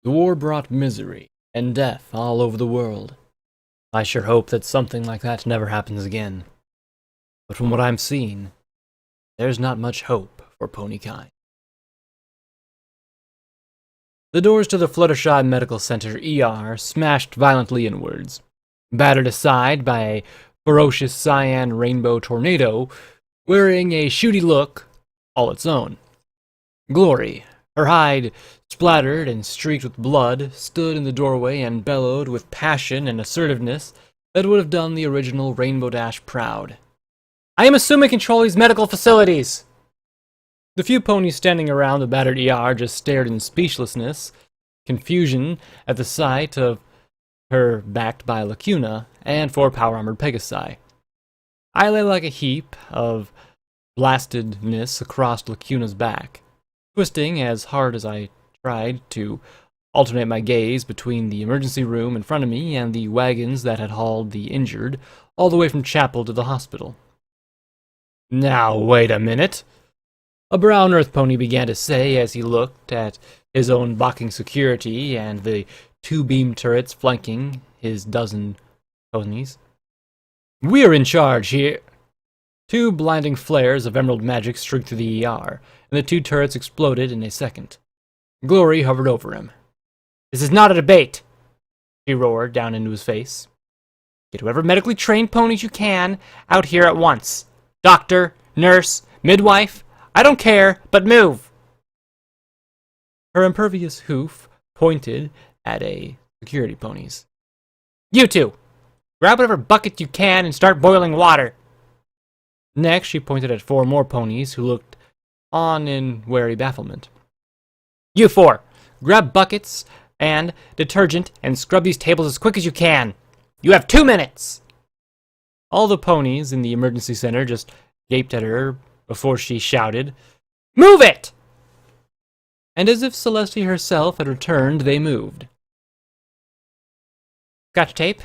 The war brought misery and death all over the world. I sure hope that something like that never happens again. But from what I'm seeing, there's not much hope for ponykind. The doors to the Fluttershy Medical Center ER smashed violently inwards, battered aside by a ferocious cyan rainbow tornado wearing a shooty look all its own. Glory, her hide splattered and streaked with blood, stood in the doorway and bellowed with passion and assertiveness that would have done the original Rainbow Dash proud. "I am assuming control of these medical facilities!" The few ponies standing around the battered ER just stared in speechlessness, confusion at the sight of her backed by Lacuna and 4 power-armored Pegasi. I lay like a heap of blastedness across Lacuna's back, twisting as hard as I tried to alternate my gaze between the emergency room in front of me and the wagons that had hauled the injured all the way from chapel to the hospital. "Now, wait a minute," a brown earth pony began to say as he looked at his own balking security and the 2 beam turrets flanking his dozen ponies. "We're in charge here." 2 blinding flares of emerald magic streaked through the ER, and the 2 turrets exploded in a second. Glory hovered over him. "This is not a debate," she roared down into his face. "Get whoever medically trained ponies you can out here at once. Doctor, nurse, midwife, I don't care, but move!" Her impervious hoof pointed at a security ponies. "You 2, grab whatever bucket you can and start boiling water." Next, she pointed at 4 more ponies who looked on in wary bafflement. "You 4, grab buckets and detergent and scrub these tables as quick as you can. You have 2 minutes!" All the ponies in the emergency center just gaped at her before she shouted, "Move it!" And as if Celestia herself had returned, they moved. "Scotch tape,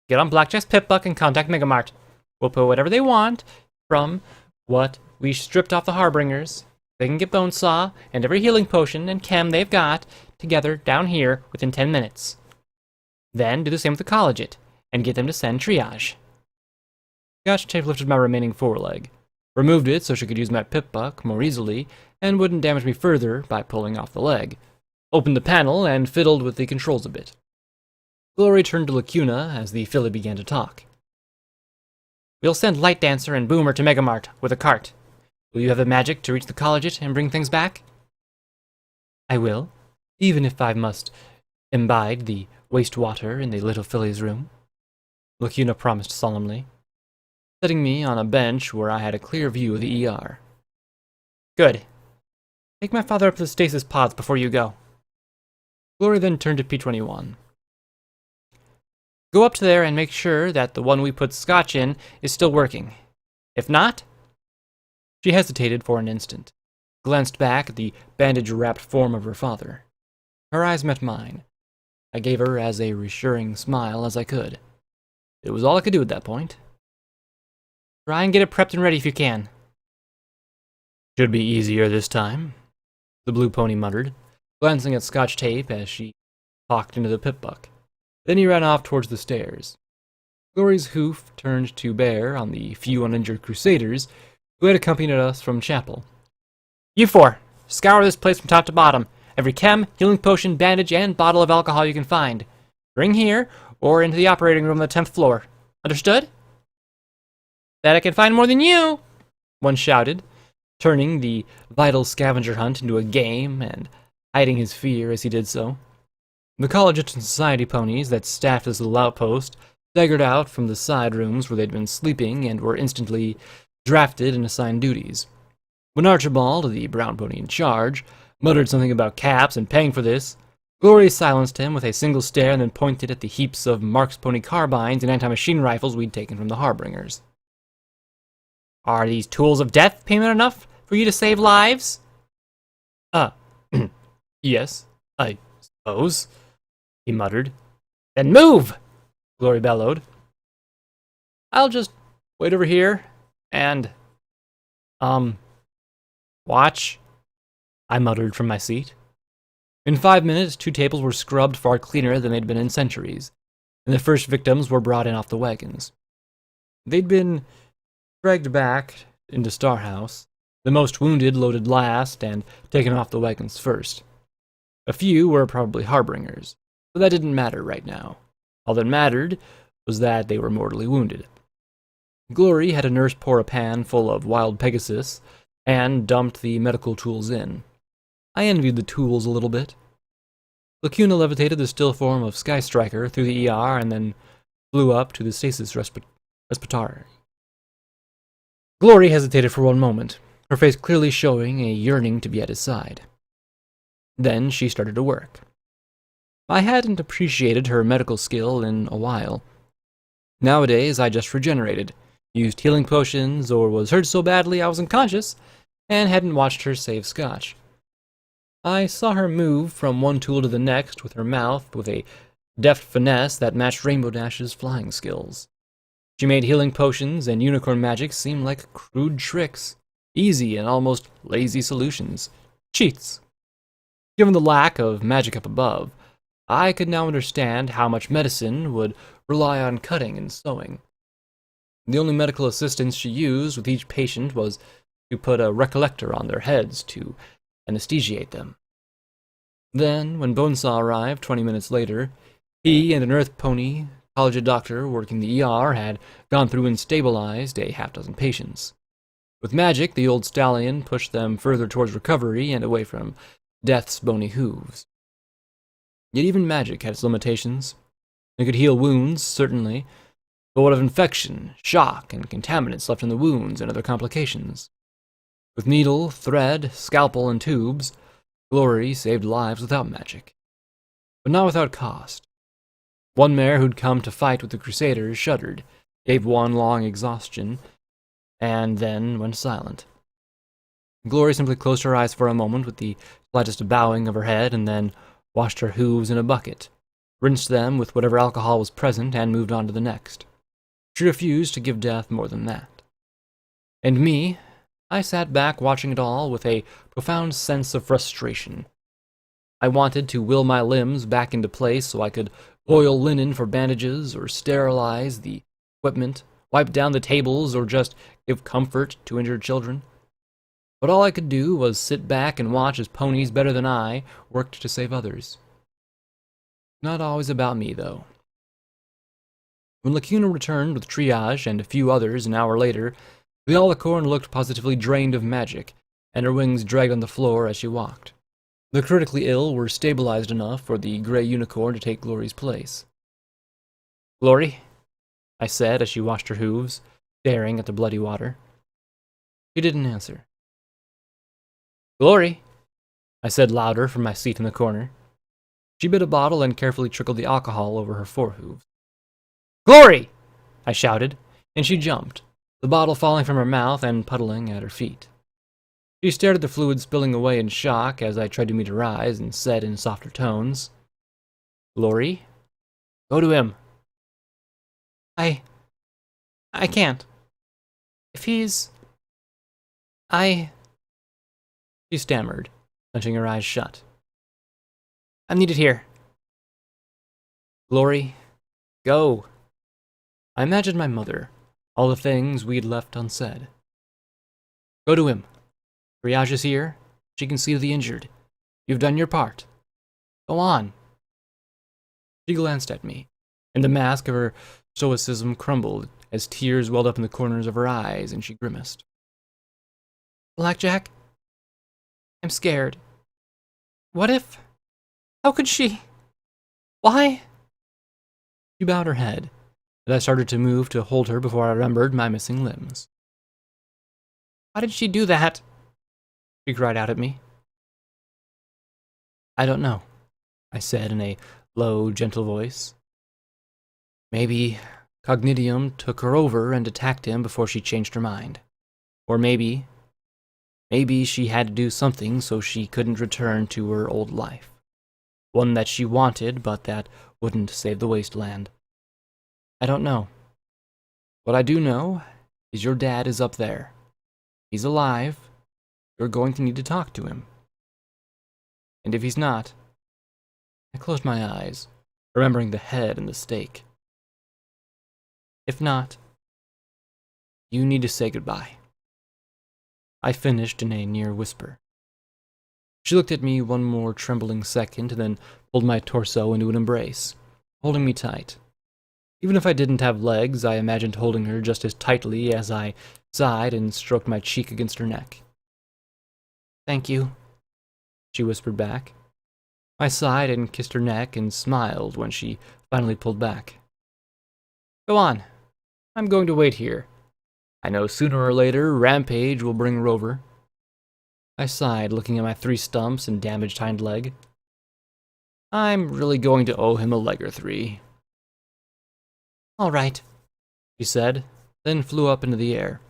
get on Blackjack's Pip-Buck and contact Megamart. We'll put whatever they want from what we stripped off the Harbingers. They can get Bonesaw and every healing potion and chem they've got together down here within 10 minutes. Then do the same with the Collegiate, and get them to send triage." Scotch tape lifted my remaining foreleg, removed it so she could use my Pip-Buck more easily and wouldn't damage me further by pulling off the leg, opened the panel and fiddled with the controls a bit. Glory turned to Lacuna as the filly began to talk. "We'll send Light Dancer and Boomer to Megamart with a cart. Will you have the magic to reach the Collegiate and bring things back?" "I will, even if I must imbibe the wastewater in the little filly's room," Lacuna promised solemnly, setting me on a bench where I had a clear view of the ER. "Good. Take my father up to the stasis pods before you go." Glory then turned to P-21. "Go up to there and make sure that the one we put Scotch in is still working. If not..." She hesitated for an instant, glanced back at the bandage-wrapped form of her father. Her eyes met mine. I gave her as a reassuring smile as I could. It was all I could do at that point. "Try and get it prepped and ready if you can." "Should be easier this time," the blue pony muttered, glancing at Scotch tape as she talked into the Pip-Buck. Then he ran off towards the stairs. Glory's hoof turned to bear on the few uninjured crusaders who had accompanied us from chapel. "You 4, scour this place from top to bottom. Every chem, healing potion, bandage, and bottle of alcohol you can find. Bring here, or into the operating room on the 10th floor. Understood?" "Bet I can find more than you," one shouted, turning the vital scavenger hunt into a game and hiding his fear as he did so. The Collegiate and Society ponies that staffed this little outpost staggered out from the side rooms where they'd been sleeping and were instantly drafted and assigned duties. When Archibald, the brown pony in charge, muttered something about caps and paying for this, Glory silenced him with a single stare and then pointed at the heaps of Mark's pony carbines and anti-machine rifles we'd taken from the Harbingers. "Are these tools of death payment enough for you to save lives?" "Yes, I suppose," he muttered. "Then move!" Glory bellowed. "I'll just wait over here and, watch," I muttered from my seat. In 5 minutes, 2 tables were scrubbed far cleaner than they'd been in centuries, and the first victims were brought in off the wagons. They'd been dragged back into Starhouse, the most wounded loaded last and taken off the wagons first. A few were probably harbingers, but that didn't matter right now. All that mattered was that they were mortally wounded. Glory had a nurse pour a pan full of wild Pegasus and dumped the medical tools in. I envied the tools a little bit. Lacuna levitated the still form of Sky Striker through the ER and then flew up to the stasis respiratory. Glory hesitated for one moment, her face clearly showing a yearning to be at his side. Then she started to work. I hadn't appreciated her medical skill in a while. Nowadays, I just regenerated, used healing potions, or was hurt so badly I was unconscious, and hadn't watched her save Scotch. I saw her move from one tool to the next with her mouth with a deft finesse that matched Rainbow Dash's flying skills. She made healing potions and unicorn magic seem like crude tricks, easy and almost lazy solutions, cheats. Given the lack of magic up above, I could now understand how much medicine would rely on cutting and sewing. The only medical assistance she used with each patient was to put a recollector on their heads to anesthesiate them. Then, when Bonesaw arrived 20 minutes later, he and an Earth Pony college doctor working the ER had gone through and stabilized a half-dozen patients. With magic, the old stallion pushed them further towards recovery and away from death's bony hooves. Yet even magic had its limitations. It could heal wounds, certainly, but what of infection, shock, and contaminants left in the wounds and other complications? With needle, thread, scalpel, and tubes, Glory saved lives without magic. But not without cost. One mare who'd come to fight with the Crusaders shuddered, gave one long exhaustion, and then went silent. Glory simply closed her eyes for a moment with the slightest bowing of her head, and then washed her hooves in a bucket, rinsed them with whatever alcohol was present, and moved on to the next. She refused to give death more than that. And me, I sat back watching it all with a profound sense of frustration. I wanted to will my limbs back into place so I could boil linen for bandages, or sterilize the equipment, wipe down the tables, or just give comfort to injured children. But all I could do was sit back and watch as ponies better than I worked to save others. Not always about me, though. When Lacuna returned with triage and a few others an hour later, the Alicorn looked positively drained of magic, and her wings dragged on the floor as she walked. The critically ill were stabilized enough for the gray unicorn to take Glory's place. "Glory?" I said as she washed her hooves, staring at the bloody water. She didn't answer. "Glory?" I said louder from my seat in the corner. She bit a bottle and carefully trickled the alcohol over her forehooves. "Glory!" I shouted, and she jumped, the bottle falling from her mouth and puddling at her feet. She stared at the fluid spilling away in shock as I tried to meet her eyes and said in softer tones, "Glory, go to him." I can't. If he's... She stammered, clenching her eyes shut. "I'm needed here." "Glory, go." I imagined my mother, all the things we'd left unsaid. "Go to him. Triage is here. She can see the injured. You've done your part. Go on." She glanced at me, and the mask of her stoicism crumbled as tears welled up in the corners of her eyes, and she grimaced. "Blackjack, I'm scared. What if... How could she... Why?" She bowed her head, and I started to move to hold her before I remembered my missing limbs. "Why did she do that?" she cried out at me. "I don't know," I said in a low, gentle voice. "Maybe Cognitium took her over and attacked him before she changed her mind. Or maybe she had to do something so she couldn't return to her old life. One that she wanted, but that wouldn't save the wasteland. I don't know. What I do know is your dad is up there. He's alive. You're going to need to talk to him. And if he's not, I closed my eyes, remembering the head and the steak. If not, you need to say goodbye. I finished in a near whisper. She looked at me one more trembling second and then pulled my torso into an embrace, holding me tight. Even if I didn't have legs, I imagined holding her just as tightly as I sighed and stroked my cheek against her neck. "Thank you," she whispered back. I sighed and kissed her neck and smiled when she finally pulled back. "Go on. I'm going to wait here. I know sooner or later Rampage will bring Rover." I sighed, looking at my 3 stumps and damaged hind leg. I'm really going to owe him a leg or 3. "All right," she said, then flew up into the air.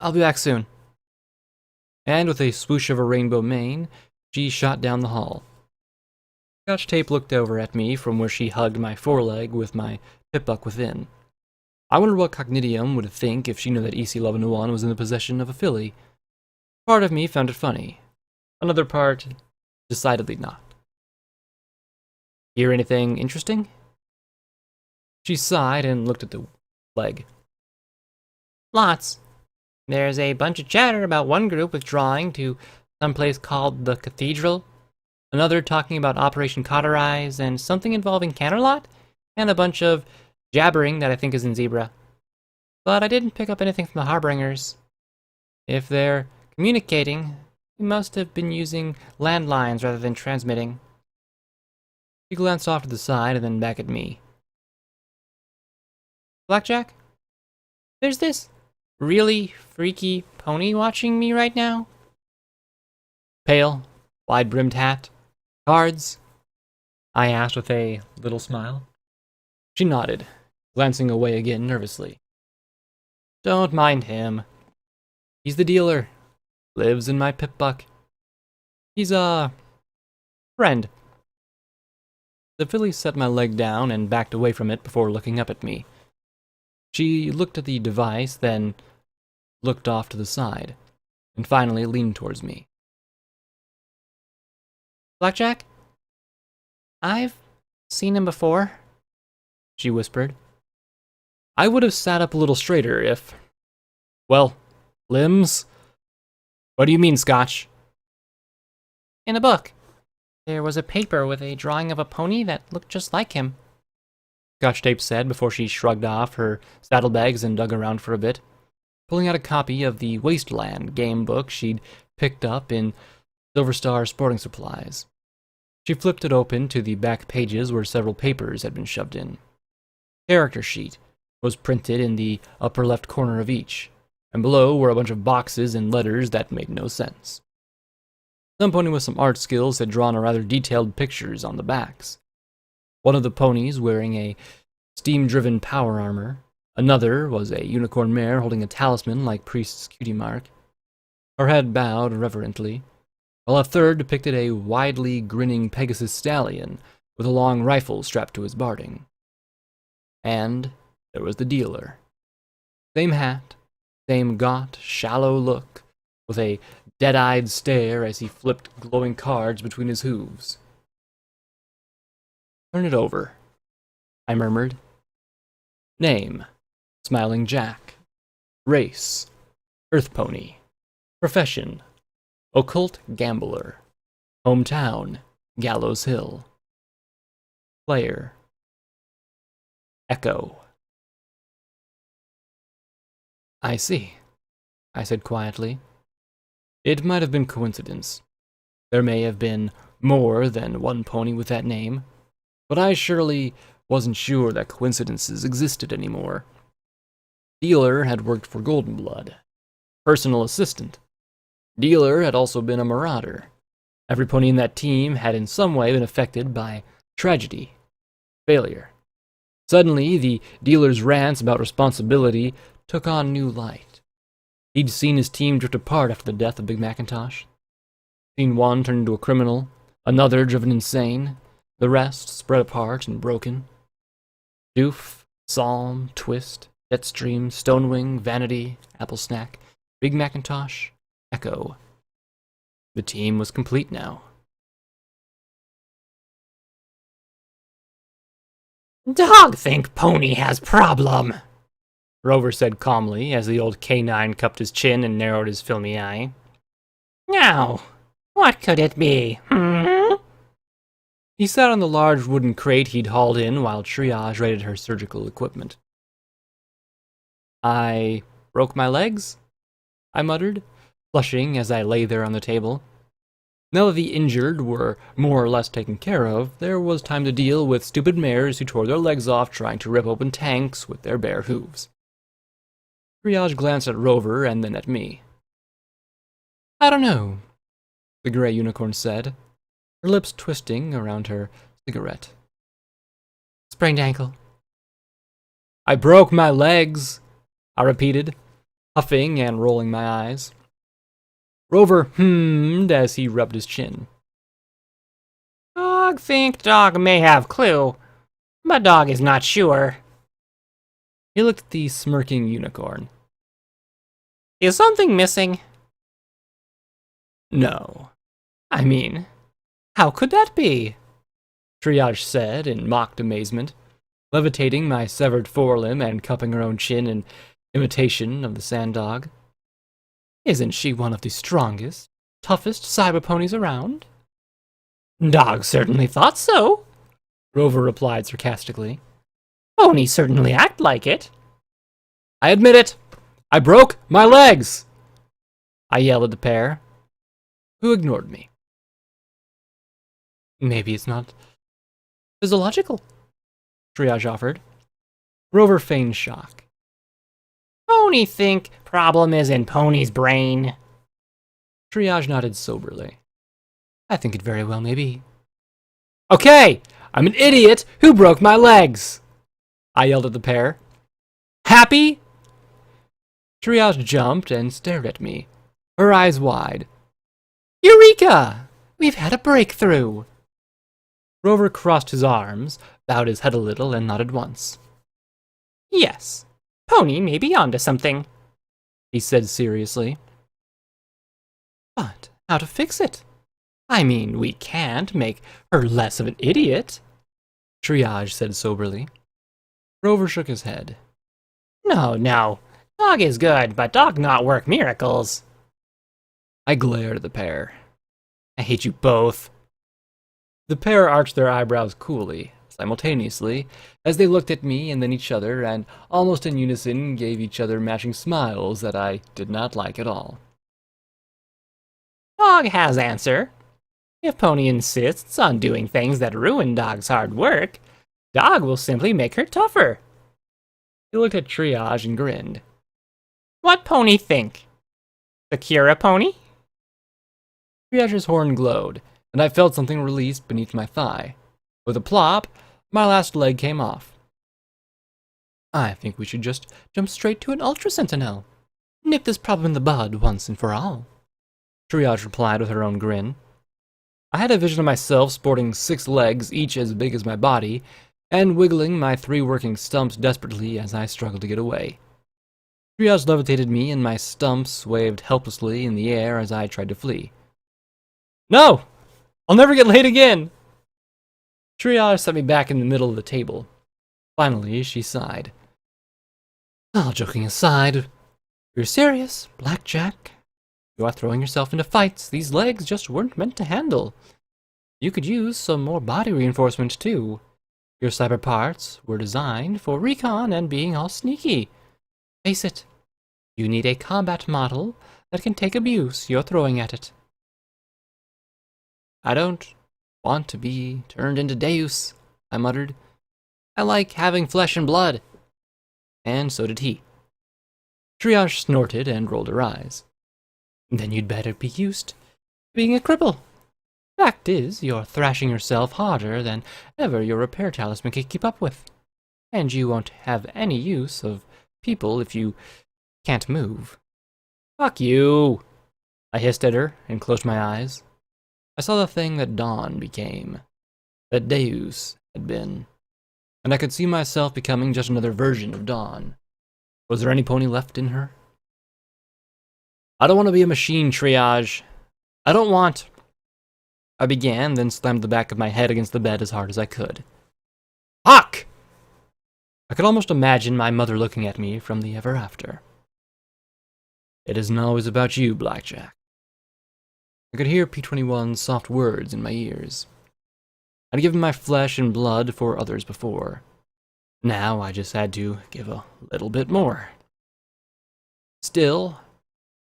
"I'll be back soon." And with a swoosh of her rainbow mane, she shot down the hall. Scotch Tape looked over at me from where she hugged my foreleg with my pip-buck within. I wondered what Cognidium would think if she knew that EC-1101 was in the possession of a filly. Part of me found it funny. Another part, decidedly not. "Hear anything interesting?" She sighed and looked at the leg. "Lots. There's a bunch of chatter about one group withdrawing to someplace called the Cathedral, another talking about Operation Cauterize, and something involving Canterlot, and a bunch of jabbering that I think is in Zebra. But I didn't pick up anything from the Harbingers. If they're communicating, they must have been using landlines rather than transmitting." She glanced off to the side and then back at me. "Blackjack, there's this really freaky pony watching me right now." "Pale, wide-brimmed hat, cards?" I asked with a little smile. She nodded, glancing away again nervously. "Don't mind him. He's the dealer. Lives in my pip-buck. He's a friend." The filly set my leg down and backed away from it before looking up at me. She looked at the device, then looked off to the side, and finally leaned towards me. "Blackjack? I've seen him before," she whispered. I would have sat up a little straighter if... Well, limbs? What do you mean, Scotch? "In a book. There was a paper with a drawing of a pony that looked just like him," Scotch Tape said before she shrugged off her saddlebags and dug around for a bit, pulling out a copy of the Wasteland game book she'd picked up in Silver Star Sporting Supplies. She flipped it open to the back pages where several papers had been shoved in. Character sheet was printed in the upper left corner of each, and below were a bunch of boxes and letters that made no sense. Some pony with some art skills had drawn a rather detailed pictures on the backs. One of the ponies wearing a steam-driven power armor. Another was a unicorn mare holding a talisman like Priest's cutie mark. Her head bowed reverently, while a third depicted a widely grinning Pegasus stallion with a long rifle strapped to his barding. And there was the dealer. Same hat, same gaunt, shallow look, with a dead-eyed stare as he flipped glowing cards between his hooves. "Turn it over," I murmured. Name: Smiling Jack. Race: Earth Pony. Profession: Occult Gambler. Hometown: Gallows Hill. Player: Echo. "I see," I said quietly. It might have been coincidence. There may have been more than one pony with that name, but I surely wasn't sure that coincidences existed anymore. Dealer had worked for Golden Blood. Personal assistant. Dealer had also been a marauder. Every pony in that team had in some way been affected by tragedy, failure. Suddenly, the dealer's rants about responsibility took on new light. He'd seen his team drift apart after the death of Big Macintosh. Seen one turn into a criminal, another driven insane, the rest spread apart and broken. Doof, Psalm, Twist, Jetstream, Stonewing, Vanity, Apple Snack, Big Macintosh, Echo. The team was complete now. Dog think pony has problem, Rover said calmly as the old canine cupped his chin and narrowed his filmy eye. Now, what could it be, He sat on the large wooden crate he'd hauled in while Triage raided her surgical equipment. I broke my legs? I muttered, flushing as I lay there on the table. Now that the injured were more or less taken care of, there was time to deal with stupid mares who tore their legs off trying to rip open tanks with their bare hooves. Triage glanced at Rover and then at me. I don't know, the gray unicorn said, her lips twisting around her cigarette. Sprained ankle. I broke my legs, I repeated, huffing and rolling my eyes. Rover hummed as he rubbed his chin. Dog think dog may have clue, but dog is not sure. He looked at the smirking unicorn. Is something missing? No. I mean, how could that be? Triage said in mocked amazement, levitating my severed forelimb and cupping her own chin in imitation of the sand dog. Isn't she one of the strongest, toughest cyber ponies around? Dog certainly thought so, Rover replied sarcastically. Ponies certainly act like it. I admit it. I broke my legs, I yelled at the pair, who ignored me. Maybe it's not physiological, Triage offered. Rover feigned shock. Pony think problem is in pony's brain. Triage nodded soberly. I think it very well may be. Okay, I'm an idiot who broke my legs, I yelled at the pair. Happy? Triage jumped and stared at me, her eyes wide. Eureka! We've had a breakthrough. Rover crossed his arms, bowed his head a little, and nodded once. Yes, pony may be onto something, he said seriously. But how to fix it? I mean, we can't make her less of an idiot, Triage said soberly. Rover shook his head. No, dog is good, but dog not work miracles. I glared at the pair. I hate you both. The pair arched their eyebrows coolly, simultaneously, as they looked at me and then each other, and almost in unison gave each other matching smiles that I did not like at all. Dog has answer. If pony insists on doing things that ruin dog's hard work, dog will simply make her tougher. He looked at Triage and grinned. What pony think? Secure a pony? Triage's horn glowed, and I felt something released beneath my thigh. With a plop, my last leg came off. I think we should just jump straight to an Ultra Sentinel. Nip this problem in the bud once and for all, Triage replied with her own grin. I had a vision of myself sporting 6 legs, each as big as my body, and wiggling my 3 working stumps desperately as I struggled to get away. Triage levitated me, and my stumps waved helplessly in the air as I tried to flee. No! I'll never get laid again! Triage set me back in the middle of the table. Finally, she sighed. All joking aside, you're serious, Blackjack. You are throwing yourself into fights these legs just weren't meant to handle. You could use some more body reinforcement, too. Your cyber parts were designed for recon and being all sneaky. Face it, you need a combat model that can take abuse you're throwing at it. I don't want to be turned into Deus, I muttered. I like having flesh and blood. And so did he. Triage snorted and rolled her eyes. Then you'd better be used to being a cripple. Fact is, you're thrashing yourself harder than ever your repair talisman can keep up with. And you won't have any use of people if you can't move. Fuck you! I hissed at her and closed my eyes. I saw the thing that Dawn became, that Deus had been, and I could see myself becoming just another version of Dawn. Was there any pony left in her? I don't want to be a machine, Triage. I don't want... I began, then slammed the back of my head against the bed as hard as I could. Fuck! could almost imagine my mother looking at me from the ever after. It isn't always about you, Blackjack. I could hear P-21's soft words in my ears. I'd given my flesh and blood for others before. Now I just had to give a little bit more. Still,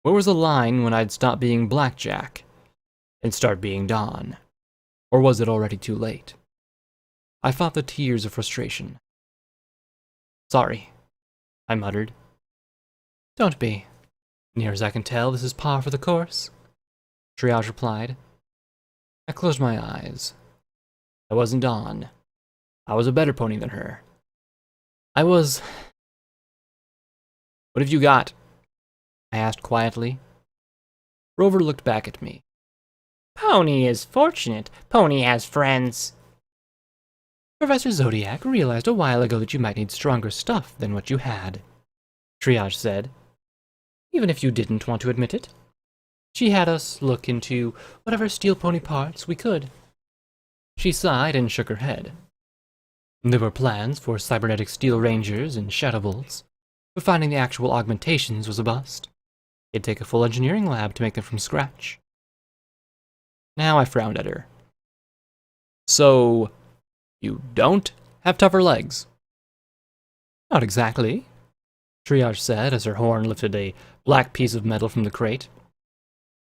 where was the line when I'd stop being Blackjack and start being Dawn? Or was it already too late? I fought the tears of frustration. Sorry, I muttered. Don't be. Near as I can tell, this is par for the course, Triage replied. I closed my eyes. I wasn't Dawn. I was a better pony than her. I was... What have you got? I asked quietly. Rover looked back at me. Pony is fortunate. Pony has friends. Professor Zodiac realized a while ago that you might need stronger stuff than what you had, Triage said, even if you didn't want to admit it. She had us look into whatever steel pony parts we could. She sighed and shook her head. There were plans for cybernetic steel rangers and shadow bolts, but finding the actual augmentations was a bust. It'd take a full engineering lab to make them from scratch. Now I frowned at her. So, you don't have tougher legs? Not exactly, Triage said as her horn lifted a black piece of metal from the crate.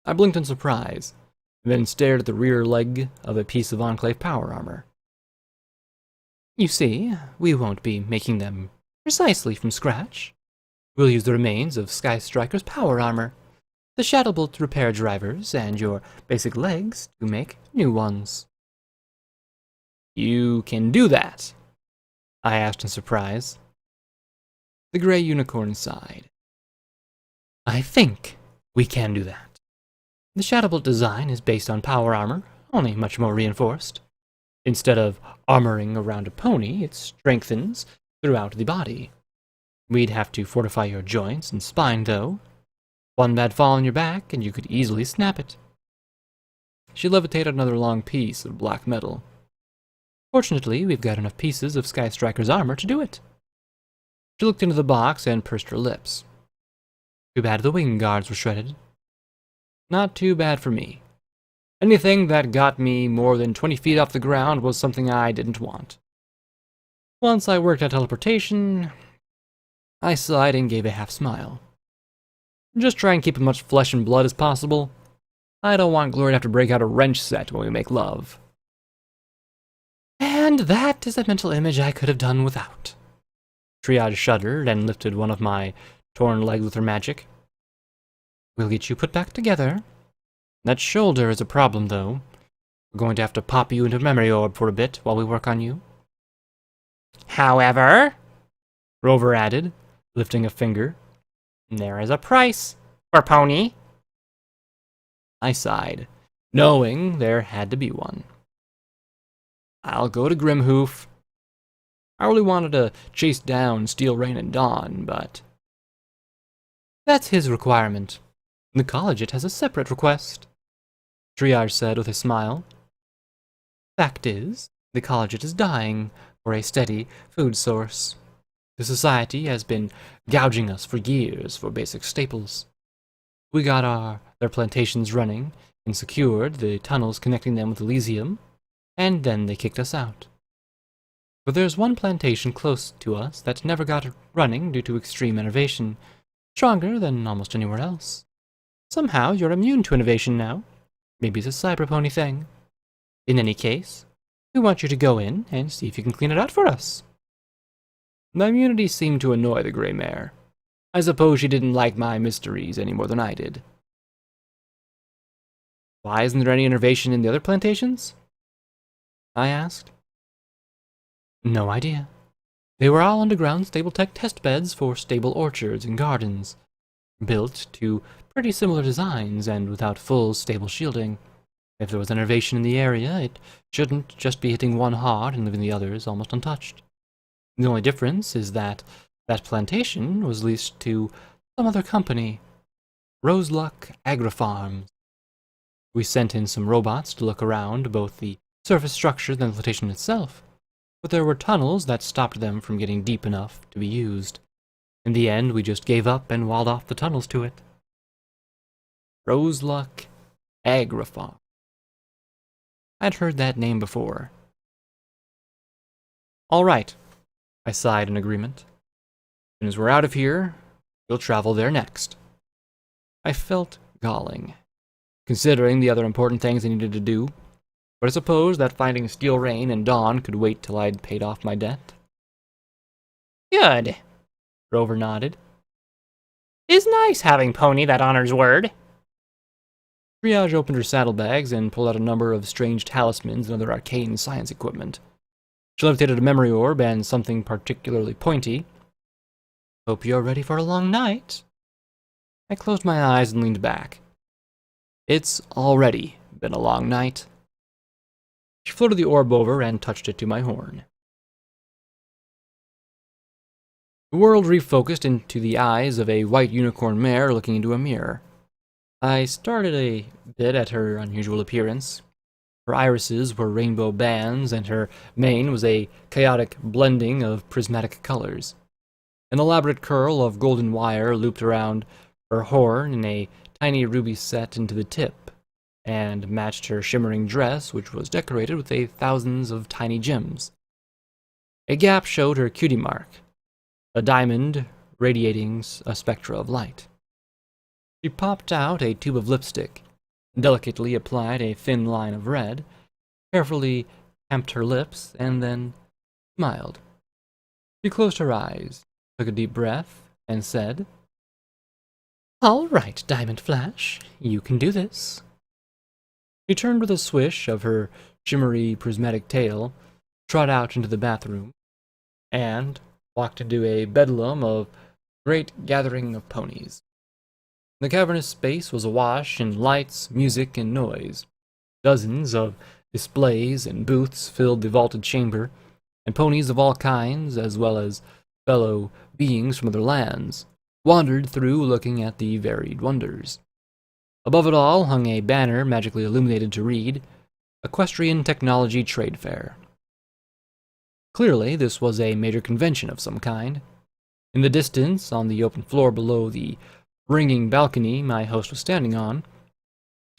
I blinked in surprise, then stared at the rear leg of a piece of Enclave power armor. You see, we won't be making them precisely from scratch. We'll use the remains of Sky Striker's power armor, the Shadow Bolt to repair drivers, and your basic legs to make new ones. You can do that? I asked in surprise. The gray unicorn sighed. I think we can do that. The Shadow Bolt design is based on power armor, only much more reinforced. Instead of armoring around a pony, it strengthens throughout the body. We'd have to fortify your joints and spine, though. One bad fall on your back, and you could easily snap it. She levitated another long piece of black metal. Fortunately, we've got enough pieces of Sky Striker's armor to do it. She looked into the box and pursed her lips. Too bad the wing guards were shredded. Not too bad for me. Anything that got me more than 20 feet off the ground was something I didn't want. Once I worked out teleportation, I sighed and gave a half smile. Just try and keep as much flesh and blood as possible. I don't want Glory to have to break out a wrench set when we make love. And that is a mental image I could have done without. Triage shuddered and lifted one of my torn legs with her magic. We'll get you put back together. That shoulder is a problem, though. We're going to have to pop you into a memory orb for a bit while we work on you. However, Rover added, lifting a finger, there is a price for Pony. I sighed, knowing there had to be one. I'll go to Grimhoof. I really wanted to chase down Steel Rain and Dawn, but that's his requirement. The Collegiate has a separate request, Triage said with a smile. Fact is, the Collegiate is dying for a steady food source. The Society has been gouging us for years for basic staples. We got their plantations running and secured the tunnels connecting them with Elysium, and then they kicked us out. But there's one plantation close to us that never got running due to extreme innovation, stronger than almost anywhere else. Somehow you're immune to innovation now. Maybe it's a cyberpony thing. In any case, we want you to go in and see if you can clean it out for us. The immunity seemed to annoy the Grey Mare. I suppose she didn't like my mysteries any more than I did. Why isn't there any innovation in the other plantations? I asked. No idea. They were all underground stable tech test beds for stable orchards and gardens, built to pretty similar designs and without full stable shielding. If there was innovation in the area, it shouldn't just be hitting one hard and leaving the others almost untouched. The only difference is that that plantation was leased to some other company, Roseluck Agri-Farms. We sent in some robots to look around both the surface structure and the plantation itself. but there were tunnels that stopped them from getting deep enough to be used. In the end, we just gave up and walled off the tunnels to it. Roseluck Agrafarm. I'd heard that name before. All right, I sighed in agreement. As soon as we're out of here, we'll travel there next. I felt galling, considering the other important things I needed to do, but I suppose that finding Steel Rain and Dawn could wait till I'd paid off my debt. Good, Rover nodded. It's nice having Pony that honors word. Triage opened her saddlebags and pulled out a number of strange talismans and other arcane science equipment. She levitated a memory orb and something particularly pointy. Hope you're ready for a long night. I closed my eyes and leaned back. It's already been a long night. She floated the orb over and touched it to my horn. The world refocused into the eyes of a white unicorn mare looking into a mirror. I started a bit at her unusual appearance. Her irises were rainbow bands, and her mane was a chaotic blending of prismatic colors. An elaborate curl of golden wire looped around her horn in a tiny ruby set into the tip, and matched her shimmering dress, which was decorated with thousands of tiny gems. A gap showed her cutie mark, a diamond radiating a spectra of light. She popped out a tube of lipstick, delicately applied a thin line of red, carefully tamped her lips, and then smiled. She closed her eyes, took a deep breath, and said, "All right, Diamond Flash, you can do this." She turned with a swish of her shimmery prismatic tail, trot out into the bathroom, and walked into a bedlam of great gathering of ponies. The cavernous space was awash in lights, music, and noise. Dozens of displays and booths filled the vaulted chamber, and ponies of all kinds, as well as fellow beings from other lands, wandered through looking at the varied wonders. Above it all hung a banner magically illuminated to read, Equestrian Technology Trade Fair. Clearly, this was a major convention of some kind. In the distance, on the open floor below the ringing balcony my host was standing on,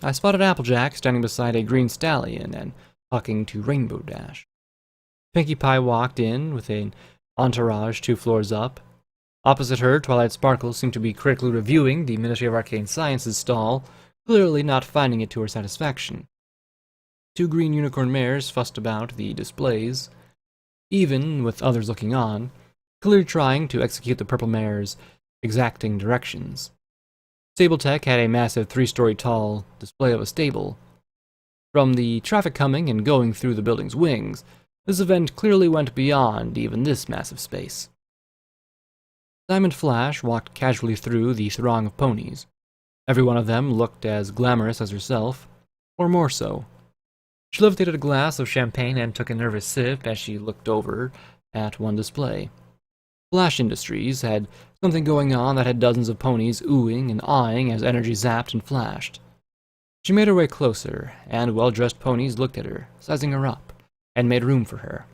I spotted Applejack standing beside a green stallion and talking to Rainbow Dash. Pinkie Pie walked in with an entourage 2 floors up. Opposite her, Twilight Sparkle seemed to be critically reviewing the Ministry of Arcane Sciences stall, clearly not finding it to her satisfaction. 2 green unicorn mares fussed about the displays, even with others looking on, clearly trying to execute the purple mare's exacting directions. Stabletech had a massive 3-story tall display of a stable. From the traffic coming and going through the building's wings, this event clearly went beyond even this massive space. Diamond Flash walked casually through the throng of ponies. Every one of them looked as glamorous as herself, or more so. She levitated a glass of champagne and took a nervous sip as she looked over at one display. Flash Industries had something going on that had dozens of ponies oohing and awing as energy zapped and flashed. She made her way closer, and well-dressed ponies looked at her, sizing her up, and made room for her.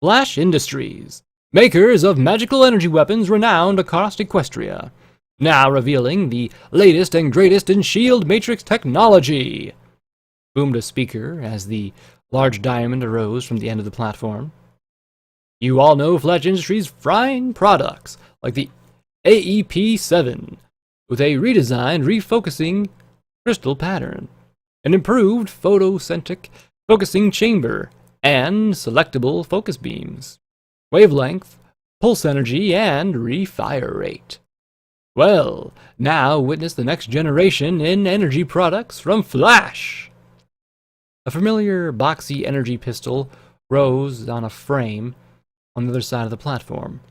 Flash Industries, makers of magical energy weapons renowned across Equestria, now revealing the latest and greatest in shield matrix technology, boomed a speaker as the large diamond arose from the end of the platform. You all know Flash Industries' fine products, like the AEP-7, with a redesigned, refocusing crystal pattern, an improved photocentric focusing chamber, and selectable focus beams, wavelength, pulse energy, and refire rate. Well, now witness the next generation in energy products from Flash! A familiar boxy energy pistol rose on a frame on the other side of the platform.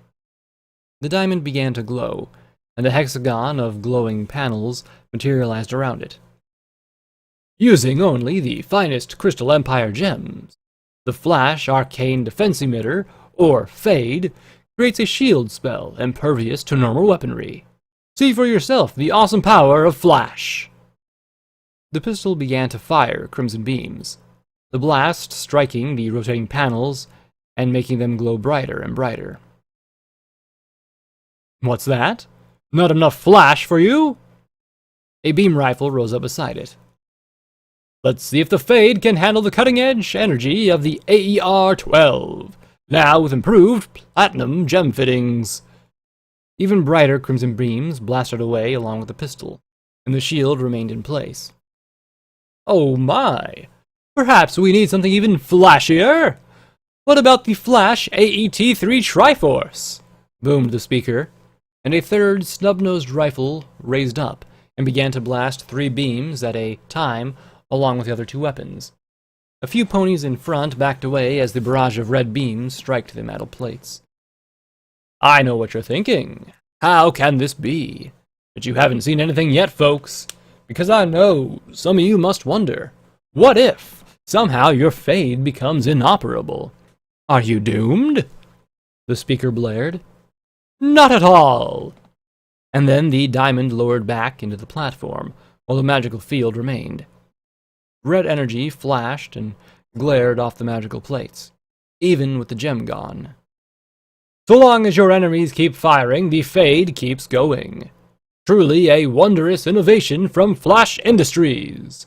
The diamond began to glow, and a hexagon of glowing panels materialized around it. Using only the finest Crystal Empire gems, the Flash Arcane Defense Emitter, or FADE, creates a shield spell impervious to normal weaponry. See for yourself the awesome power of Flash! The pistol began to fire crimson beams. the blast striking the rotating panels and making them glow brighter and brighter. What's that? Not enough flash for you? A beam rifle rose up beside it. Let's see if the Fade can handle the cutting-edge energy of the AER-12, now with improved platinum gem fittings. Even brighter crimson beams blasted away along with the pistol, and the shield remained in place. Oh my! Perhaps we need something even flashier? What about the Flash AET-3 Triforce? Boomed the speaker, and a third snub-nosed rifle raised up and began to blast 3 beams at a time along with the other 2 weapons. A few ponies in front backed away as the barrage of red beams struck the metal plates. I know what you're thinking. How can this be? But you haven't seen anything yet, folks. Because I know some of you must wonder, what if somehow your Fade becomes inoperable? Are you doomed? The speaker blared. Not at all! And then the diamond lowered back into the platform, while the magical field remained. Red energy flashed and glared off the magical plates, even with the gem gone. So long as your enemies keep firing, the Fade keeps going. Truly a wondrous innovation from Flash Industries.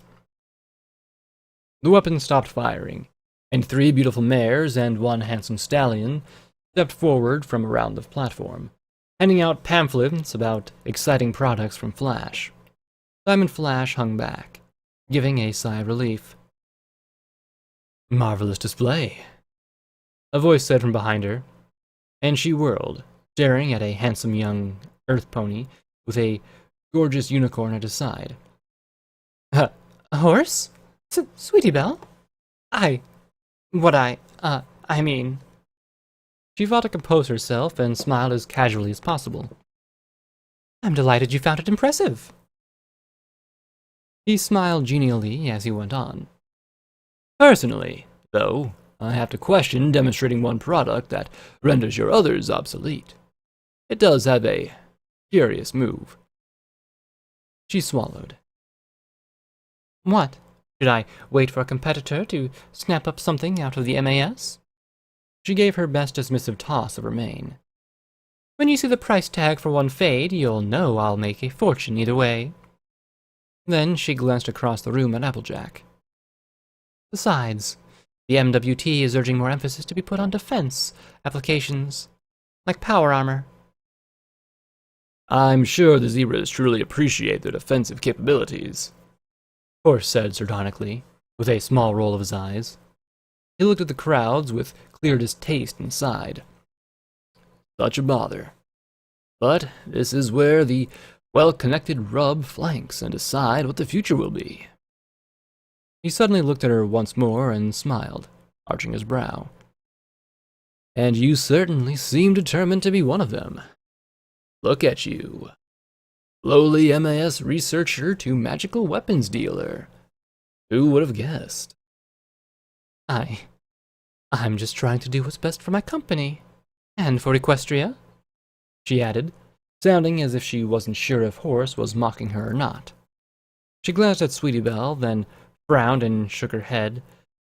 The weapon stopped firing, and 3 beautiful mares and 1 handsome stallion stepped forward from around the platform, handing out pamphlets about exciting products from Flash. Diamond Flash hung back, giving a sigh of relief. Marvelous display, a voice said from behind her, and she whirled, staring at a handsome young earth pony with a gorgeous unicorn at his side. A horse? Sweetie Belle? I mean... She fought to compose herself and smiled as casually as possible. I'm delighted you found it impressive. He smiled genially as he went on. Personally, though, I have to question demonstrating one product that renders your others obsolete. It does have a curious move. She swallowed. What? Should I wait for a competitor to snap up something out of the MAS? She gave her best dismissive toss of her mane. When you see the price tag for one Fade, you'll know I'll make a fortune either way. Then she glanced across the room at Applejack. Besides, the MWT is urging more emphasis to be put on defense applications, like power armor. I'm sure the Zebras truly appreciate their defensive capabilities, Horse said sardonically, with a small roll of his eyes. He looked at the crowds with clear distaste and sighed. Such a bother. But this is where the well-connected rub flanks and decide what the future will be. He suddenly looked at her once more and smiled, arching his brow. And you certainly seem determined to be one of them. Look at you. Lowly MAS researcher to magical weapons dealer. Who would have guessed? I'm just trying to do what's best for my company. And for Equestria, she added, sounding as if she wasn't sure if Horse was mocking her or not. She glanced at Sweetie Belle, then frowned and shook her head,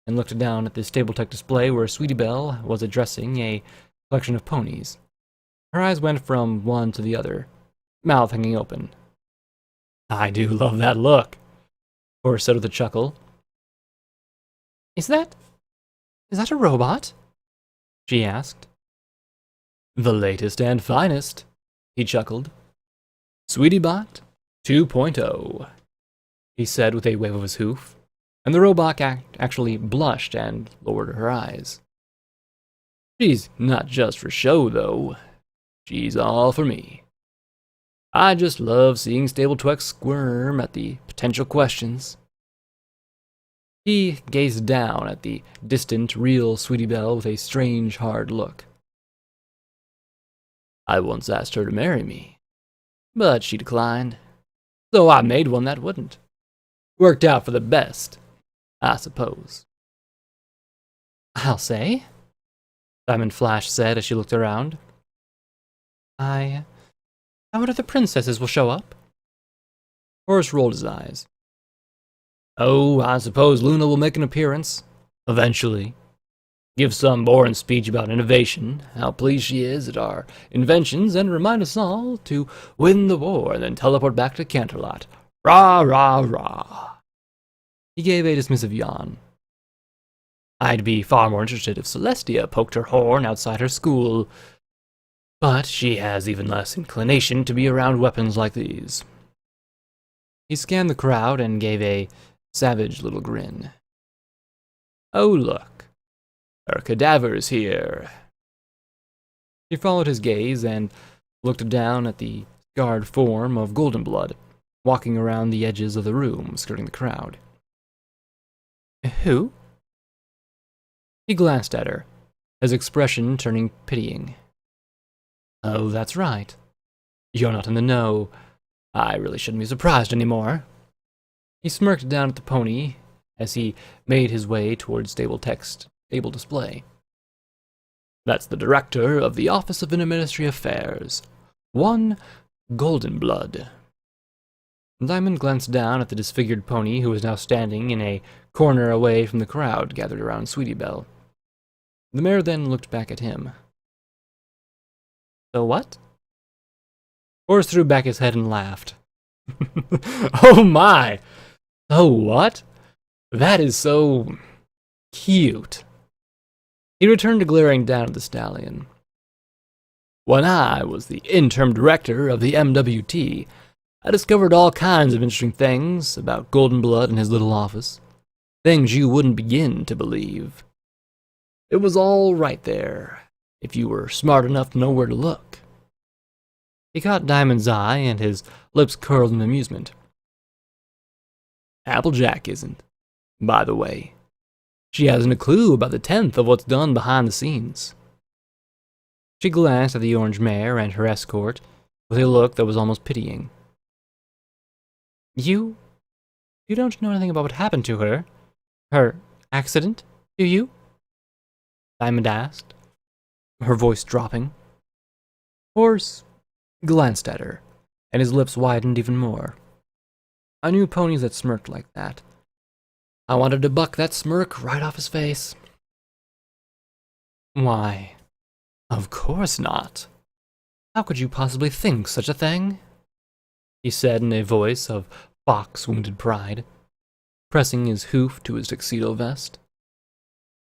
and looked down at the Stable-Tech display where Sweetie Belle was addressing a collection of ponies. Her eyes went from one to the other, mouth hanging open. I do love that look, Horse said with a chuckle. Is that a robot? She asked. The latest and finest, he chuckled. SweetieBot 2.0, he said with a wave of his hoof, and the robot actually blushed and lowered her eyes. She's not just for show, though. She's all for me. I just love seeing Stable-Tech squirm at the potential questions. He gazed down at the distant, real Sweetie Belle with a strange, hard look. I once asked her to marry me, but she declined, so I made one that wouldn't. Worked out for the best, I suppose. I'll say, Diamond Flash said as she looked around. I wonder if the princesses will show up. Horse rolled his eyes. Oh, I suppose Luna will make an appearance, Eventually, give some boring speech about innovation, how pleased she is at our inventions, and remind us all to win the war and then teleport back to Canterlot. Rah, rah, rah. He gave a dismissive yawn. I'd be far more interested if Celestia poked her horn outside her school, but she has even less inclination to be around weapons like these. He scanned the crowd and gave a savage little grin. Oh, look. There are cadavers here. He followed his gaze and looked down at the scarred form of Goldenblood, walking around the edges of the room, skirting the crowd. Who? He glanced at her, his expression turning pitying. Oh, that's right. You're not in the know. I really shouldn't be surprised anymore. He smirked down at the pony as he made his way towards stable display. That's the director of the Office of Interministry Affairs, one Goldenblood. Diamond glanced down at the disfigured pony who was now standing in a corner away from the crowd gathered around Sweetie Belle. The mayor then looked back at him. So what? Horace threw back his head and laughed. Oh my! So what? That is so cute. He returned to glaring down at the stallion. When I was the interim director of the MWT, I discovered all kinds of interesting things about Goldenblood and his little office. Things you wouldn't begin to believe. It was all right there, if you were smart enough to know where to look. He caught Diamond's eye, and his lips curled in amusement. Applejack isn't, by the way. She hasn't a clue about the 10th of what's done behind the scenes. She glanced at the orange mare and her escort with a look that was almost pitying. You don't know anything about what happened to her? Her accident, do you? Diamond asked, her voice dropping. Horace glanced at her, and his lips widened even more. I knew ponies that smirked like that. I wanted to buck that smirk right off his face. Why, of course not. How could you possibly think such a thing? He said in a voice of fox-wounded pride, pressing his hoof to his tuxedo vest.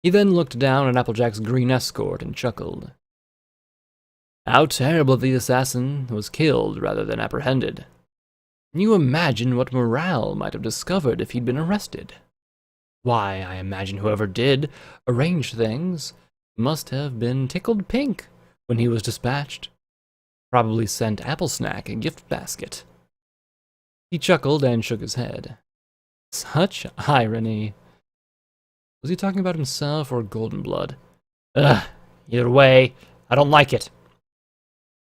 He then looked down at Applejack's green escort and chuckled. How terrible the assassin was killed rather than apprehended. Can you imagine what Morale might have discovered if he'd been arrested? Why, I imagine whoever did arrange things must have been tickled pink when he was dispatched. Probably sent Applesnack a gift basket. He chuckled and shook his head. Such irony. Was he talking about himself or Goldenblood? Ugh, either way, I don't like it.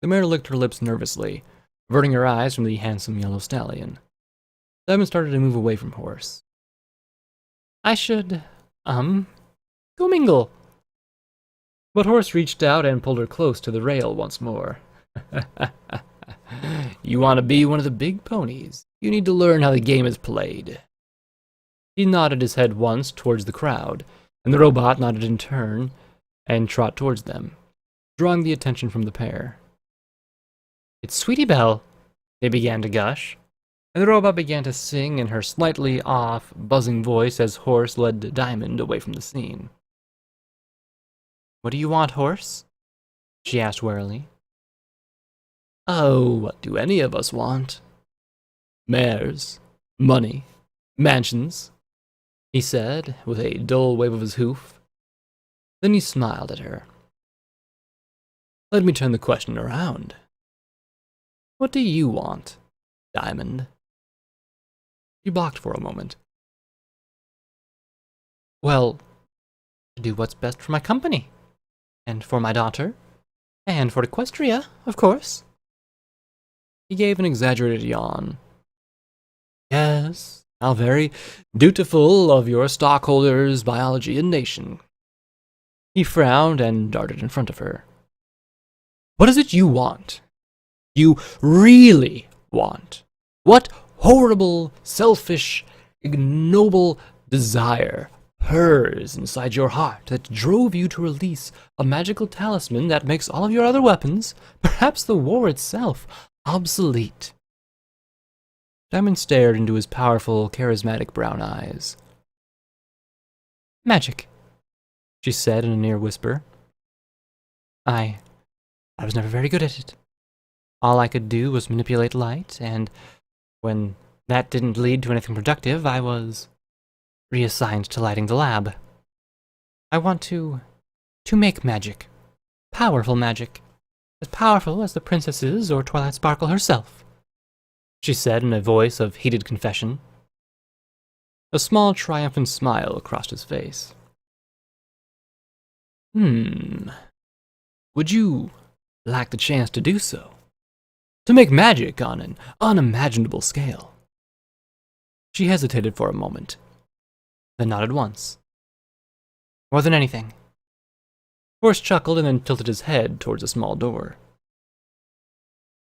The mare licked her lips nervously, averting her eyes from the handsome yellow stallion. Diamond started to move away from Horace. I should, go mingle. But Horace reached out and pulled her close to the rail once more. You want to be one of the big ponies. You need to learn how the game is played. He nodded his head once towards the crowd, and the robot nodded in turn and trot towards them, drawing the attention from the pair. It's Sweetie Belle, they began to gush, and the robot began to sing in her slightly off, buzzing voice as Horace led Diamond away from the scene. What do you want, Horace? She asked warily. Oh, what do any of us want? Mares, money, mansions, he said, with a dull wave of his hoof. Then he smiled at her. Let me turn the question around. What do you want, Diamond? She balked for a moment. Well, to do what's best for my company, and for my daughter, and for Equestria, of course. He gave an exaggerated yawn. Yes, how very dutiful of your stockholders, biology, and nation. He frowned and darted in front of her. What is it you want? You really want? What horrible, selfish, ignoble desire hers inside your heart that drove you to release a magical talisman that makes all of your other weapons, perhaps the war itself, obsolete. Diamond stared into his powerful, charismatic brown eyes. Magic, she said in a near whisper. I was never very good at it. All I could do was manipulate light, and when that didn't lead to anything productive, I was reassigned to lighting the lab. I want to make magic. Powerful magic. As powerful as the princesses or Twilight Sparkle herself, she said in a voice of heated confession. A small triumphant smile crossed his face. Would you like the chance to do so? To make magic on an unimaginable scale? She hesitated for a moment, then nodded once. More than anything. Forrest chuckled and then tilted his head towards a small door.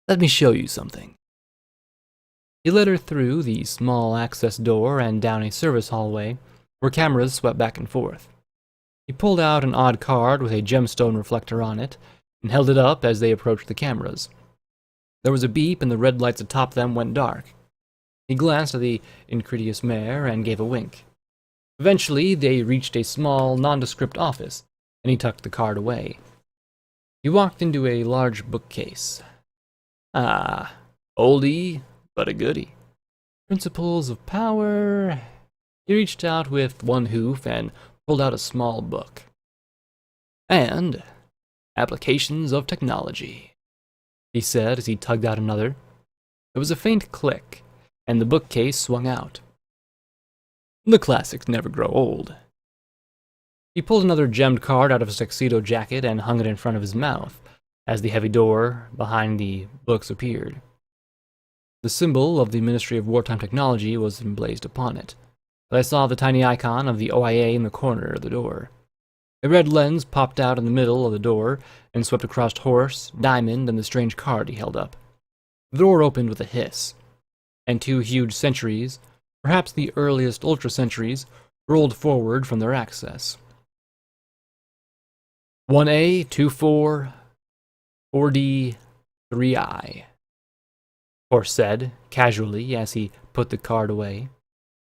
Let me show you something. He led her through the small access door and down a service hallway where cameras swept back and forth. He pulled out an odd card with a gemstone reflector on it and held it up as they approached the cameras. There was a beep and the red lights atop them went dark. He glanced at the incredulous mare and gave a wink. Eventually, they reached a small, nondescript office, and he tucked the card away. He walked into a large bookcase. Ah, oldie, but a goodie. Principles of Power. He reached out with one hoof and pulled out a small book. And Applications of Technology, he said as he tugged out another. There was a faint click, and the bookcase swung out. The classics never grow old. He pulled another gemmed card out of his tuxedo jacket and hung it in front of his mouth as the heavy door behind the books appeared. The symbol of the Ministry of Wartime Technology was emblazoned upon it, but I saw the tiny icon of the OIA in the corner of the door. A red lens popped out in the middle of the door and swept across Horse, Diamond, and the strange card he held up. The door opened with a hiss, and two huge sentries, perhaps the earliest Ultra Sentries, rolled forward from their access. 1A, 2-4, 4D, 3I, Horse said, casually, as he put the card away.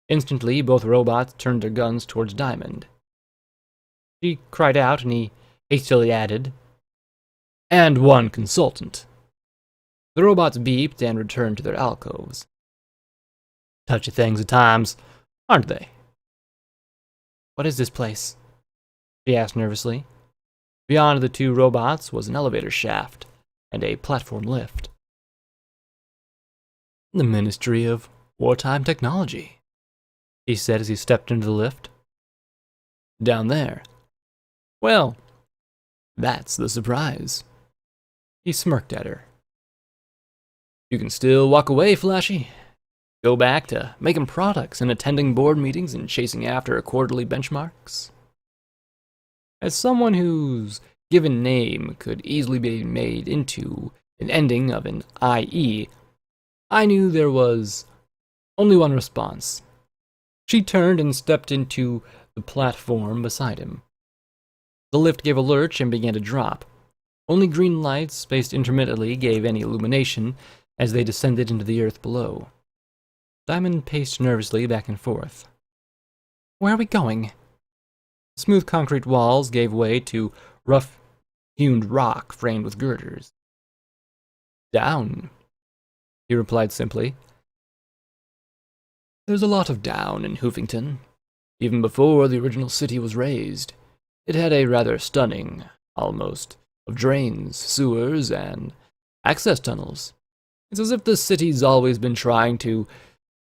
Instantly, both robots turned their guns towards Diamond. She cried out, and he hastily added, "And one consultant." The robots beeped and returned to their alcoves. Touchy things at times, aren't they? What is this place? She asked nervously. Beyond the two robots was an elevator shaft and a platform lift. The Ministry of Wartime Technology, he said as he stepped into the lift. Down there. Well, that's the surprise. He smirked at her. You can still walk away, Flashy. Go back to making products and attending board meetings and chasing after quarterly benchmarks. As someone whose given name could easily be made into an ending of an IE, I knew there was only one response. She turned and stepped into the platform beside him. The lift gave a lurch and began to drop. Only green lights, spaced intermittently, gave any illumination as they descended into the earth below. Diamond paced nervously back and forth. Where are we going? Smooth concrete walls gave way to rough-hewn rock framed with girders. Down, he replied simply. There's a lot of down in Hoofington. Even before the original city was raised, it had a rather stunning, almost, of drains, sewers, and access tunnels. It's as if the city's always been trying to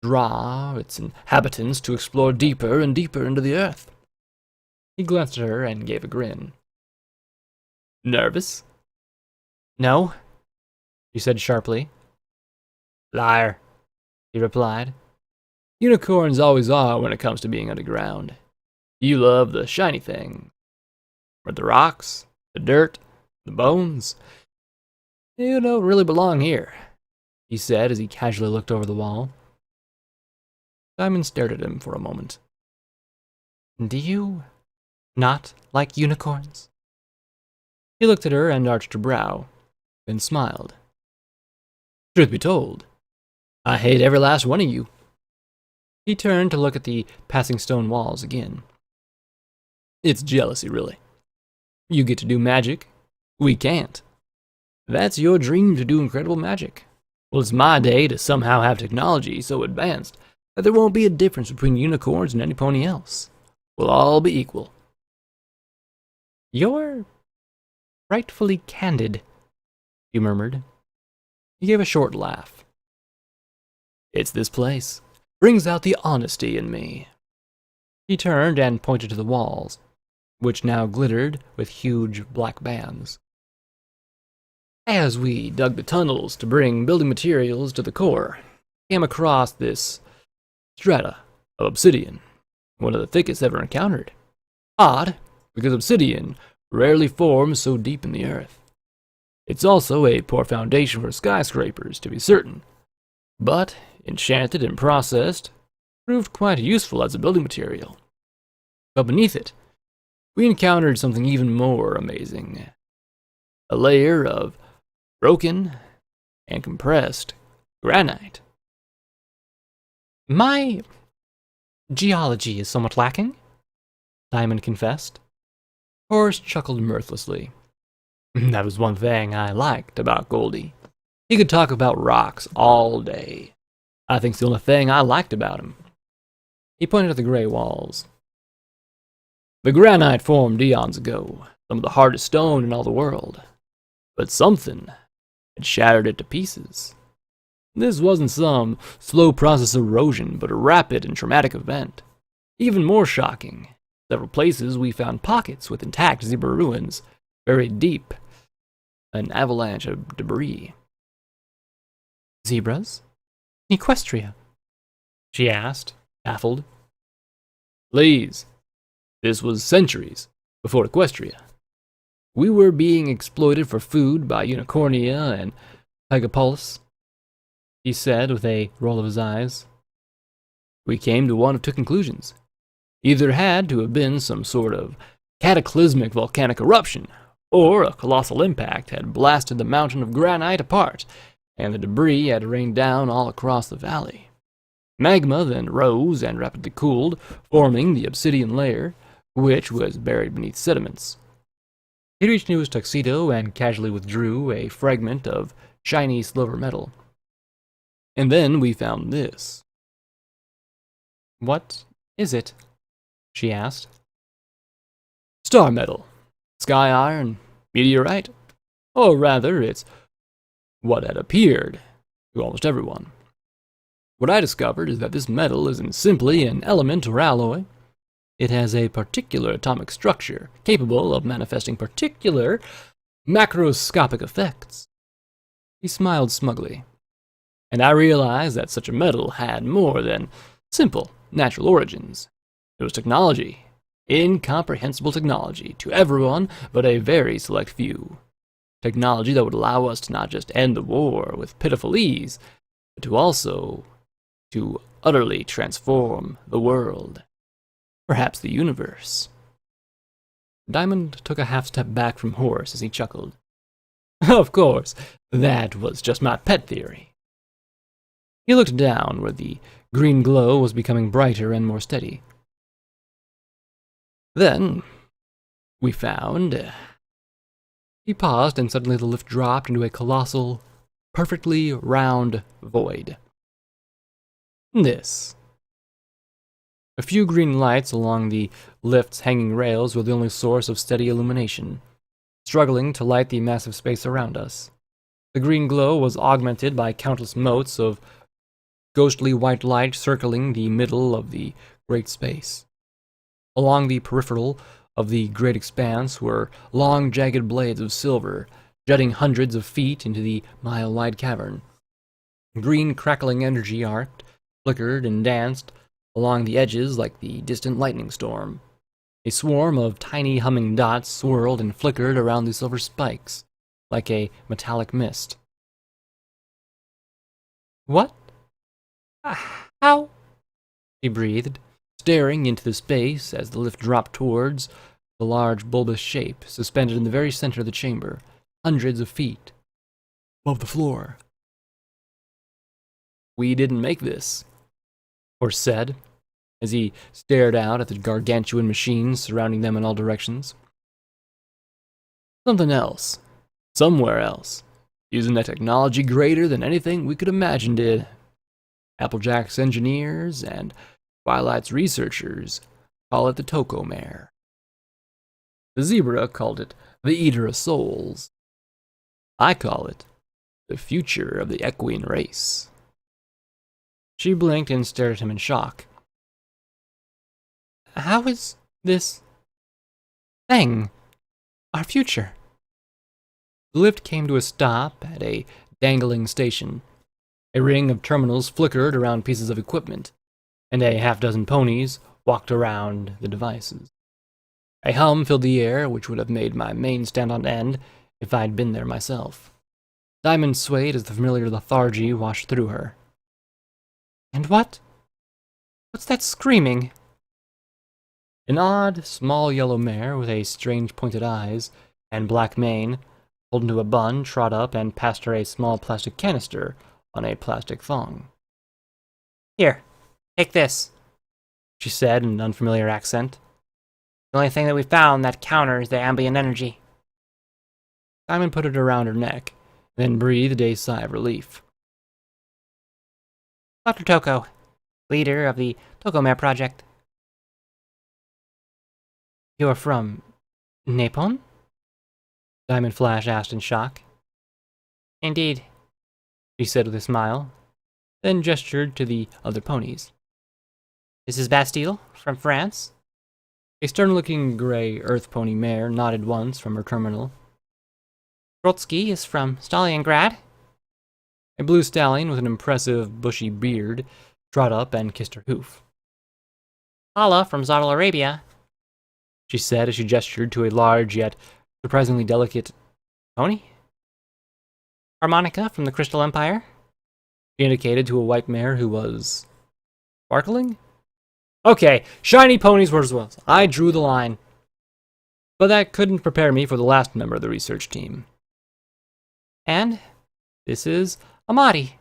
draw its inhabitants to explore deeper and deeper into the earth. He glanced at her and gave a grin. Nervous? No, she said sharply. Liar, he replied. Unicorns always are when it comes to being underground. You love the shiny thing. Or the rocks, the dirt, the bones. You don't really belong here, he said as he casually looked over the wall. Diamond stared at him for a moment. Do you not like unicorns? He looked at her and arched her brow, then smiled. Truth be told, I hate every last one of you. He turned to look at the passing stone walls again. It's jealousy, really. You get to do magic. We can't. That's your dream to do incredible magic. Well, it's my day to somehow have technology so advanced that there won't be a difference between unicorns and any pony else. We'll all be equal. You're frightfully candid, he murmured. He gave a short laugh. It's this place. Brings out the honesty in me. He turned and pointed to the walls, which now glittered with huge black bands. As we dug the tunnels to bring building materials to the core, came across this strata of obsidian, one of the thickest ever encountered. Odd, because obsidian rarely forms so deep in the earth. It's also a poor foundation for skyscrapers, to be certain, but enchanted and processed, proved quite useful as a building material. But beneath it, we encountered something even more amazing. A layer of broken and compressed granite. My geology is somewhat lacking, Diamond confessed. Horace chuckled mirthlessly. That was one thing I liked about Goldie. He could talk about rocks all day. I think it's the only thing I liked about him. He pointed at the gray walls. The granite formed eons ago, some of the hardest stone in all the world. But something had shattered it to pieces. This wasn't some slow process of erosion, but a rapid and traumatic event. Even more shocking, several places we found pockets with intact zebra ruins, buried deep, an avalanche of debris. Zebras? Equestria? She asked, baffled. Please, this was centuries before Equestria. We were being exploited for food by Unicornia and Pegapolis, he said with a roll of his eyes. We came to one of two conclusions. Either had to have been some sort of cataclysmic volcanic eruption, or a colossal impact had blasted the mountain of granite apart, and the debris had rained down all across the valley. Magma then rose and rapidly cooled, forming the obsidian layer, which was buried beneath sediments. He reached into his tuxedo and casually withdrew a fragment of shiny silver metal. And then we found this. What is it? She asked. Star metal, sky iron, meteorite, or rather, it's what had appeared to almost everyone. What I discovered is that this metal isn't simply an element or alloy. It has a particular atomic structure capable of manifesting particular macroscopic effects. He smiled smugly, and I realized that such a metal had more than simple natural origins. It was technology, incomprehensible technology to everyone but a very select few. Technology that would allow us to not just end the war with pitiful ease, but to utterly transform the world. Perhaps the universe. Diamond took a half step back from Horace as he chuckled. Of course, that was just my pet theory. He looked down where the green glow was becoming brighter and more steady. Then, we found... He paused, and suddenly the lift dropped into a colossal, perfectly round void. This. A few green lights along the lift's hanging rails were the only source of steady illumination, struggling to light the massive space around us. The green glow was augmented by countless motes of ghostly white light circling the middle of the great space. Along the peripheral of the great expanse were long, jagged blades of silver, jutting hundreds of feet into the mile-wide cavern. Green, crackling energy arced, flickered, and danced along the edges like the distant lightning storm. A swarm of tiny humming dots swirled and flickered around the silver spikes, like a metallic mist. What? How? She breathed, staring into the space as the lift dropped towards the large bulbous shape suspended in the very center of the chamber, hundreds of feet above the floor. "We didn't make this," Horse said, as he stared out at the gargantuan machines surrounding them in all directions. "Something else, somewhere else, using a technology greater than anything we could imagine did. Applejack's engineers and Twilight's researchers call it the Tocomare. The zebra called it the Eater of Souls. I call it the future of the equine race." She blinked and stared at him in shock. "How is this thing our future?" The lift came to a stop at a dangling station. A ring of terminals flickered around pieces of equipment, and a half-dozen ponies walked around the devices. A hum filled the air, which would have made my mane stand on end if I'd been there myself. Diamond swayed as the familiar lethargy washed through her. "And what's that screaming?" An odd, small yellow mare with a strange pointed eyes and black mane, pulled into a bun, trot up and passed her a small plastic canister on a plastic thong. "Here, take this," she said in an unfamiliar accent. "The only thing that we found that counters the ambient energy." Diamond put it around her neck, then breathed a sigh of relief. "Dr. Toko, leader of the Tocomare project." "You're from Nippon?" Diamond Flash asked in shock. "Indeed," she said with a smile, then gestured to the other ponies. "This is Bastille, from France." A stern-looking gray earth pony mare nodded once from her terminal. "Trotsky is from Stalingrad." A blue stallion with an impressive bushy beard trot up and kissed her hoof. "Hala from Saudi Arabia," she said as she gestured to a large yet surprisingly delicate pony. "Harmonica from the Crystal Empire." She indicated to a white mare who was sparkling. Okay, shiny ponies were as well. I drew the line. But that couldn't prepare me for the last member of the research team. "And this is Amati,"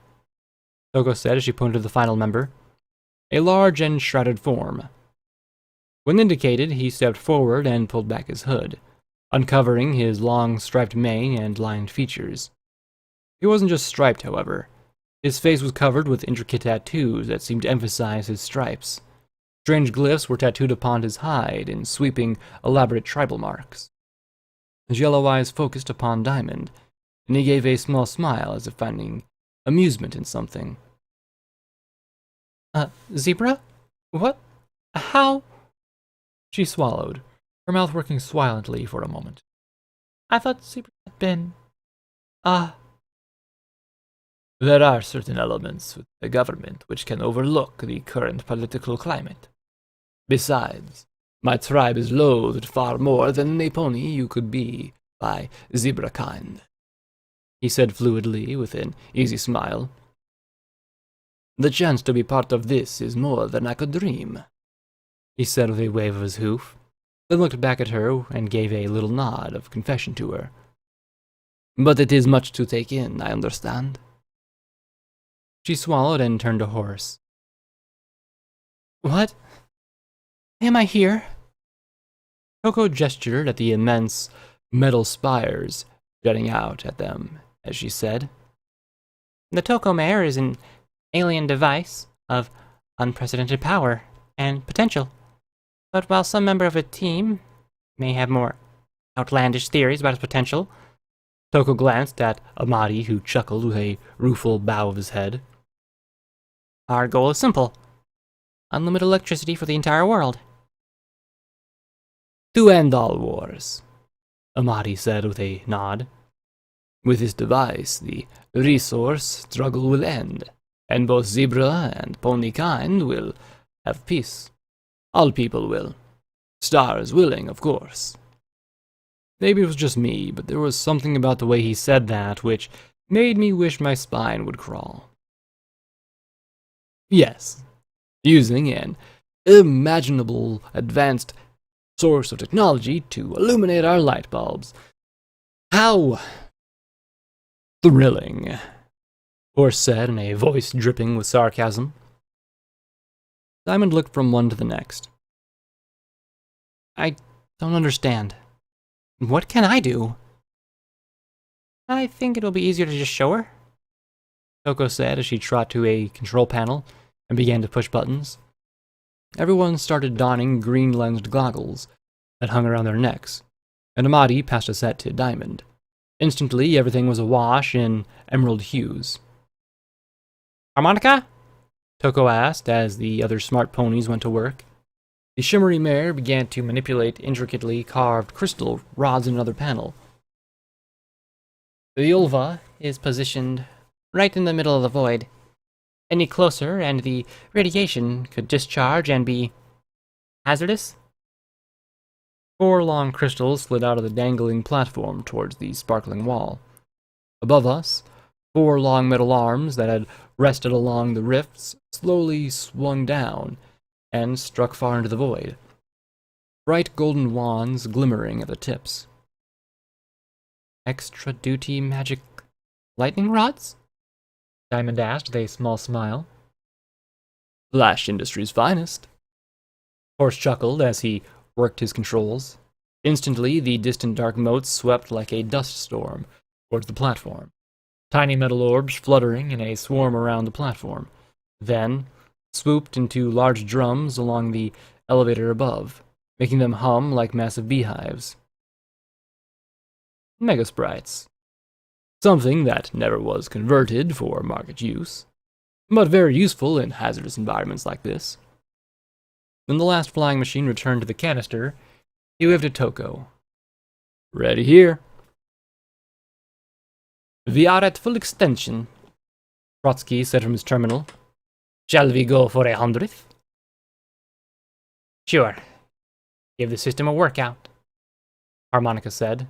Toko said as she pointed to the final member, a large and shrouded form. When indicated, he stepped forward and pulled back his hood, uncovering his long striped mane and lined features. He wasn't just striped, however. His face was covered with intricate tattoos that seemed to emphasize his stripes. Strange glyphs were tattooed upon his hide in sweeping, elaborate tribal marks. His yellow eyes focused upon Diamond, and he gave a small smile as if finding amusement in something. "Zebra? What? How?" She swallowed, her mouth working silently for a moment. "I thought Zebra had been... There are certain elements with the government which can overlook the current political climate. Besides, my tribe is loathed far more than a pony you could be by zebra kind," he said fluidly with an easy smile. "The chance to be part of this is more than I could dream," he said with a wave of his hoof, then looked back at her and gave a little nod of confession to her. "But it is much to take in, I understand." She swallowed and turned to Horse. "What? Am I here?" Toko gestured at the immense metal spires jutting out at them as she said, "The Tocomare is an alien device of unprecedented power and potential. But while some member of a team may have more outlandish theories about its potential..." Toko glanced at Amati, who chuckled with a rueful bow of his head. "Our goal is simple. Unlimited electricity for the entire world." "To end all wars," Amati said with a nod. "With this device, the resource struggle will end, and both zebra and pony kind will have peace. All people will. Stars willing, of course." Maybe it was just me, but there was something about the way he said that which made me wish my spine would crawl. Yes, using an imaginable advanced source of technology to illuminate our light bulbs. How thrilling, Horse said in a voice dripping with sarcasm. Diamond looked from one to the next. I don't understand. What can I do? I think it'll be easier to just show her, Toko said as she trotted to a control panel and began to push buttons. Everyone started donning green-lensed goggles that hung around their necks, and Amadi passed a set to Diamond. Instantly, everything was awash in emerald hues. Harmonica? Toko asked as the other smart ponies went to work. The shimmery mare began to manipulate intricately carved crystal rods in another panel. The ulva is positioned right in the middle of the void. Any closer, and the radiation could discharge and be hazardous. 4 long crystals slid out of the dangling platform towards the sparkling wall. Above us, 4 long metal arms that had rested along the rifts slowly swung down and struck far into the void, bright golden wands glimmering at the tips. Extra duty magic lightning rods? Diamond asked with a small smile. Flash Industries' finest. Horse chuckled as he worked his controls. Instantly, the distant dark motes swept like a dust storm towards the platform, tiny metal orbs fluttering in a swarm around the platform, then swooped into large drums along the elevator above, making them hum like massive beehives. Mega sprites. Something that never was converted for market use, but very useful in hazardous environments like this. When the last flying machine returned to the canister, he waved at Toko. Ready here. We are at full extension, Trotsky said from his terminal. Shall we go for 100th? Sure. Give the system a workout, Harmonica said.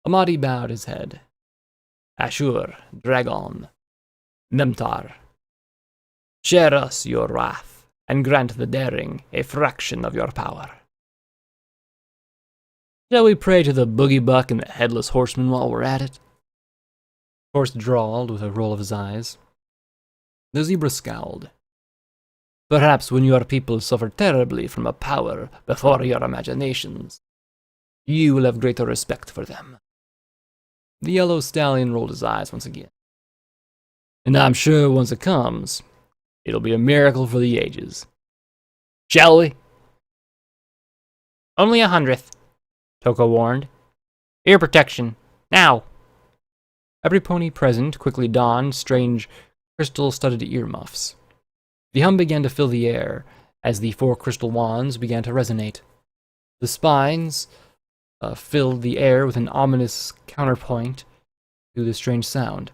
Amadi bowed his head. Ashur, Dragon, Nemtar, share us your wrath, and grant the daring a fraction of your power. Shall we pray to the boogie buck and the headless horseman while we're at it? Horse drawled with a roll of his eyes. The zebra scowled. Perhaps when your people suffer terribly from a power before your imaginations, you will have greater respect for them. The yellow stallion rolled his eyes once again. And I'm sure once it comes, it'll be a miracle for the ages. Shall we? Only 100th, Toko warned. Ear protection, now! Every pony present quickly donned strange crystal-studded earmuffs. The hum began to fill the air as the 4 crystal wands began to resonate. The spines filled the air with an ominous counterpoint to the strange sound.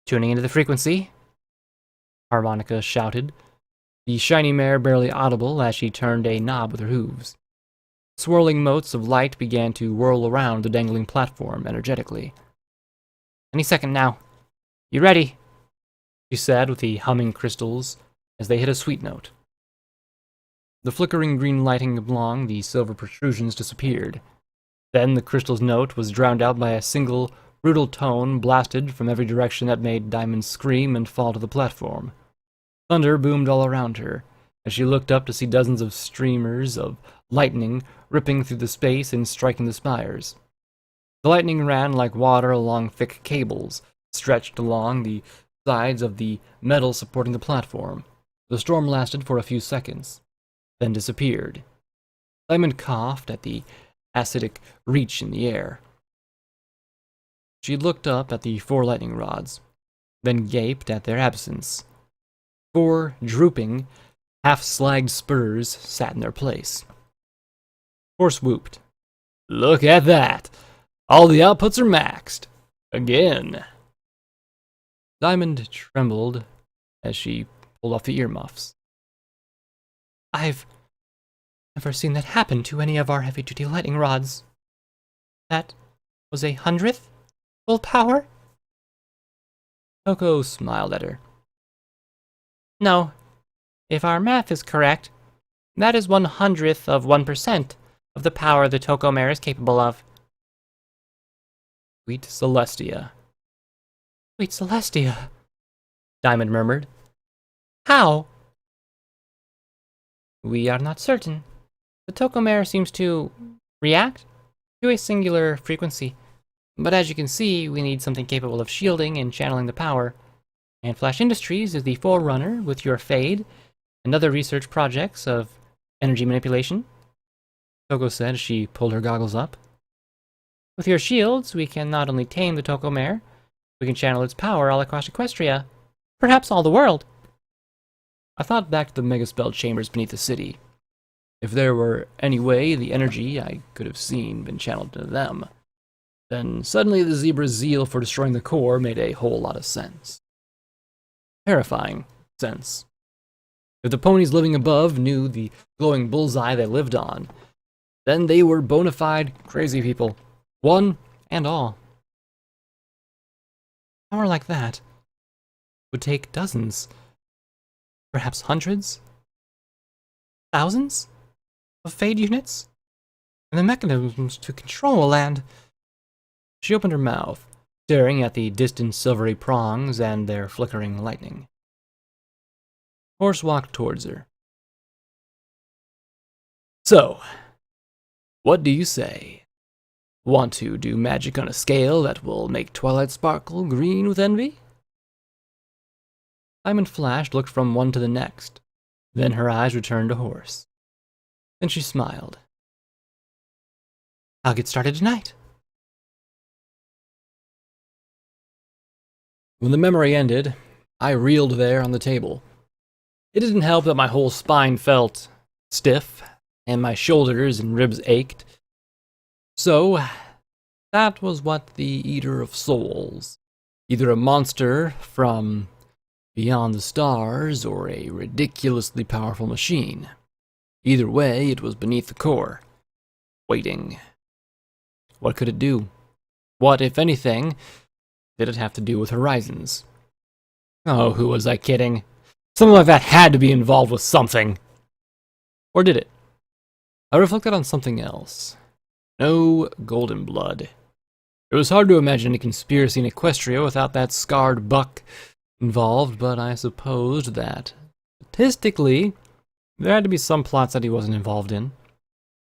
Tuning into the frequency, Harmonica shouted, the shiny mare barely audible as she turned a knob with her hooves. Swirling motes of light began to whirl around the dangling platform energetically. Any second now. You ready? She said with the humming crystals as they hit a sweet note. The flickering green lighting along the silver protrusions disappeared. Then the crystal's note was drowned out by a single, brutal tone blasted from every direction that made Diamond scream and fall to the platform. Thunder boomed all around her as she looked up to see dozens of streamers of lightning ripping through the space and striking the spires. The lightning ran like water along thick cables, stretched along the sides of the metal supporting the platform. The storm lasted for a few seconds, then disappeared. Diamond coughed at the acidic reach in the air. She looked up at the 4 lightning rods, then gaped at their absence. 4 drooping, half-slagged spurs sat in their place. Horse whooped. Look at that! All the outputs are maxed. Again. Diamond trembled as she pulled off the earmuffs. I've never seen that happen to any of our heavy-duty lightning rods. That was 100th full power? Toko smiled at her. No, If our math is correct, that is 1/100th of 1% of the power the Tocomare is capable of. Sweet Celestia. Sweet Celestia. Diamond murmured. How? We are not certain. The Tocomare seems to react to a singular frequency. But as you can see, we need something capable of shielding and channeling the power. And Flash Industries is the forerunner with your Fade and other research projects of energy manipulation, Toko said as she pulled her goggles up. With your shields, we can not only tame the Tocomare, we can channel its power all across Equestria. Perhaps all the world. I thought back to the megaspell chambers beneath the city. If there were any way the energy I could have seen been channeled to them, then suddenly the zebra's zeal for destroying the core made a whole lot of sense. Terrifying sense. If the ponies living above knew the glowing bullseye they lived on, then they were bona fide crazy people. One and all. Power like that Would take dozens, perhaps hundreds, thousands of Fade units, and the mechanisms to control and... She opened her mouth, staring at the distant silvery prongs and their flickering lightning. Horse walked towards her. So, what do you say? Want to do magic on a scale that will make Twilight sparkle green with envy? Diamond flashed, looked from one to the next. Then her eyes returned to Horse. Then she smiled. I'll get started tonight. When the memory ended, I reeled there on the table. It didn't help that my whole spine felt stiff, and my shoulders and ribs ached. So, that was what the Eater of Souls, either a monster from beyond the stars or a ridiculously powerful machine. Either way, it was beneath the core, waiting. What could it do? What, if anything, did it have to do with Horizons? Oh, who was I kidding? Something like that had to be involved with something. Or did it? I reflected on something else. No golden blood. It was hard to imagine a conspiracy in Equestria without that scarred buck involved, but I supposed that, statistically, there had to be some plots that he wasn't involved in.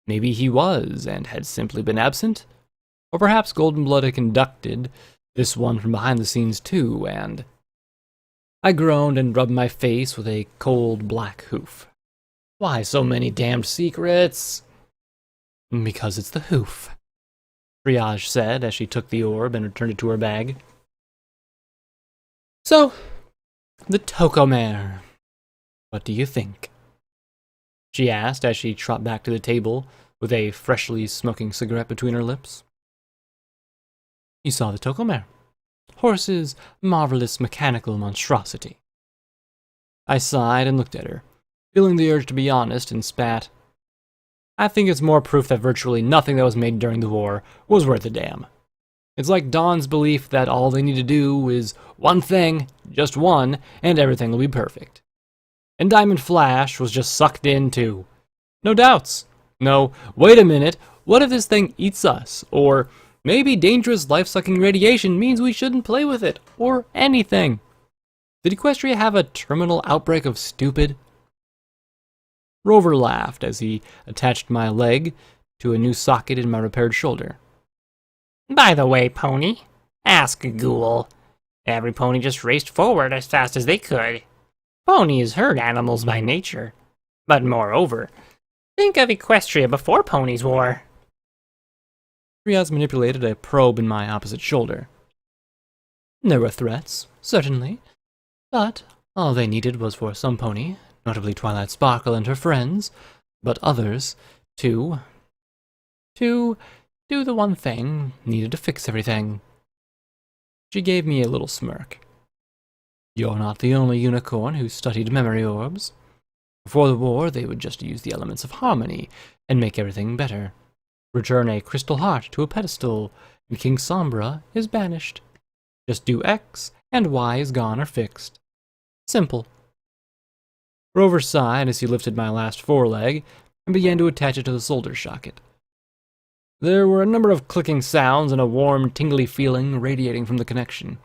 Maybe he was, and had simply been absent. Or perhaps Golden Blood had conducted this one from behind the scenes too, and... I groaned and rubbed my face with a cold black hoof. Why so many damned secrets? Because it's the hoof, Triage said as she took the orb and returned it to her bag. So, the Tocomare. What do you think? She asked as she trotted back to the table with a freshly smoking cigarette between her lips. You saw the Tocomare. Horse's marvelous mechanical monstrosity. I sighed and looked at her, feeling the urge to be honest, and spat. I think it's more proof that virtually nothing that was made during the war was worth a damn. It's like Dawn's belief that all they need to do is one thing, just one, and everything will be perfect. And Diamond Flash was just sucked in too. No doubts. No, wait a minute, what if this thing eats us? Or maybe dangerous life-sucking radiation means we shouldn't play with it, or anything. Did Equestria have a terminal outbreak of stupid? Rover laughed as he attached my leg to a new socket in my repaired shoulder. By the way, Pony, ask a ghoul. Every pony just raced forward as fast as they could. Ponies herd animals by nature. But moreover, think of Equestria before ponies wore. Triaz manipulated a probe in my opposite shoulder. There were threats, certainly, but all they needed was for some pony, notably Twilight Sparkle and her friends, but others, to do the one thing needed to fix everything. She gave me a little smirk. You're not the only unicorn who studied memory orbs. Before the war, they would just use the elements of harmony and make everything better. Return a crystal heart to a pedestal, and King Sombra is banished. Just do X, and Y is gone or fixed. Simple. Rover sighed as he lifted my last foreleg and began to attach it to the solder socket. There were a number of clicking sounds and a warm, tingly feeling radiating from the connection.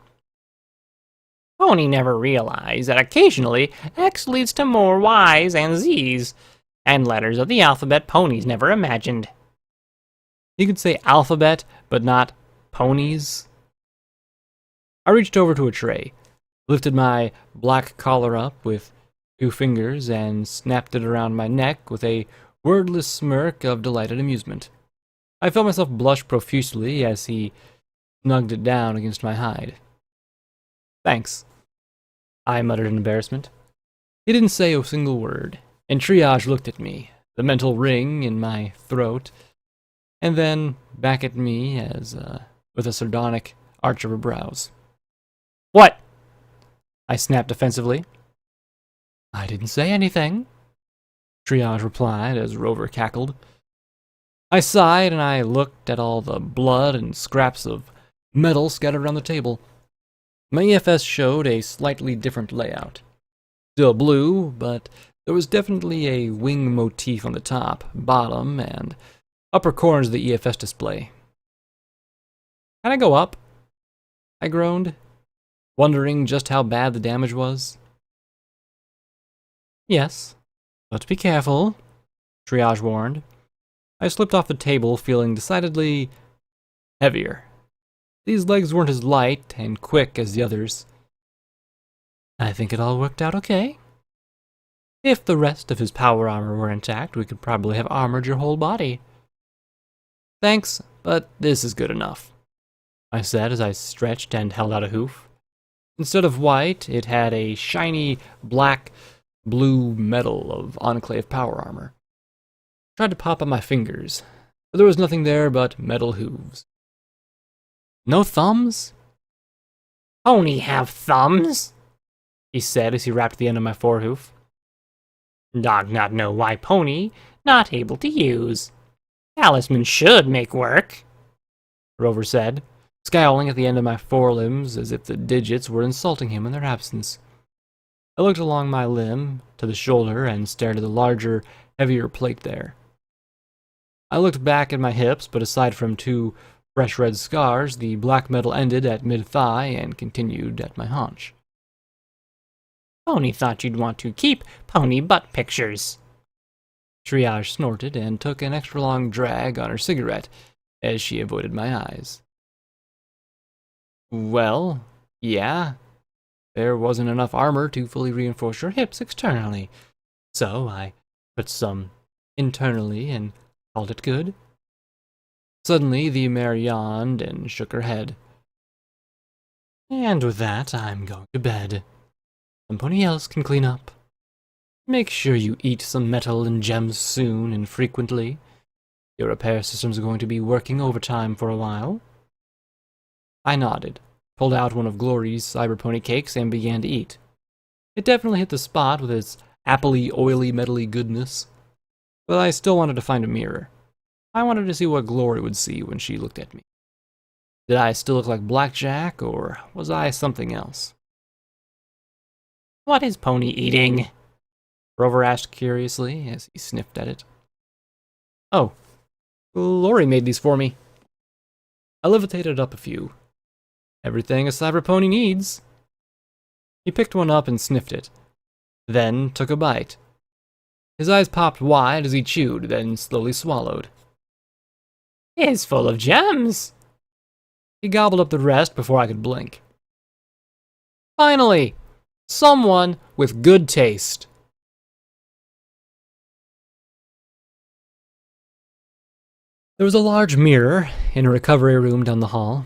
Pony never realized that occasionally X leads to more Y's and Z's, and letters of the alphabet ponies never imagined. You could say alphabet, but not ponies. I reached over to a tray, lifted my black collar up with 2 fingers, and snapped it around my neck with a wordless smirk of delighted amusement. I felt myself blush profusely as he snugged it down against my hide. Thanks, I muttered in embarrassment. He didn't say a single word, and Triage looked at me, the mental ring in my throat, and then back at me with a sardonic arch of her brows. What? I snapped defensively. I didn't say anything, Triage replied as Rover cackled. I sighed and I looked at all the blood and scraps of metal scattered around the table. My EFS showed a slightly different layout. Still blue, but there was definitely a wing motif on the top, bottom, and upper corners of the EFS display. Can I go up? I groaned, wondering just how bad the damage was. Yes, but be careful, Triage warned. I slipped off the table, feeling decidedly heavier. These legs weren't as light and quick as the others. I think it all worked out okay. If the rest of his power armor were intact, we could probably have armored your whole body. Thanks, but this is good enough, I said as I stretched and held out a hoof. Instead of white, it had a shiny blue metal of Enclave power armor. I tried to pop up my fingers, but there was nothing there but metal hooves. No thumbs? Pony have thumbs, he said as he wrapped the end of my forehoof. Dog not know why pony not able to use. Talisman should make work, Rover said, scowling at the end of my forelimbs as if the digits were insulting him in their absence. I looked along my limb to the shoulder and stared at the larger, heavier plate there. I looked back at my hips, but aside from 2 fresh red scars, the black metal ended at mid-thigh and continued at my haunch. Pony thought you'd want to keep pony butt pictures. Triage snorted and took an extra long drag on her cigarette as she avoided my eyes. Well, yeah, there wasn't enough armor to fully reinforce your hips externally, so I put some internally and called it good. Suddenly, the mare yawned and shook her head. And with that, I'm going to bed. Somebody else can clean up. Make sure you eat some metal and gems soon and frequently. Your repair systems are going to be working overtime for a while. I nodded, pulled out one of Glory's Cyberpony cakes, and began to eat. It definitely hit the spot with its appley, oily, metally goodness. But I still wanted to find a mirror. I wanted to see what Glory would see when she looked at me. Did I still look like Blackjack, or was I something else? What is Pony eating? Rover asked curiously as he sniffed at it. Oh, Glory made these for me. I levitated up a few. Everything a Cyberpony needs. He picked one up and sniffed it, then took a bite. His eyes popped wide as he chewed, then slowly swallowed. It's full of gems. He gobbled up the rest before I could blink. Finally, someone with good taste. There was a large mirror in a recovery room down the hall,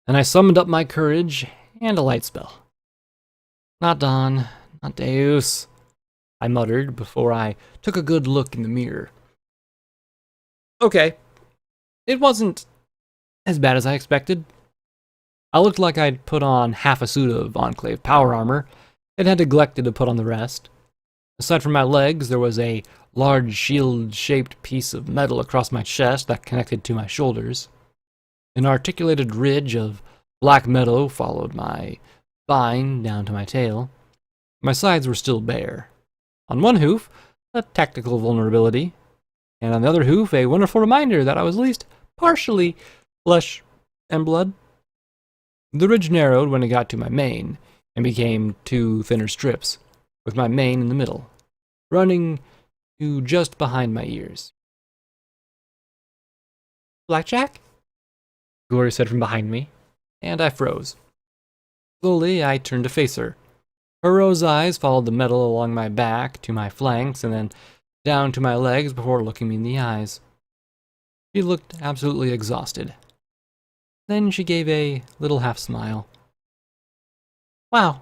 and I summoned up my courage and a light spell. Not Dawn, not Deus, I muttered before I took a good look in the mirror. Okay, it wasn't as bad as I expected. I looked like I'd put on half a suit of Enclave power armor and had neglected to put on the rest. Aside from my legs, there was a large shield-shaped piece of metal across my chest that connected to my shoulders. An articulated ridge of black metal followed my spine down to my tail. My sides were still bare, On one hoof, a tactical vulnerability, and on the other hoof, a wonderful reminder that I was at least partially flesh and blood. The ridge narrowed when it got to my mane, and became two thinner strips, with my mane in the middle, running to just behind my ears. Blackjack? Glory said from behind me, and I froze. Slowly, I turned to face her. Her rose eyes followed the metal along my back to my flanks and then down to my legs before looking me in the eyes. She looked absolutely exhausted. Then she gave a little half-smile. Wow.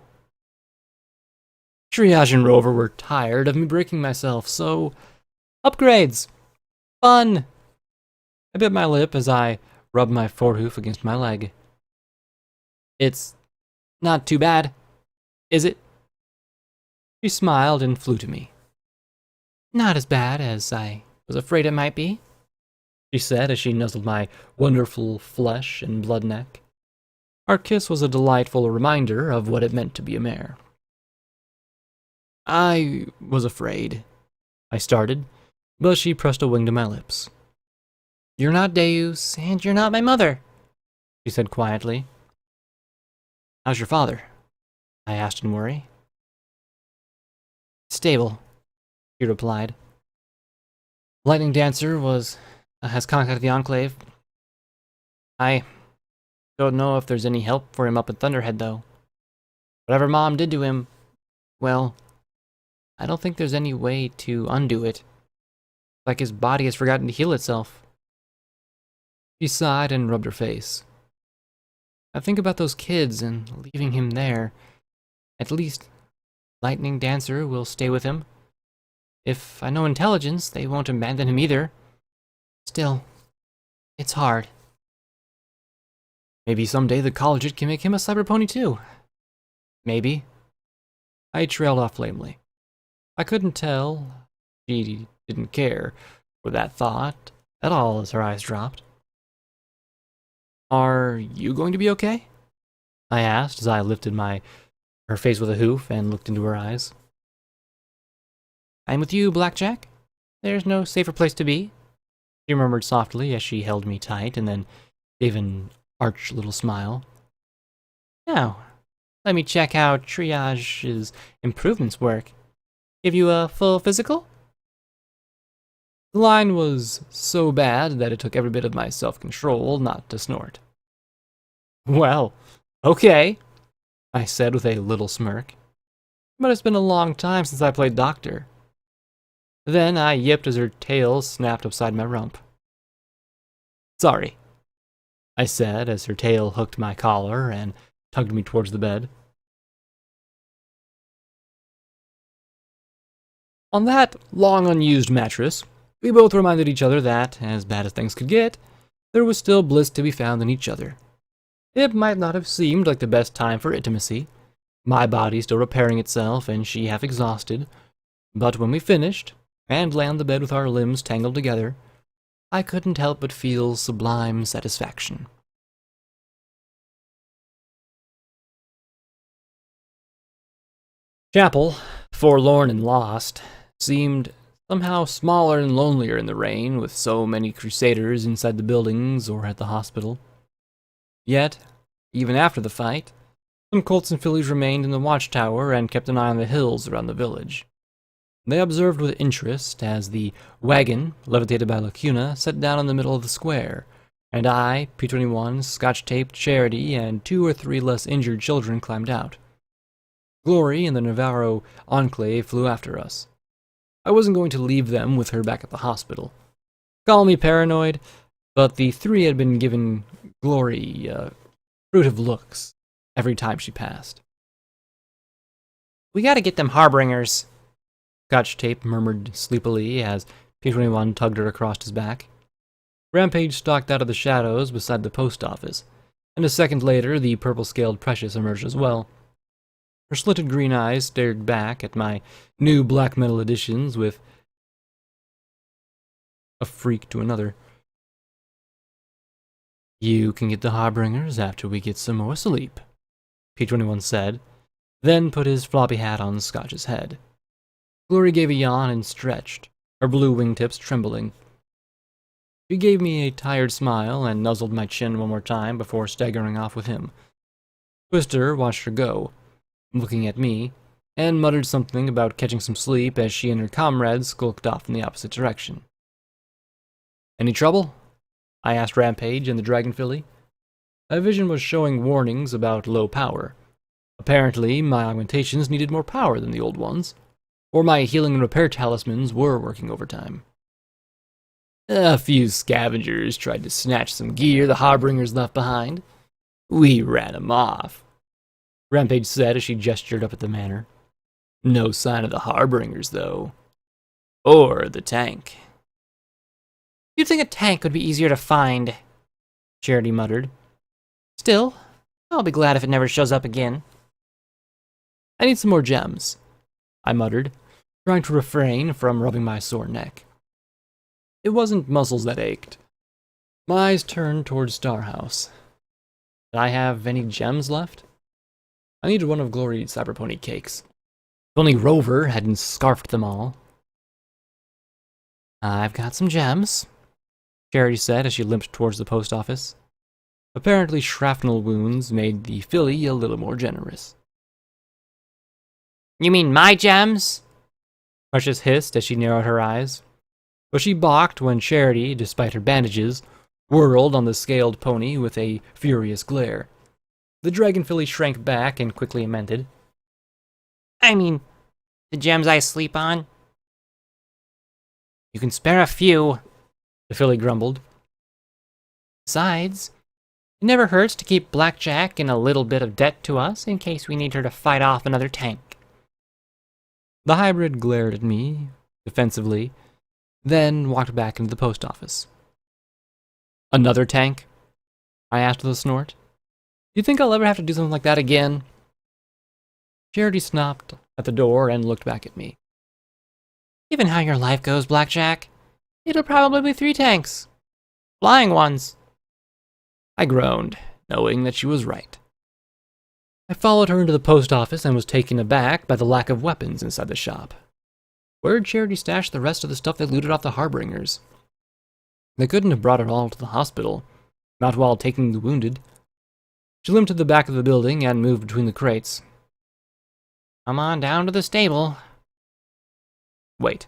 Triage and Rover were tired of me breaking myself, so... Upgrades! Fun! I bit my lip as I rubbed my forehoof against my leg. It's not too bad, is it? She smiled and flew to me. Not as bad as I was afraid it might be, she said as she nuzzled my wonderful flesh and blood neck. Our kiss was a delightful reminder of what it meant to be a mare. I was afraid, I started, but she pressed a wing to my lips. You're not Deus, and you're not my mother, she said quietly. How's your father? I asked in worry. Stable, he replied. Lightning Dancer has contacted the Enclave. I don't know if there's any help for him up at Thunderhead, though. Whatever Mom did to him, well, I don't think there's any way to undo it. Like his body has forgotten to heal itself. She sighed and rubbed her face. I think about those kids and leaving him there. At least, Lightning Dancer will stay with him. If I know intelligence, they won't abandon him either. Still, it's hard. Maybe someday the Collegiate can make him a cyber pony too. Maybe. I trailed off lamely. I couldn't tell. She didn't care for that thought at all as her eyes dropped. Are you going to be okay? I asked as I lifted her face with a hoof and looked into her eyes. I'm with you, Blackjack. There's no safer place to be, she murmured softly as she held me tight and then gave an arch little smile. Now, let me check how Triage's improvements work. Give you a full physical? The line was so bad that it took every bit of my self-control not to snort. Well, okay, I said with a little smirk. But it's been a long time since I played doctor. Then I yipped as her tail snapped upside my rump. Sorry, I said as her tail hooked my collar and tugged me towards the bed. On that long unused mattress, we both reminded each other that, as bad as things could get, there was still bliss to be found in each other. It might not have seemed like the best time for intimacy, my body still repairing itself and she half exhausted, but when we finished, and lay on the bed with our limbs tangled together, I couldn't help but feel sublime satisfaction. Chapel, forlorn and lost, seemed somehow smaller and lonelier in the rain, with so many crusaders inside the buildings or at the hospital. Yet, even after the fight, some colts and fillies remained in the watchtower and kept an eye on the hills around the village. They observed with interest as the wagon, levitated by Lacuna, sat down in the middle of the square, and I, P-21, scotch-taped Charity, and 2 or 3 less injured children climbed out. Glory and the Navarro Enclave flew after us. I wasn't going to leave them with her back at the hospital. Call me paranoid, but the 3 had been giving Glory fruitive looks every time she passed. We gotta get them Harbingers, Scotch Tape murmured sleepily as P-21 tugged her across his back. Rampage stalked out of the shadows beside the post office, and a second later the purple-scaled Precious emerged as well. Her slitted green eyes stared back at my new black metal editions with a freak to another. You can get the Harbingers after we get some more sleep, P-21 said, then put his floppy hat on Scotch's head. Glory gave a yawn and stretched, her blue wingtips trembling. She gave me a tired smile and nuzzled my chin one more time before staggering off with him. Twister watched her go, looking at me, and muttered something about catching some sleep as she and her comrades skulked off in the opposite direction. Any trouble? I asked Rampage and the Dragon Filly. My vision was showing warnings about low power. Apparently, my augmentations needed more power than the old ones, or my healing and repair talismans were working overtime. A few scavengers tried to snatch some gear the Harbingers left behind. We ran 'em off, Rampage said as she gestured up at the manor. No sign of the Harbingers, though. Or the tank. You'd think a tank would be easier to find, Charity muttered. Still, I'll be glad if it never shows up again. I need some more gems, I muttered, trying to refrain from rubbing my sore neck. It wasn't muscles that ached. My eyes turned towards Starhouse. Did I have any gems left? I needed one of Glory's Cyberpony cakes. If only Rover hadn't scarfed them all. I've got some gems, Charity said as she limped towards the post office. Apparently shrapnel wounds made the filly a little more generous. You mean my gems? Precious hissed as she narrowed her eyes. But she balked when Charity, despite her bandages, whirled on the scaled pony with a furious glare. The dragon filly shrank back and quickly amended. I mean, the gems I sleep on. You can spare a few, the filly grumbled. Besides, it never hurts to keep Blackjack in a little bit of debt to us in case we need her to fight off another tank. The hybrid glared at me, defensively, then walked back into the post office. Another tank? I asked with a snort. Do you think I'll ever have to do something like that again? Charity stopped at the door and looked back at me. Given how your life goes, Blackjack, it'll probably be 3 tanks. Flying ones. I groaned, knowing that she was right. I followed her into the post office and was taken aback by the lack of weapons inside the shop. Where'd Charity stash the rest of the stuff they looted off the Harbingers? They couldn't have brought it all to the hospital, not while taking the wounded. She limped to the back of the building and moved between the crates. Come on down to the stable. Wait.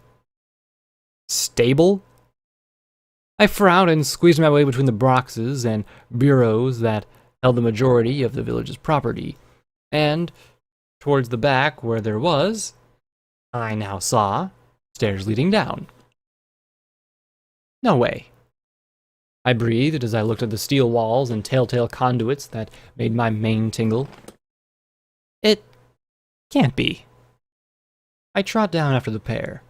Stable? I frowned and squeezed my way between the boxes and bureaus that held the majority of the village's property, and towards the back where there was, I now saw, stairs leading down. No way. I breathed as I looked at the steel walls and telltale conduits that made my mane tingle. It can't be. I trot down after the pair,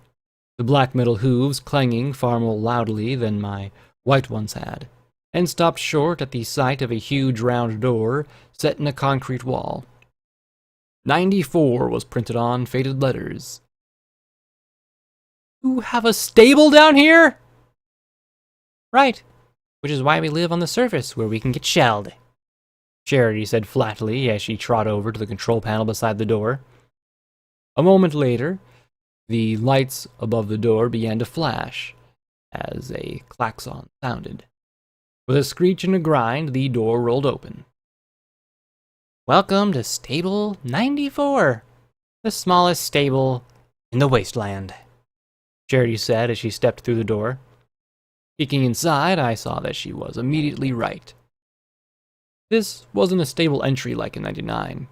the black metal hooves clanging far more loudly than my white ones had, and stopped short at the sight of a huge round door set in a concrete wall. 94 was printed on faded letters. You have a stable down here? Right, which is why we live on the surface where we can get shelled, Charity said flatly as she trotted over to the control panel beside the door. A moment later, the lights above the door began to flash as a klaxon sounded. With a screech and a grind, the door rolled open. Welcome to Stable 94, the smallest stable in the wasteland, Charity said as she stepped through the door. Peeking inside, I saw that she was immediately right. This wasn't a stable entry like in 99.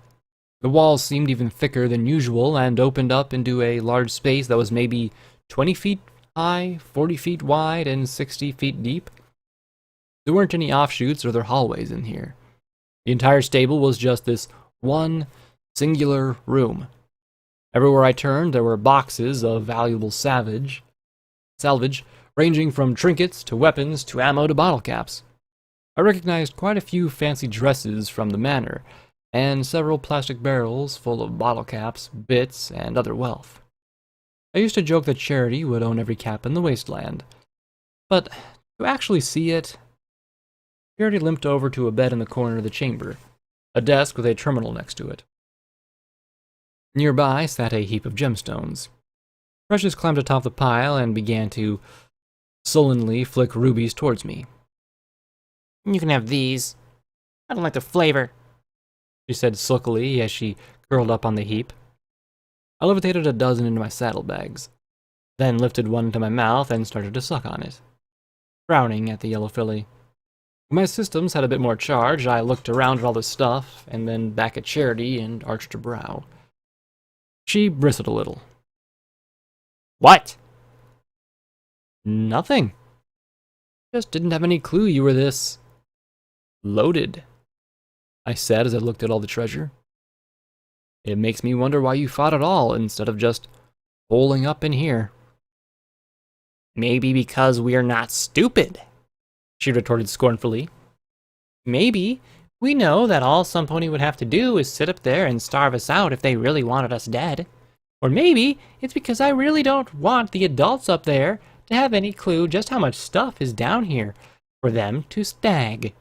The walls seemed even thicker than usual and opened up into a large space that was maybe 20 feet high, 40 feet wide, and 60 feet deep. There weren't any offshoots or other hallways in here. The entire stable was just this one singular room. Everywhere I turned, there were boxes of valuable salvage, ranging from trinkets to weapons to ammo to bottle caps. I recognized quite a few fancy dresses from the manor, and several plastic barrels full of bottle caps, bits, and other wealth. I used to joke that Charity would own every cap in the wasteland, but to actually see it... Charity limped over to a bed in the corner of the chamber, a desk with a terminal next to it. Nearby sat a heap of gemstones. Precious climbed atop the pile and began to sullenly flick rubies towards me. You can have these. I don't like the flavor, she said sulkily as she curled up on the heap. I levitated a dozen into my saddlebags, then lifted one into my mouth and started to suck on it, frowning at the yellow filly. When my systems had a bit more charge, I looked around at all this stuff, and then back at Charity and arched her brow. She bristled a little. What? Nothing. Just didn't have any clue you were this loaded, I said as I looked at all the treasure. It makes me wonder why you fought at all instead of just holing up in here. Maybe because we're not stupid, she retorted scornfully. Maybe we know that all some pony would have to do is sit up there and starve us out if they really wanted us dead. Or maybe it's because I really don't want the adults up there to have any clue just how much stuff is down here for them to snag.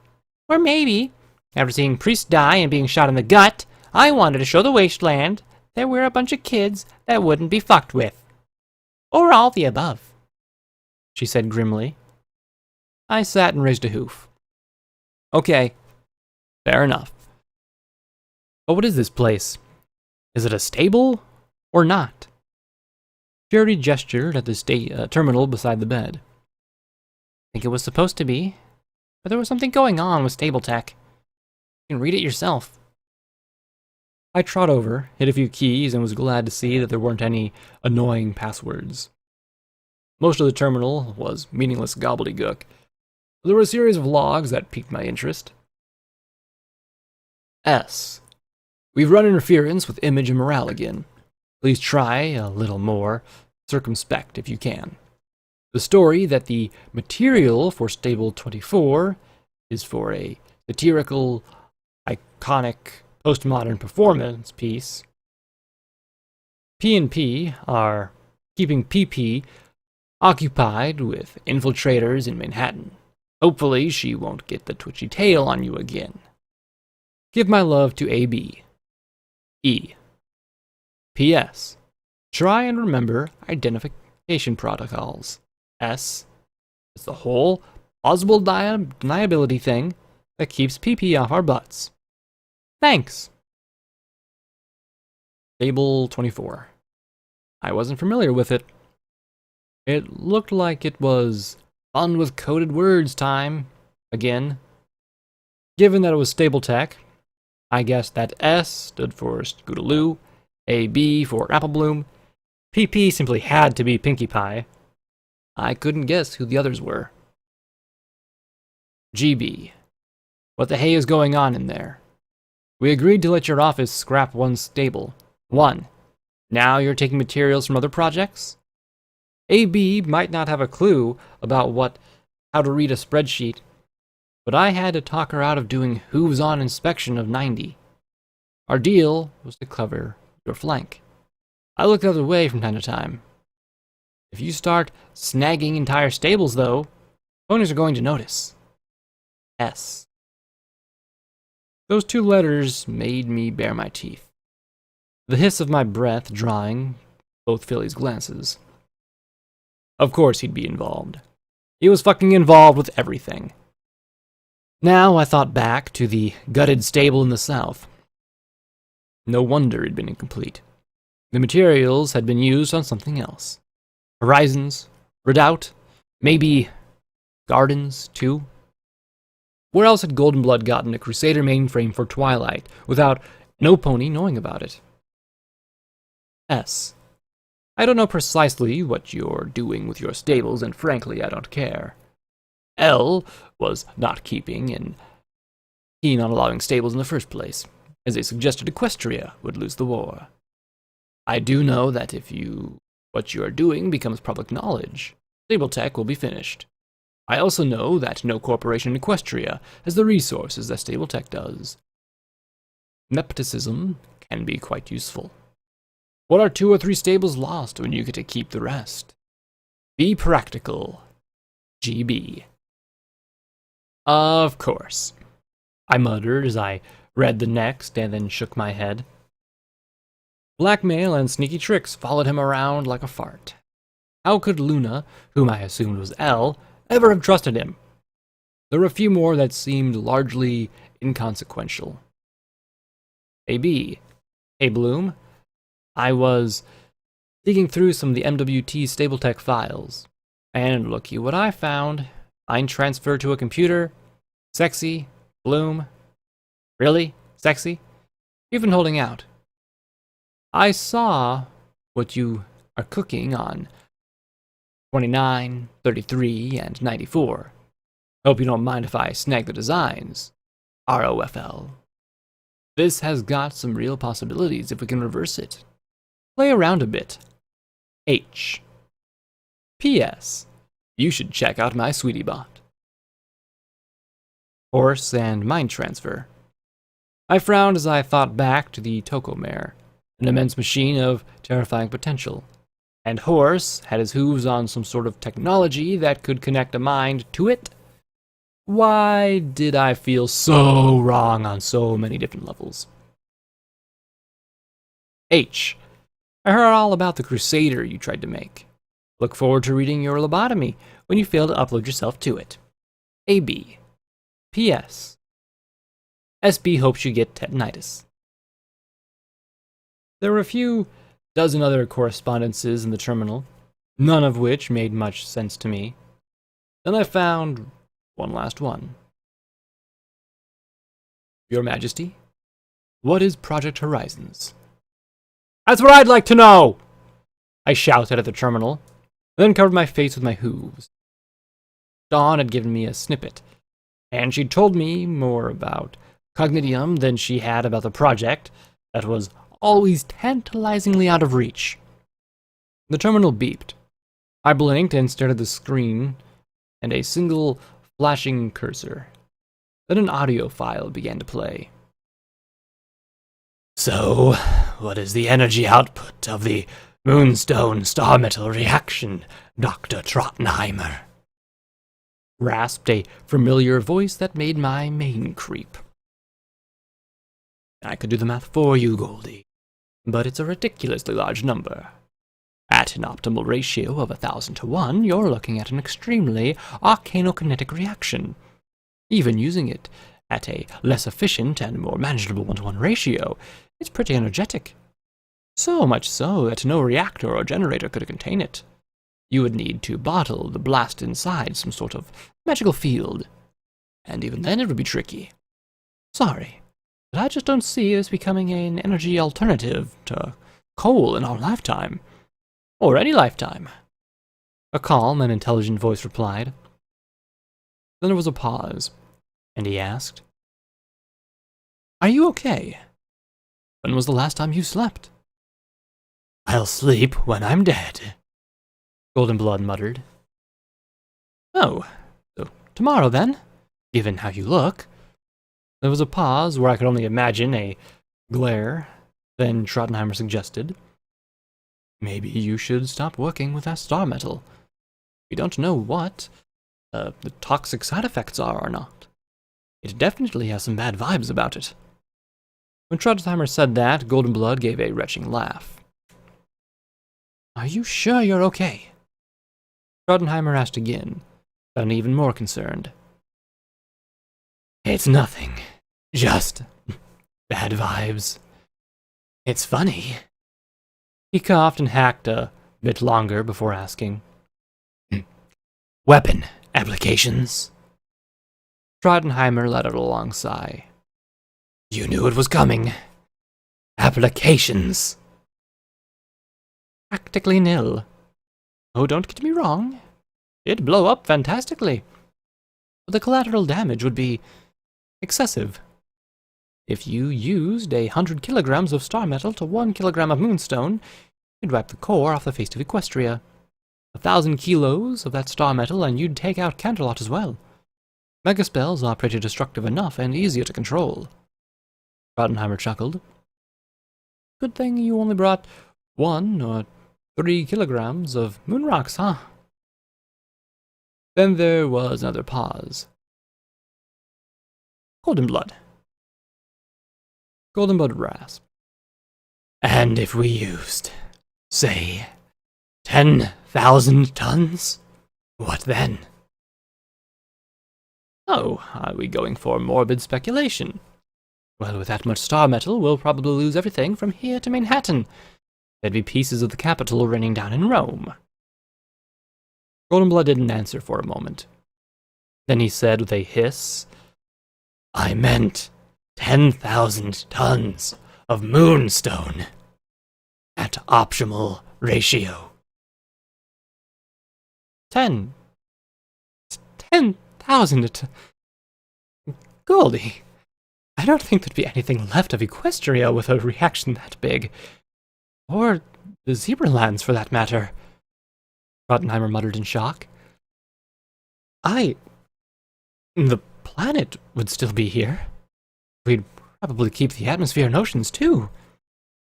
Or maybe, after seeing Priest die and being shot in the gut, I wanted to show the wasteland that we're a bunch of kids that wouldn't be fucked with. Or all the above, she said grimly. I sat and raised a hoof. Okay, fair enough. But what is this place? Is it a stable or not? Charity gestured at the terminal beside the bed. I think it was supposed to be, but there was something going on with stable tech. You can read it yourself. I trod over, hit a few keys, and was glad to see that there weren't any annoying passwords. Most of the terminal was meaningless gobbledygook. There were a series of logs that piqued my interest. S. We've run interference with image and morale again. Please try a little more circumspect if you can. The story that the material for Stable 24 is for a satirical, iconic, postmodern performance piece. P&P are keeping PP occupied with infiltrators in Manhattan. Hopefully she won't get the twitchy tail on you again. Give my love to AB. E. P.S. Try and remember identification protocols. S. It's the whole plausible deniability thing that keeps PP off our butts. Thanks. Stable 24. I wasn't familiar with it. It looked like it was fun with coded words time, again. Given that it was stable tech, I guessed that S stood for Scootaloo, AB for Apple Bloom, PP simply had to be Pinkie Pie. I couldn't guess who the others were. GB. What the hay is going on in there? We agreed to let your office scrap one stable. One. Now you're taking materials from other projects? AB might not have a clue about how to read a spreadsheet, but I had to talk her out of doing hooves on inspection of 90. Our deal was to cover your flank. I look the other way from time to time. If you start snagging entire stables, though, owners are going to notice. S. Those two letters made me bare my teeth. The hiss of my breath drawing both Philly's glances. Of course he'd be involved. He was fucking involved with everything. Now I thought back to the gutted stable in the south. No wonder it'd been incomplete. The materials had been used on something else. Horizons, Redoubt, maybe Gardens, too. Where else had Goldenblood gotten a Crusader mainframe for Twilight without no pony knowing about it? S. I don't know precisely what you're doing with your stables, and frankly, I don't care. L was not keeping and keen on allowing stables in the first place, as they suggested Equestria would lose the war. I do know that if what you are doing becomes public knowledge, stable tech will be finished. I also know that no corporation in Equestria has the resources that stable tech does. Nepotism can be quite useful. What are 2 or 3 stables lost when you get to keep the rest? Be practical. GB. Of course, I muttered as I read the next and then shook my head. Blackmail and sneaky tricks followed him around like a fart. How could Luna, whom I assumed was L, ever have trusted him? There were a few more that seemed largely inconsequential. AB. Hey Bloom, I was digging through some of the MWT StableTech files, and looky what I found. Mind transfer to a computer. Sexy. Bloom. Really? Sexy? You've been holding out. I saw what you are cooking on 29, 33, and 94. Hope you don't mind if I snag the designs. ROFL. This has got some real possibilities if we can reverse it. Play around a bit. H. P.S. You should check out my sweetie bot. Horse and mind transfer. I frowned as I thought back to the Tocomare, an immense machine of terrifying potential. And Horse had his hooves on some sort of technology that could connect a mind to it. Why did I feel so wrong on so many different levels? H. I heard all about the Crusader you tried to make. Look forward to reading your lobotomy when you fail to upload yourself to it. AB. P.S. SB hopes you get tetanitis. There were a few dozen other correspondences in the terminal, none of which made much sense to me. Then I found one last one. Your Majesty, what is Project Horizons? That's what I'd like to know! I shouted at the terminal, then covered my face with my hooves. Dawn had given me a snippet, and she'd told me more about Cognitium than she had about the project that was always tantalizingly out of reach. The terminal beeped. I blinked and stared at the screen and a single flashing cursor. Then an audio file began to play. So, what is the energy output of the Moonstone Star Metal reaction, Dr. Trottenheimer? Rasped a familiar voice that made my mane creep. I could do the math for you, Goldie, but it's a ridiculously large number. At an optimal ratio of 1,000 to 1, you're looking at an extremely arcanokinetic reaction. Even using it at a less efficient and more manageable 1-to-1 ratio, it's pretty energetic. So much so that no reactor or generator could contain it. You would need to bottle the blast inside some sort of magical field. And even then it would be tricky. Sorry, but I just don't see this becoming an energy alternative to coal in our lifetime. Or any lifetime. A calm and intelligent voice replied. Then there was a pause, and he asked, Are you okay? When was the last time you slept? I'll sleep when I'm dead, Golden Blood muttered. Oh, so tomorrow then, given how you look. There was a pause where I could only imagine a glare. Then Trottenheimer suggested, Maybe you should stop working with that star metal. We don't know what the toxic side effects are or not. It definitely has some bad vibes about it. When Trottenheimer said that, Golden Blood gave a retching laugh. Are you sure you're okay? Trottenheimer asked again, sounding even more concerned. It's nothing. Just bad vibes. It's funny. He coughed and hacked a bit longer before asking, Weapon applications? Trottenheimer let out a long sigh. You knew it was coming. Applications. Practically nil. Oh, don't get me wrong. It'd blow up fantastically. But the collateral damage would be excessive. If you used 100 kilograms of star metal to 1 kilogram of moonstone, you'd wipe the core off the face of Equestria. 1,000 kilos of that star metal and you'd take out Canterlot as well. Mega spells are pretty destructive enough and easier to control. Trottenheimer chuckled. Good thing you only brought 1 or 3 kilograms of moon rocks, huh? Then there was another pause. Golden Blood. Golden Blood rasped. And if we used, say, 10,000 tons? What then? Oh, are we going for morbid speculation? Well, with that much star metal, we'll probably lose everything from here to Manhattan. There'd be pieces of the capital raining down in Rome. Goldenblood didn't answer for a moment. Then he said with a hiss, I meant 10,000 tons of moonstone at optimal ratio. 10,000. Goldie, I don't think there'd be anything left of Equestria with a reaction that big. Or the Zebralands, for that matter. Rottenheimer muttered in shock. The planet would still be here. We'd probably keep the atmosphere and oceans, too.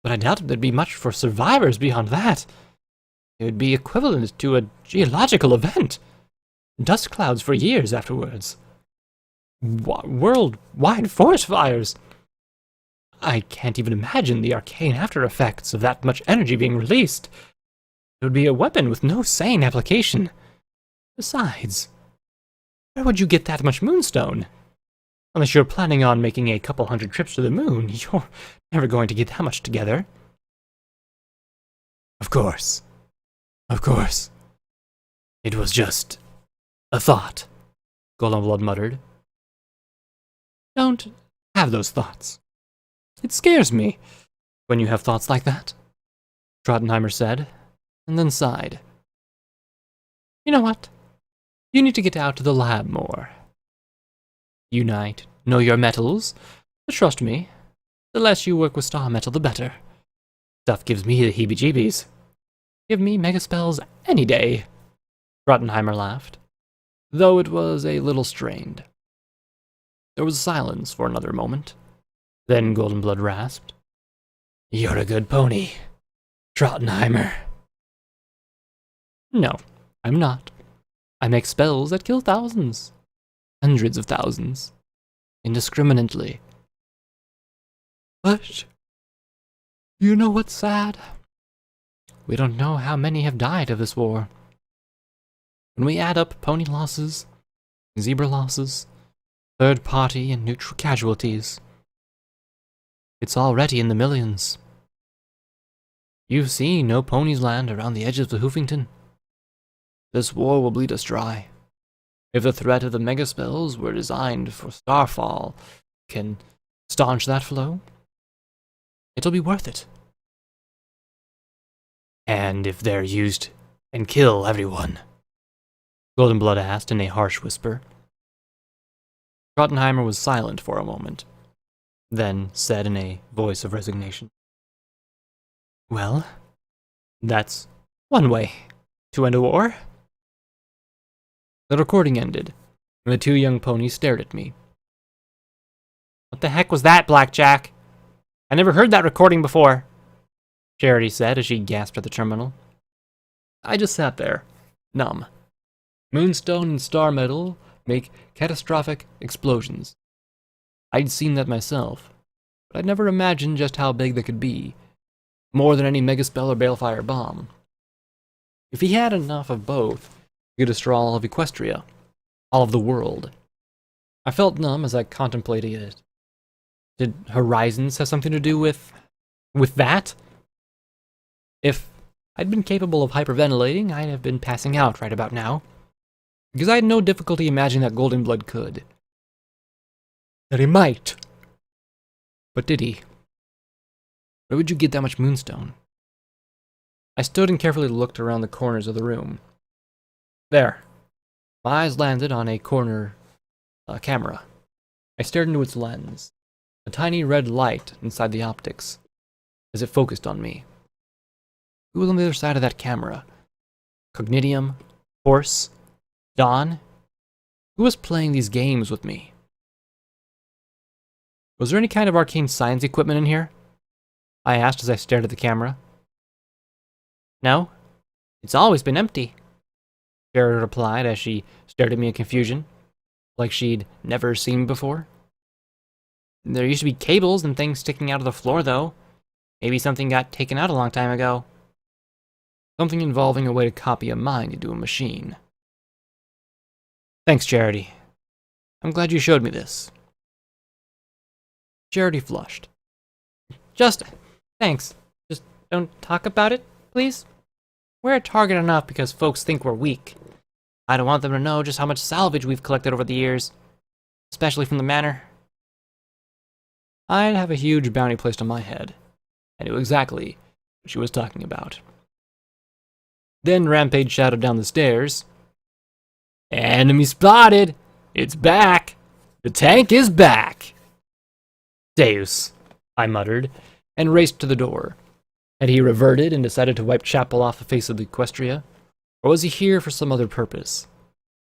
But I doubt there'd be much for survivors beyond that. It would be equivalent to a geological event. Dust clouds for years afterwards. Worldwide forest fires. I can't even imagine the arcane after effects of that much energy being released. It would be a weapon with no sane application. Besides, where would you get that much moonstone? Unless you're planning on making a couple hundred trips to the moon, you're never going to get that much together. Of course. Of course. It was just a thought, Goldenblood muttered. Don't have those thoughts. It scares me when you have thoughts like that, Trottenheimer said, and then sighed. You know what? You need to get out to the lab more. Unite, know your metals, but trust me, the less you work with star metal, the better. Stuff gives me the heebie-jeebies. Give me mega spells any day, Trottenheimer laughed, though it was a little strained. There was silence for another moment. Then Goldenblood rasped, You're a good pony, Trottenheimer. No, I'm not. I make spells that kill thousands. Hundreds of thousands. Indiscriminately. But you know what's sad? We don't know how many have died of this war. When we add up pony losses, zebra losses, third-party and neutral casualties, it's already in the millions. You've seen no ponies land around the edges of Hoofington. This war will bleed us dry. If the threat of the megaspells were designed for Starfall can staunch that flow, it'll be worth it. And if they're used and kill everyone? Goldenblood asked in a harsh whisper. Trottenheimer was silent for a moment, then said in a voice of resignation, Well, that's one way to end a war. The recording ended, and the two young ponies stared at me. What the heck was that, Blackjack? I never heard that recording before, Charity said as she gasped at the terminal. I just sat there, numb. Moonstone and star metal make catastrophic explosions. I'd seen that myself, but I'd never imagined just how big they could be. More than any megaspell or balefire bomb. If he had enough of both, he could destroy all of Equestria. All of the world. I felt numb as I contemplated it. Did Horizons have something to do with that? If I'd been capable of hyperventilating, I'd have been passing out right about now. Because I had no difficulty imagining that Goldenblood could. That he might. But did he? Where would you get that much moonstone? I stood and carefully looked around the corners of the room. There. My eyes landed on a corner camera. I stared into its lens. A tiny red light inside the optics. As it focused on me. Who was on the other side of that camera? Cognitium? Horse? Dawn? Who was playing these games with me? Was there any kind of arcane science equipment in here? I asked as I stared at the camera. No, it's always been empty, Jared replied as she stared at me in confusion, like she'd never seen me before. There used to be cables and things sticking out of the floor, though. Maybe something got taken out a long time ago. something involving a way to copy a mind into a machine. Thanks, Charity. I'm glad you showed me this. Charity flushed. Thanks. Just don't talk about it, please? We're a target enough because folks think we're weak. I don't want them to know just how much salvage we've collected over the years, especially from the manor. I'd have a huge bounty placed on my head. I knew exactly what she was talking about. Then Rampage shouted down the stairs. Enemy spotted! It's back! The tank is back! Deus, I muttered, and raced to the door. Had he reverted and decided to wipe Chapel off the face of the Equestria? Or was he here for some other purpose?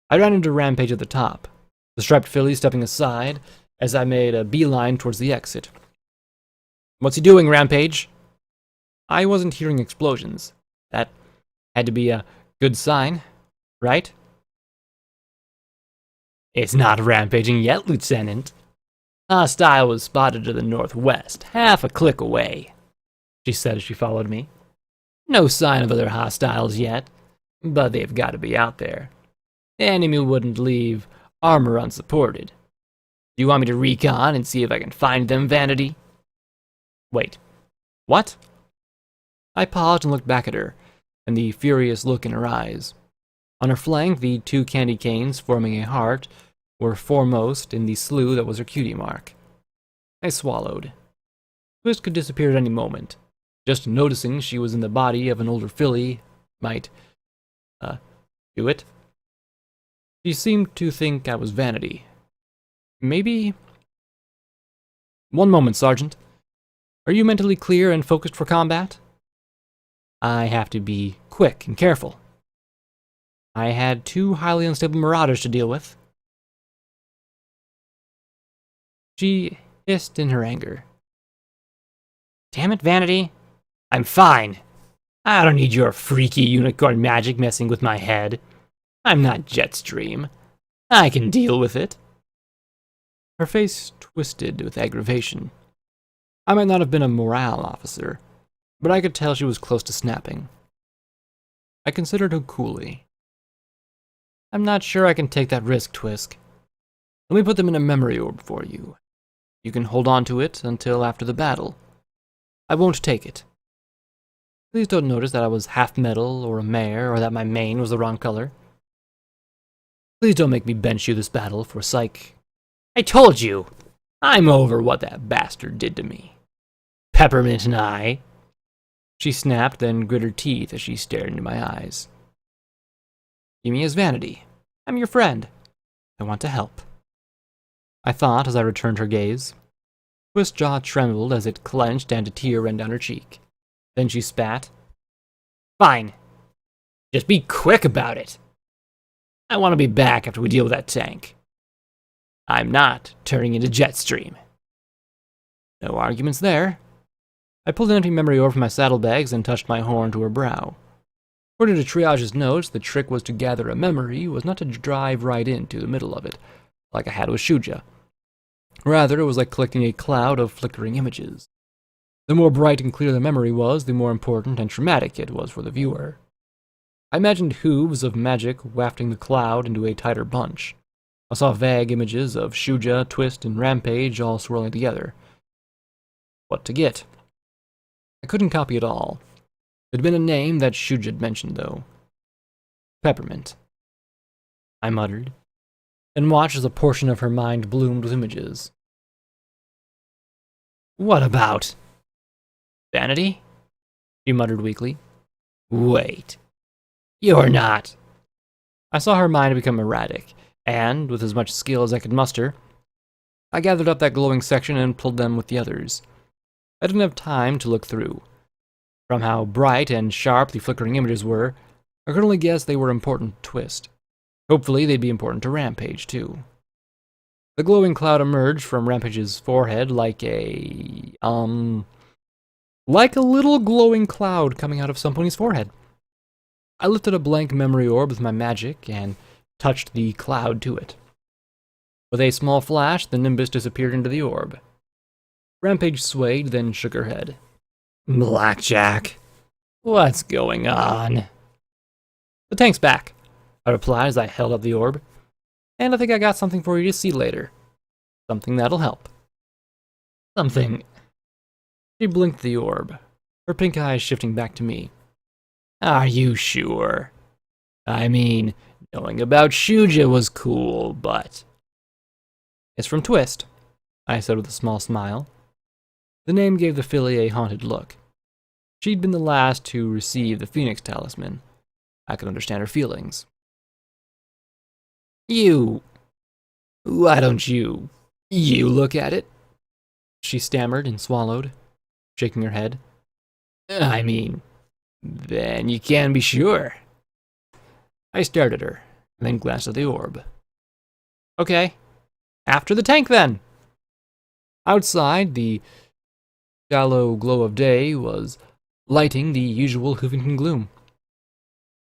I ran into Rampage at the top, the striped filly stepping aside as I made a beeline towards the exit. What's he doing, Rampage? I wasn't hearing explosions. That had to be a good sign, right? It's not rampaging yet, Lieutenant. Hostile was spotted to the northwest, half a click away, she said as she followed me. No sign of other hostiles yet, but they've got to be out there. The enemy wouldn't leave armor unsupported. Do you want me to recon and see if I can find them, Vanity? Wait, what? I paused and looked back at her, and the furious look in her eyes. On her flank, the 2 candy canes forming a heart were foremost in the slough that was her cutie mark. I swallowed. Twist could disappear at any moment. Just noticing she was in the body of an older filly might, do it. She seemed to think I was Vanity. Maybe... One moment, Sergeant. Are you mentally clear and focused for combat? I have to be quick and careful. I had 2 highly unstable marauders to deal with. She hissed in her anger. Damn it, Vanity. I'm fine. I don't need your freaky unicorn magic messing with my head. I'm not Jetstream. I can deal with it. Her face twisted with aggravation. I might not have been a morale officer, but I could tell she was close to snapping. I considered her coolly. I'm not sure I can take that risk, Twisk. Let me put them in a memory orb for you. You can hold on to it until after the battle. I won't take it. Please don't notice that I was half metal or a mare or that my mane was the wrong color. Please don't make me bench you this battle for psych. I told you! I'm over what that bastard did to me. Peppermint and I. She snapped, then grit her teeth as she stared into my eyes. See me as Vanity. I'm your friend. I want to help. I thought as I returned her gaze. Twist's jaw trembled as it clenched and a tear ran down her cheek. Then she spat. Fine. Just be quick about it. I want to be back after we deal with that tank. I'm not turning into Jetstream. No arguments there. I pulled an empty memory orb from my saddlebags and touched my horn to her brow. According to Triage's notes, the trick was to gather a memory, was not to drive right into the middle of it, like I had with Shuja. Rather, it was like collecting a cloud of flickering images. The more bright and clear the memory was, the more important and traumatic it was for the viewer. I imagined hooves of magic wafting the cloud into a tighter bunch. I saw vague images of Shuja, Twist, and Rampage all swirling together. What to get? I couldn't copy it all. There'd been a name that Shuja had mentioned, though. Peppermint. I muttered, and watched as a portion of her mind bloomed with images. What about? Vanity? She muttered weakly. Wait. You're not. I saw her mind become erratic, and, with as much skill as I could muster, I gathered up that glowing section and pulled them with the others. I didn't have time to look through. From how bright and sharp the flickering images were, I could only guess they were important to Twist. Hopefully they'd be important to Rampage, too. The glowing cloud emerged from Rampage's forehead like a little glowing cloud coming out of somebody's forehead. I lifted a blank memory orb with my magic and touched the cloud to it. With a small flash, the nimbus disappeared into the orb. Rampage swayed, then shook her head. Blackjack. What's going on? The tank's back, I replied as I held up the orb. And I think I got something for you to see later. Something that'll help. Something. She blinked at the orb, her pink eyes shifting back to me. Are you sure? I mean, knowing about Shuja was cool, but... It's from Twist, I said with a small smile. The name gave the filly a haunted look. She'd been the last to receive the Phoenix Talisman. I could understand her feelings. Why don't you look at it? She stammered and swallowed, shaking her head. I mean, then you can be sure. I stared at her, and then glanced at the orb. Okay, after the tank then. Outside, the shallow glow of day was lighting the usual Hoofington gloom.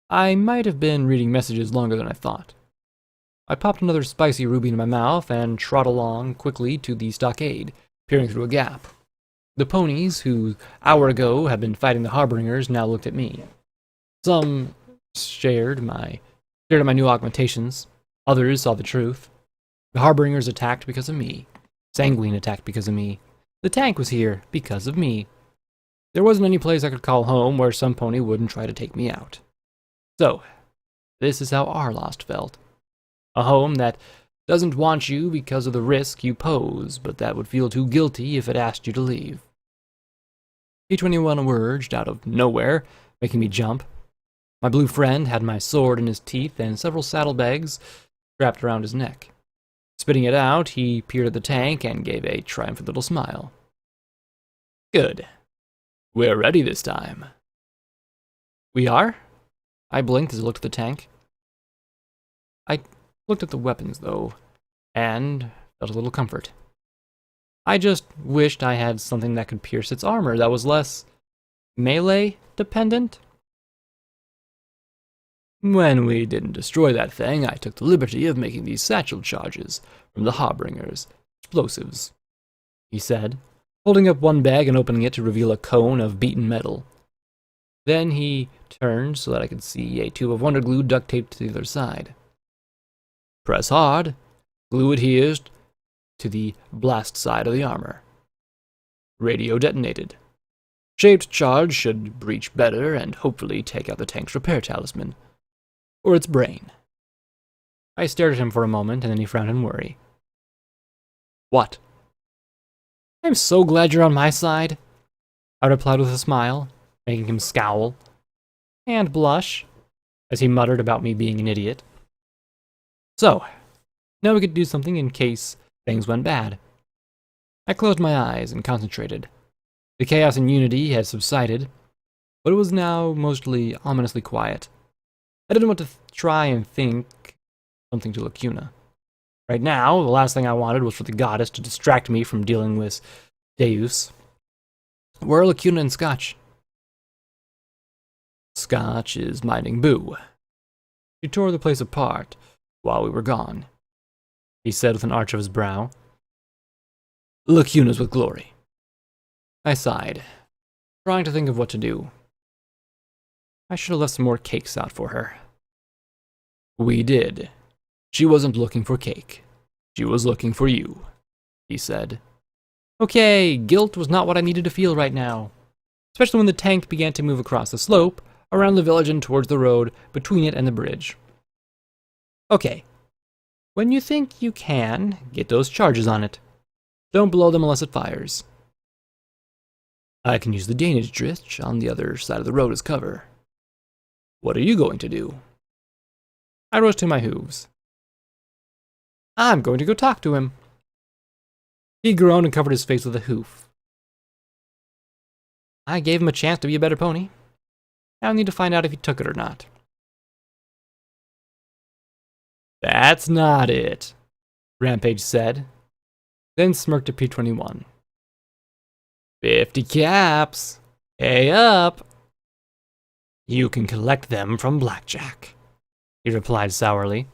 I might have been reading messages longer than I thought. I popped another spicy ruby in my mouth and trot along quickly to the stockade, peering through a gap. The ponies, who an hour ago had been fighting the Harbingers, now looked at me. Some stared at my new augmentations. Others saw the truth. The Harbingers attacked because of me. Sanguine attacked because of me. The tank was here because of me. There wasn't any place I could call home where some pony wouldn't try to take me out. So, this is how our lost felt. A home that doesn't want you because of the risk you pose, but that would feel too guilty if it asked you to leave. P21 emerged out of nowhere, making me jump. My blue friend had my sword in his teeth and several saddlebags strapped around his neck. Spitting it out, he peered at the tank and gave a triumphant little smile. Good. We're ready this time. We are? I blinked as I looked at the tank. I looked at the weapons, though, and felt a little comfort. I just wished I had something that could pierce its armor that was less melee-dependent. When we didn't destroy that thing, I took the liberty of making these satchel charges from the Harbingers, explosives, he said, holding up one bag and opening it to reveal a cone of beaten metal. Then he turned so that I could see a tube of Wonder Glue duct taped to the other side. Press hard. Glue adheres to the blast side of the armor. Radio detonated. Shaped charge should breach better and hopefully take out the tank's repair talisman. Or its brain. I stared at him for a moment and then he frowned in worry. What? I'm so glad you're on my side, I replied with a smile, making him scowl and blush as he muttered about me being an idiot. So, now we could do something in case things went bad. I closed my eyes and concentrated. The chaos and unity had subsided, but it was now mostly ominously quiet. I didn't want to try and think something to Lacuna. Right now, the last thing I wanted was for the goddess to distract me from dealing with Deus. Where are Lacuna and Scotch? Scotch is minding Boo. She tore the place apart while we were gone, he said with an arch of his brow. Lacuna's with Glory. I sighed, trying to think of what to do. I should have left some more cakes out for her. We did. She wasn't looking for cake. She was looking for you, he said. Okay, guilt was not what I needed to feel right now, especially when the tank began to move across the slope, around the village and towards the road between it and the bridge. Okay, when you think you can, get those charges on it. Don't blow them unless it fires. I can use the Danish ditch on the other side of the road as cover. What are you going to do? I rose to my hooves. I'm going to go talk to him. He groaned and covered his face with a hoof. I gave him a chance to be a better pony. Now I need to find out if he took it or not. That's not it, Rampage said, then smirked at P21. 50 caps. Hey up. You can collect them from Blackjack, he replied sourly.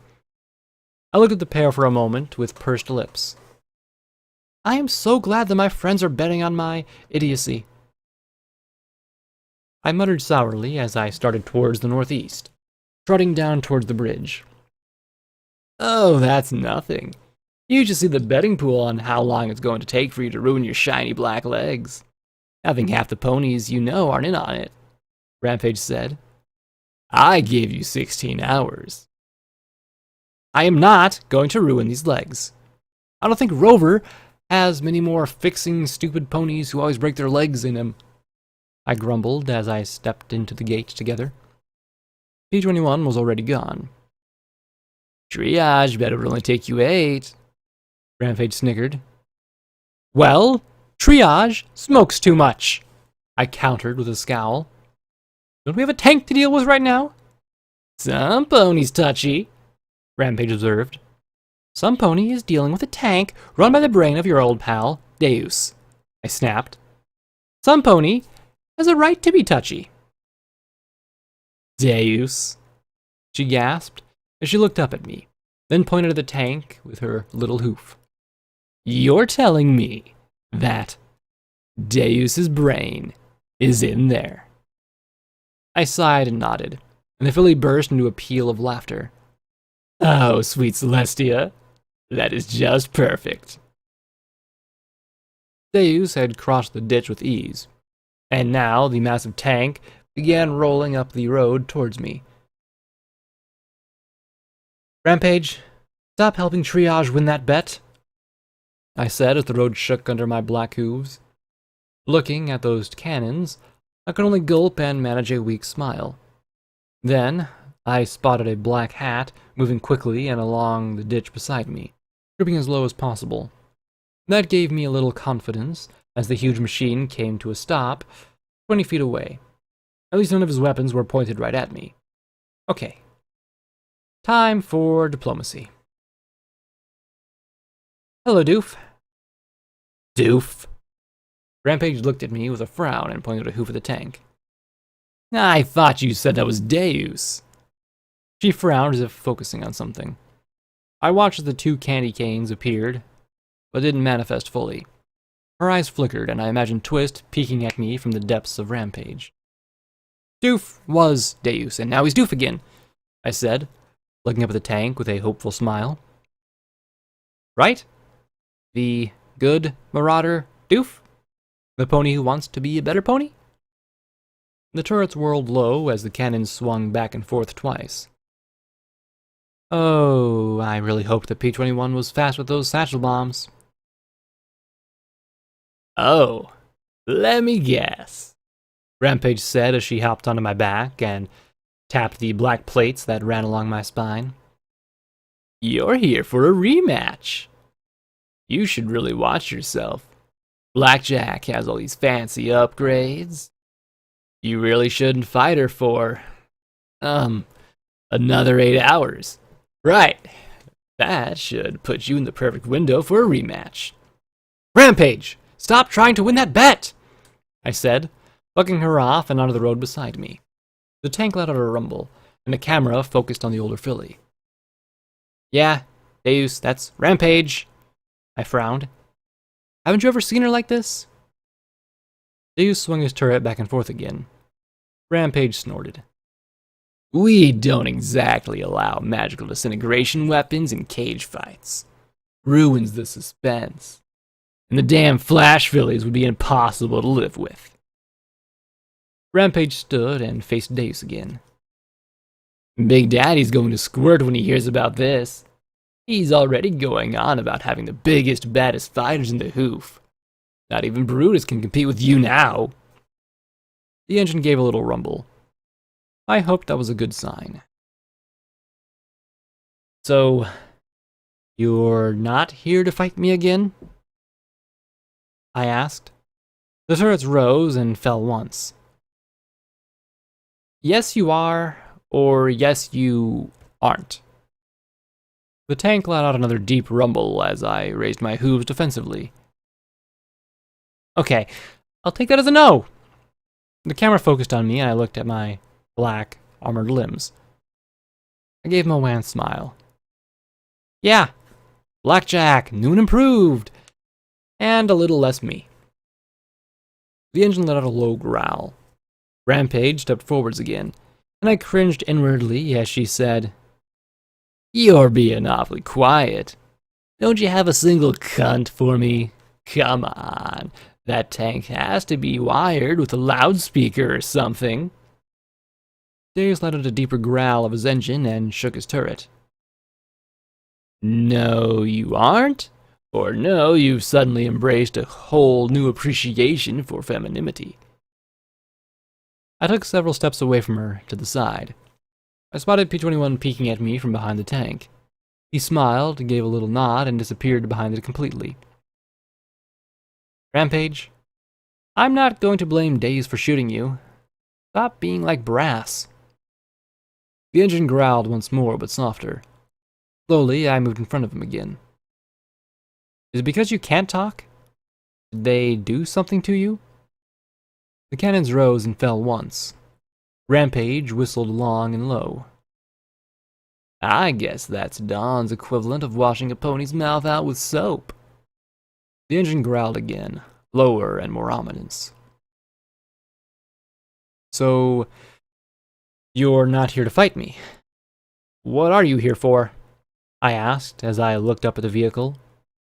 I looked at the pair for a moment with pursed lips. I am so glad that my friends are betting on my idiocy. I muttered sourly as I started towards the northeast, trotting down towards the bridge. Oh, that's nothing. You just see the betting pool on how long it's going to take for you to ruin your shiny black legs. I think half the ponies you know aren't in on it, Rampage said. I gave you 16 hours. I am not going to ruin these legs. I don't think Rover has many more fixing stupid ponies who always break their legs in him, I grumbled as I stepped into the gate together. P21 was already gone. Triage bet it would only take you 8, Rampage snickered. Well, Triage smokes too much, I countered with a scowl. Don't we have a tank to deal with right now? Some ponies touchy, Rampage observed. Some pony is dealing with a tank run by the brain of your old pal, Deus, I snapped. Some pony has a right to be touchy. Deus, she gasped as she looked up at me, then pointed at the tank with her little hoof. You're telling me that Deus's brain is in there? I sighed and nodded, and the filly burst into a peal of laughter. Oh, sweet Celestia, that is just perfect. Deus had crossed the ditch with ease, and now the massive tank began rolling up the road towards me. Rampage, stop helping Triage win that bet, I said as the road shook under my black hooves. Looking at those cannons, I could only gulp and manage a weak smile. Then, I spotted a black hat moving quickly and along the ditch beside me, drooping as low as possible. That gave me a little confidence as the huge machine came to a stop 20 feet away. At least none of his weapons were pointed right at me. Okay. Time for diplomacy. Hello, Doof. Doof? Rampage looked at me with a frown and pointed at a hoof of the tank. I thought you said that was Deus. She frowned as if focusing on something. I watched as the 2 candy canes appeared, but didn't manifest fully. Her eyes flickered, and I imagined Twist peeking at me from the depths of Rampage. Doof was Deus, and now he's Doof again, I said, looking up at the tank with a hopeful smile. Right? The good marauder Doof? The pony who wants to be a better pony? The turrets whirled low as the cannons swung back and forth twice. Oh, I really hoped that P21 was fast with those satchel bombs. Oh, let me guess, Rampage said as she hopped onto my back and tapped the black plates that ran along my spine. You're here for a rematch. You should really watch yourself. Blackjack has all these fancy upgrades. You really shouldn't fight her for, another 8 hours. Right. That should put you in the perfect window for a rematch. Rampage! Stop trying to win that bet! I said, bucking her off and onto the road beside me. The tank let out a rumble, and the camera focused on the older filly. Yeah, Deus, that's Rampage, I frowned. Haven't you ever seen her like this? Deus swung his turret back and forth again. Rampage snorted. We don't exactly allow magical disintegration weapons in cage fights. Ruins the suspense. And the damn flash fillies would be impossible to live with. Rampage stood and faced Deus again. Big Daddy's going to squirt when he hears about this. He's already going on about having the biggest, baddest fighters in the hoof. Not even Brutus can compete with you now. The engine gave a little rumble. I hoped that was a good sign. So, you're not here to fight me again? I asked. The turrets rose and fell once. Yes, you are, or yes, you aren't. The tank let out another deep rumble as I raised my hooves defensively. Okay, I'll take that as a no. The camera focused on me and I looked at my black, armored limbs. I gave him a wan smile. Yeah, Blackjack, new and improved, and a little less me. The engine let out a low growl. Rampage stepped forwards again, and I cringed inwardly as she said, "You're being awfully quiet. Don't you have a single cunt for me? Come on, that tank has to be wired with a loudspeaker or something." Deus let out a deeper growl of his engine and shook his turret. "No, you aren't? Or no, you've suddenly embraced a whole new appreciation for femininity." I took several steps away from her, to the side. I spotted P-21 peeking at me from behind the tank. He smiled, gave a little nod, and disappeared behind it completely. "Rampage, I'm not going to blame Deus for shooting you. Stop being like brass." The engine growled once more, but softer. Slowly, I moved in front of him again. "Is it because you can't talk? Did they do something to you?" The cannons rose and fell once. Rampage whistled long and low. "I guess that's Dawn's equivalent of washing a pony's mouth out with soap." The engine growled again, lower and more ominous. "So, you're not here to fight me. What are you here for?" I asked as I looked up at the vehicle.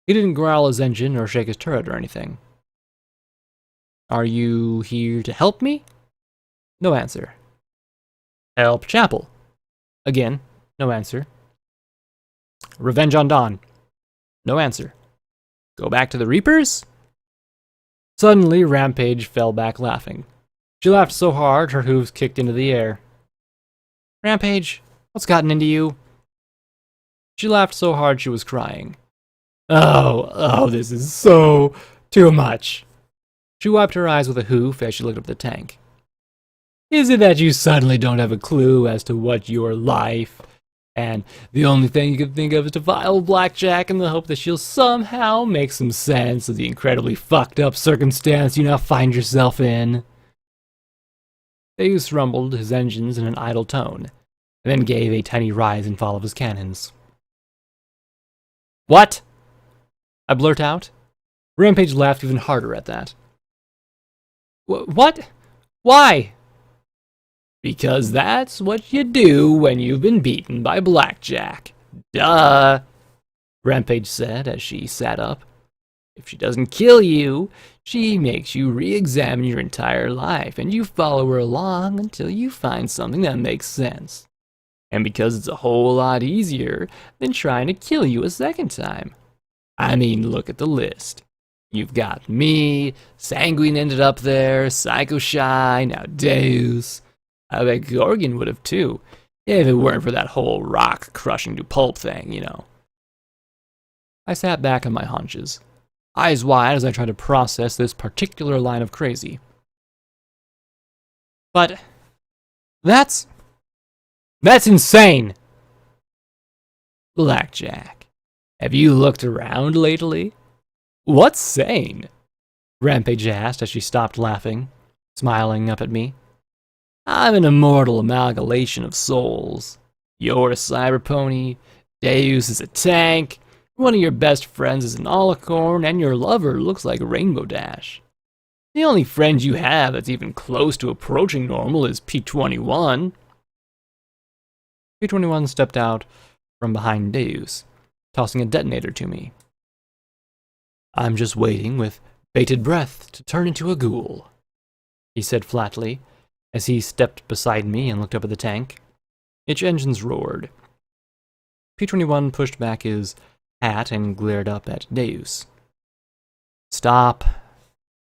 He didn't growl his engine or shake his turret or anything. "Are you here to help me?" No answer. "Help Chapel?" Again, no answer. "Revenge on Dawn?" No answer. "Go back to the Reapers?" Suddenly, Rampage fell back laughing. She laughed so hard her hooves kicked into the air. "Rampage, what's gotten into you?" She laughed so hard she was crying. Oh, this is so too much." She wiped her eyes with a hoof as she looked up the tank. "Is it that you suddenly don't have a clue as to what your life, and the only thing you can think of is to file Blackjack in the hope that she'll somehow make some sense of the incredibly fucked up circumstance you now find yourself in?" Deus rumbled his engines in an idle tone, and then gave a tiny rise and fall of his cannons. "What?" I blurt out. Rampage laughed even harder at that. "What? Why?" "Because that's what you do when you've been beaten by Blackjack. Duh," Rampage said as she sat up. "If she doesn't kill you, she makes you re-examine your entire life, and you follow her along until you find something that makes sense. And because it's a whole lot easier than trying to kill you a second time. I mean, look at the list. You've got me, Sanguine ended up there, Psycho Shy, now Deus. I bet Gorgon would have too, if it weren't for that whole rock crushing to pulp thing, you know." I sat back on my haunches, eyes wide as I tried to process this particular line of crazy. "But that's insane!" "Blackjack, have you looked around lately?" "What's sane?" Rampage asked as she stopped laughing, smiling up at me. "I'm an immortal amalgamation of souls. You're a cyber pony, Deus is a tank, one of your best friends is an alicorn, and your lover looks like Rainbow Dash. The only friend you have that's even close to approaching normal is P-21. P-21 stepped out from behind Deus, tossing a detonator to me. "I'm just waiting with bated breath to turn into a ghoul," he said flatly, as he stepped beside me and looked up at the tank. Its engines roared. P-21 pushed back his hat and glared up at Deus. "Stop.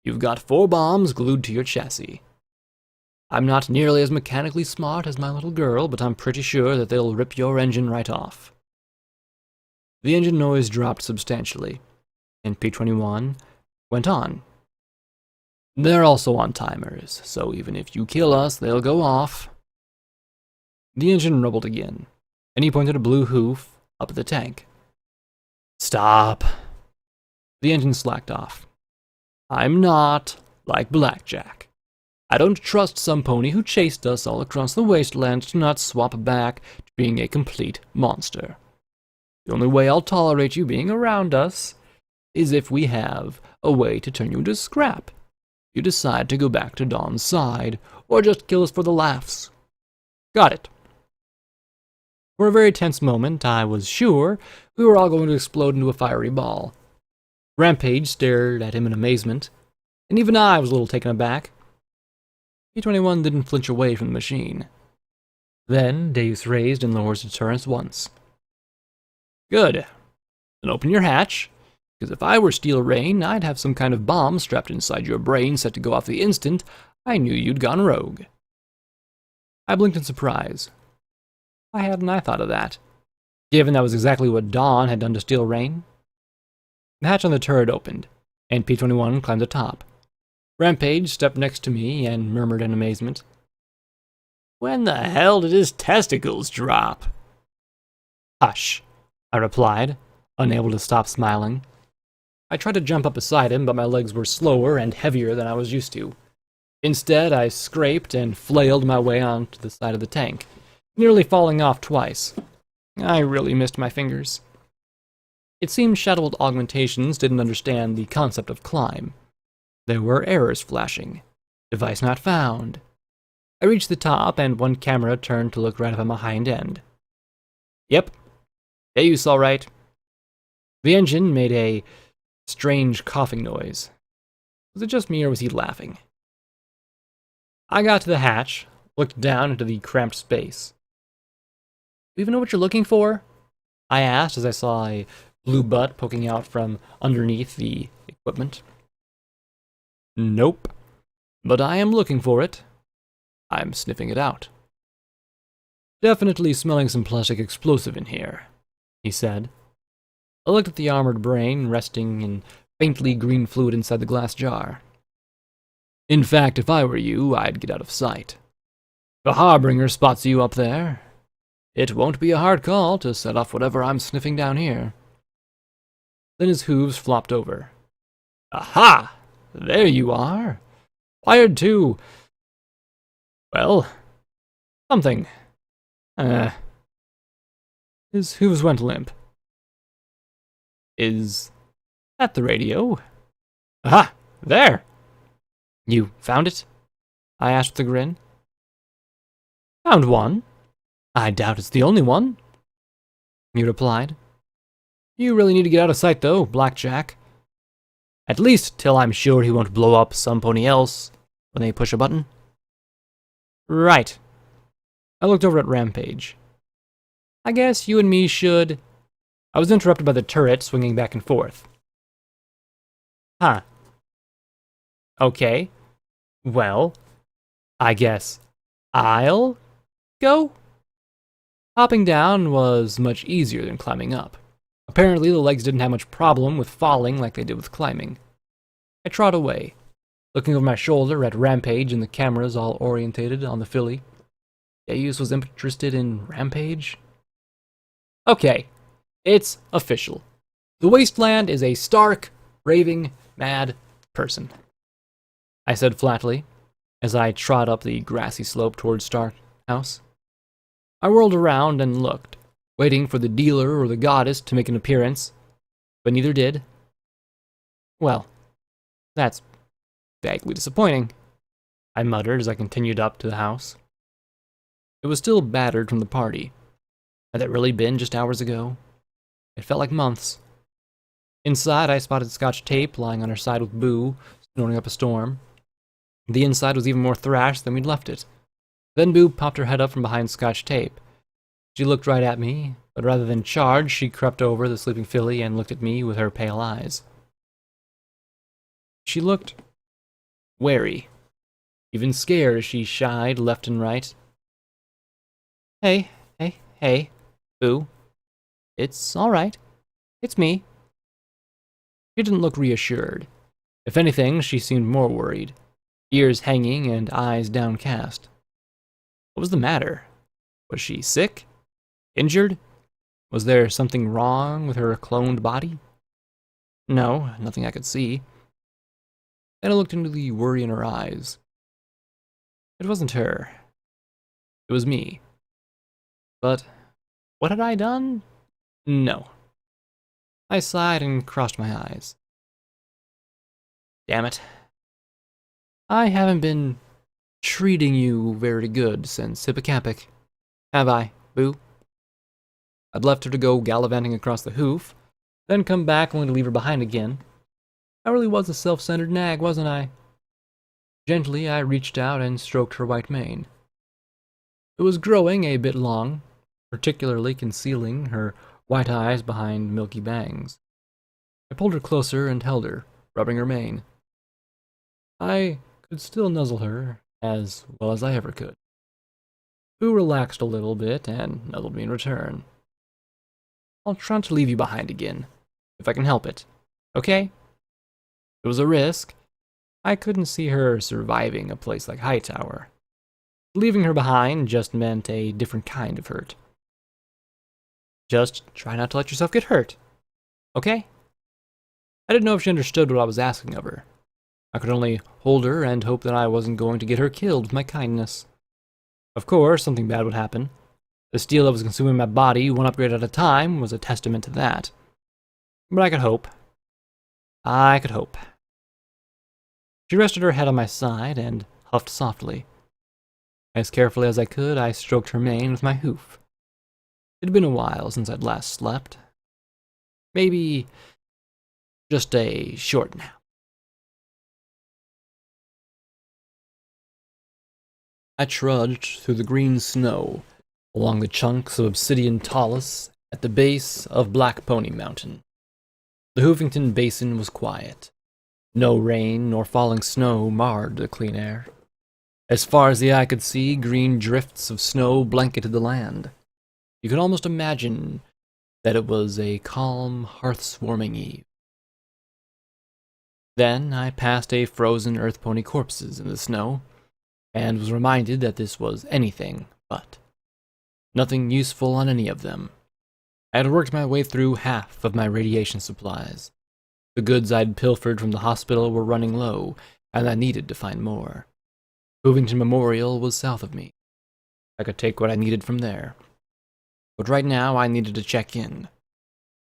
You've got 4 bombs glued to your chassis. I'm not nearly as mechanically smart as my little girl, but I'm pretty sure that they'll rip your engine right off." The engine noise dropped substantially, and P-21 went on. "They're also on timers, so even if you kill us, they'll go off." The engine rumbled again, and he pointed a blue hoof up at the tank. "Stop." The engine slacked off. "I'm not like Blackjack. I don't trust some pony who chased us all across the wasteland to not swap back to being a complete monster. The only way I'll tolerate you being around us is if we have a way to turn you into scrap. you decide to go back to Dawn's side, or just kill us for the laughs. Got it. For a very tense moment, I was sure we were all going to explode into a fiery ball. Rampage stared at him in amazement, and even I was a little taken aback. P-21 didn't flinch away from the machine. Then Deus raised and lowered deterrence once. Good. Then open your hatch, because if I were Steel Rain, I'd have some kind of bomb strapped inside your brain set to go off the instant I knew you'd gone rogue. I blinked in surprise. Why hadn't I thought of that, given that was exactly what Dawn had done to Steel Rain? The hatch on the turret opened, and P-21 climbed atop. Rampage stepped next to me and murmured in amazement, "When the hell did his testicles drop?" "Hush," I replied, unable to stop smiling. I tried to jump up beside him, but my legs were slower and heavier than I was used to. Instead, I scraped and flailed my way onto the side of the tank, nearly falling off twice. I really missed my fingers. It seemed Shadowed Augmentations didn't understand the concept of climb. There were errors flashing. Device not found. I reached the top, and one camera turned to look right up at my hind end. Yep. Deus, all right. The engine made a strange coughing noise. Was it just me, or was he laughing? I got to the hatch, looked down into the cramped space. "Do you even know what you're looking for?" I asked as I saw a blue butt poking out from underneath the equipment. "Nope. But I am looking for it. I'm sniffing it out." "Definitely smelling some plastic explosive in here," he said. I looked at the armored brain resting in faintly green fluid inside the glass jar. "In fact, if I were you, I'd get out of sight. If a Harbinger spots you up there, it won't be a hard call to set off whatever I'm sniffing down here." Then his hooves flopped over. "Aha! There you are. Wired to... well, something. His hooves went limp. "Is that the radio?" "Aha! There!" "You found it?" I asked with a grin. "Found one. I doubt it's the only one," he replied. "You really need to get out of sight, though, Blackjack. At least till I'm sure he won't blow up some pony else when they push a button." "Right." I looked over at Rampage. "I guess you and me should..." I was interrupted by the turret swinging back and forth. "Huh. Okay. Well, I guess I'll go?" Hopping down was much easier than climbing up. Apparently, the legs didn't have much problem with falling like they did with climbing. I trod away, looking over my shoulder at Rampage and the cameras all orientated on the filly. Deus was interested in Rampage? Okay, it's official. The Wasteland is a stark, raving, mad person, I said flatly, as I trod up the grassy slope towards Stark House. I whirled around and looked, waiting for the dealer or the goddess to make an appearance, but neither did. Well, that's vaguely disappointing, I muttered as I continued up to the house. It was still battered from the party. Had that really been just hours ago? It felt like months. Inside, I spotted Scotch Tape lying on her side with Boo, snoring up a storm. The inside was even more thrashed than we'd left it. Then Boo popped her head up from behind Scotch Tape. She looked right at me, but rather than charge, she crept over the sleeping filly and looked at me with her pale eyes. She looked wary, even scared as she shied left and right. Hey, Boo. It's all right. It's me." She didn't look reassured. If anything, she seemed more worried, ears hanging and eyes downcast. What was the matter? Was she sick? Injured? Was there something wrong with her cloned body? No, nothing I could see. Then I looked into the worry in her eyes. It wasn't her. It was me. But what had I done? No. I sighed and crossed my eyes. Damn it. I haven't been treating you very good since Hippocampic, have I, Boo? I'd left her to go gallivanting across the hoof, then come back only to leave her behind again. I really was a self-centered nag, wasn't I? Gently, I reached out and stroked her white mane. It was growing a bit long, particularly concealing her white eyes behind milky bangs. I pulled her closer and held her, rubbing her mane. I could still nuzzle her as well as I ever could. Boo relaxed a little bit and nuzzled me in return. I'll try not to leave you behind again, if I can help it. Okay? It was a risk. I couldn't see her surviving a place like Hightower. Leaving her behind just meant a different kind of hurt. Just try not to let yourself get hurt. Okay? I didn't know if she understood what I was asking of her. I could only hold her and hope that I wasn't going to get her killed with my kindness. Of course, something bad would happen. The steel that was consuming my body, one upgrade at a time, was a testament to that. But I could hope. I could hope. She rested her head on my side and huffed softly. As carefully as I could, I stroked her mane with my hoof. It had been a while since I'd last slept. Maybe just a short nap. I trudged through the green snow, along the chunks of obsidian talus at the base of Black Pony Mountain. The Hoofington Basin was quiet. No rain nor falling snow marred the clean air. As far as the eye could see, green drifts of snow blanketed the land. You could almost imagine that it was a calm, hearth-warming eve. Then I passed a frozen earth pony corpses in the snow, and was reminded that this was anything but. Nothing useful on any of them. I had worked my way through half of my radiation supplies. The goods I'd pilfered from the hospital were running low, and I needed to find more. Hoovington Memorial was south of me. I could take what I needed from there. But right now I needed to check in.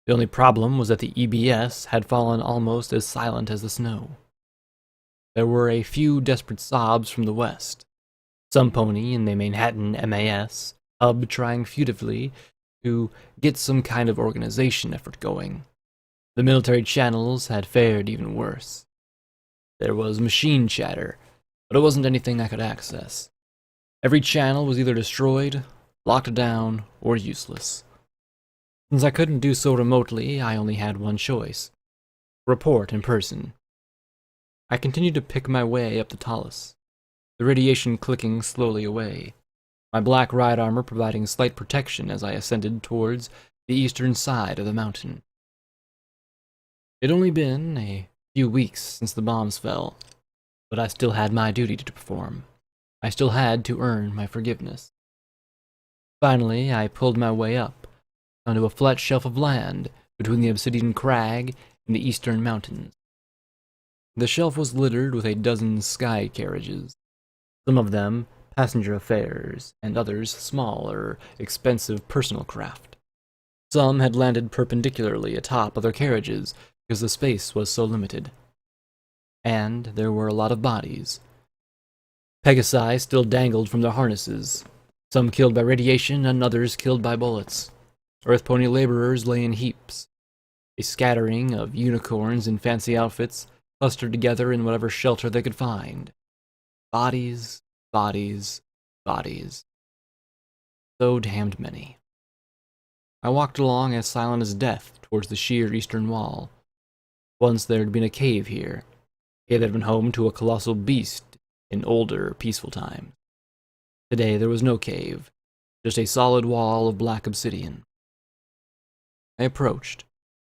The only problem was that the EBS had fallen almost as silent as the snow. There were a few desperate sobs from the west. Some pony in the Manhattan MAS hub trying futilely to get some kind of organization effort going. The military channels had fared even worse. There was machine chatter, but it wasn't anything I could access. Every channel was either destroyed, locked down, or useless. Since I couldn't do so remotely, I only had one choice: report in person. I continued to pick my way up the talus, the radiation clicking slowly away, my black ride armor providing slight protection as I ascended towards the eastern side of the mountain. It had only been a few weeks since the bombs fell, but I still had my duty to perform. I still had to earn my forgiveness. Finally, I pulled my way up onto a flat shelf of land between the obsidian crag and the eastern mountains. The shelf was littered with a dozen sky carriages, some of them passenger affairs, and others smaller, expensive personal craft. Some had landed perpendicularly atop other carriages because the space was so limited. And there were a lot of bodies. Pegasi still dangled from their harnesses, some killed by radiation and others killed by bullets. Earth pony laborers lay in heaps. A scattering of unicorns in fancy outfits clustered together in whatever shelter they could find. Bodies, bodies, bodies. So damned many. I walked along as silent as death towards the sheer eastern wall. Once there had been a cave here. It had been home to a colossal beast in older, peaceful times. Today there was no cave, just a solid wall of black obsidian. I approached,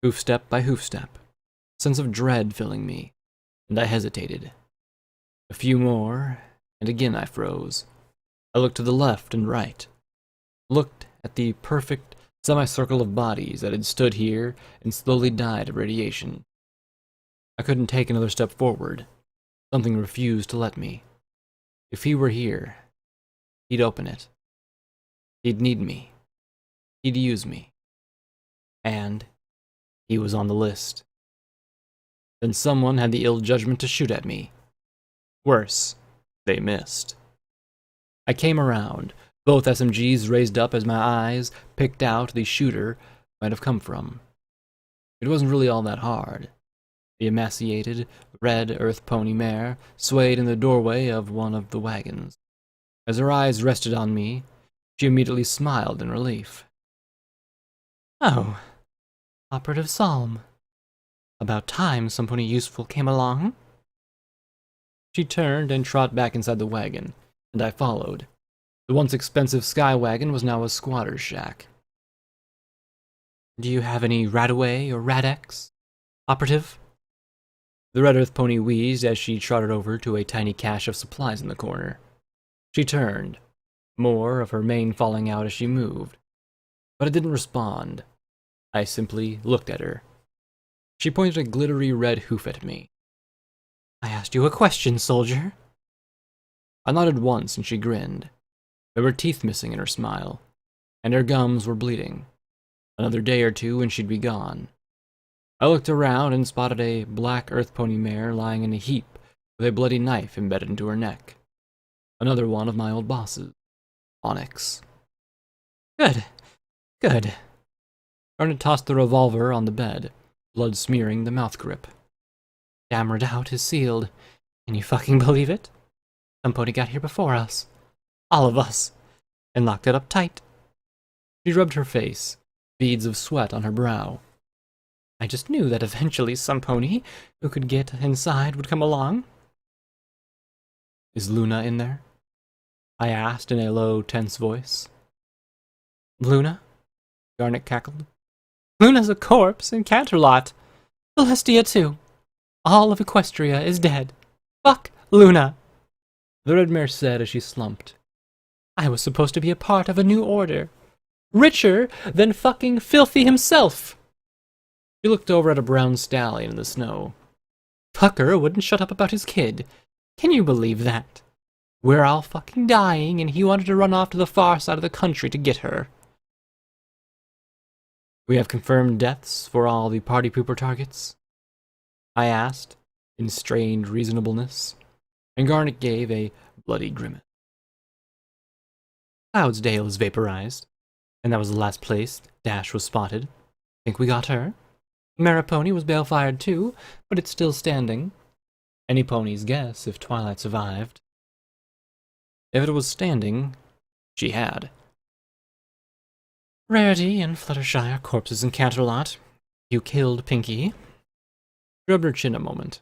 hoof step by hoof step, a sense of dread filling me, and I hesitated. A few more, and again I froze. I looked to the left and right, looked at the perfect semicircle of bodies that had stood here and slowly died of radiation. I couldn't take another step forward. Something refused to let me. If he were here, he'd open it. He'd need me. He'd use me. And he was on the list. Then someone had the ill judgment to shoot at me. Worse, they missed. I came around, both SMGs raised up as my eyes picked out the shooter might have come from. It wasn't really all that hard. The emaciated, red earth pony mare swayed in the doorway of one of the wagons. As her eyes rested on me, she immediately smiled in relief. Oh, Operative Psalm. About time some pony useful came along. She turned and trotted back inside the wagon, and I followed. The once expensive sky wagon was now a squatter's shack. Do you have any Radaway or Radex, Operative? The red earth pony wheezed as she trotted over to a tiny cache of supplies in the corner. She turned, more of her mane falling out as she moved. But I didn't respond. I simply looked at her. She pointed a glittery red hoof at me. I asked you a question, soldier. I nodded once and she grinned. There were teeth missing in her smile, and her gums were bleeding. Another day or two and she'd be gone. I looked around and spotted a black earth pony mare lying in a heap with a bloody knife embedded into her neck. Another one of my old bosses, Onyx. Good. Good. Garnet tossed the revolver on the bed, blood smearing the mouth grip. Damn redoubt is sealed. Can you fucking believe it? Some pony got here before us. All of us. And locked it up tight. She rubbed her face, beads of sweat on her brow. I just knew that eventually some pony who could get inside would come along. Is Luna in there? I asked in a low, tense voice. Luna? Garnet cackled. Luna's a corpse in Canterlot. Celestia too. All of Equestria is dead. Fuck Luna. The red mare said as she slumped. I was supposed to be a part of a new order. Richer than fucking Filthy himself. She looked over at a brown stallion in the snow. Fucker wouldn't shut up about his kid. Can you believe that? We're all fucking dying and he wanted to run off to the far side of the country to get her. We have confirmed deaths for all the party pooper targets? I asked, in strained reasonableness, and Garnet gave a bloody grimace. Cloudsdale is vaporized, and that was the last place Dash was spotted. Think we got her? Maripony was bale-fired too, but it's still standing. Any pony's guess if Twilight survived. If it was standing, she had. Rarity and Fluttershy are corpses in Canterlot. You killed Pinky. She rubbed her chin a moment.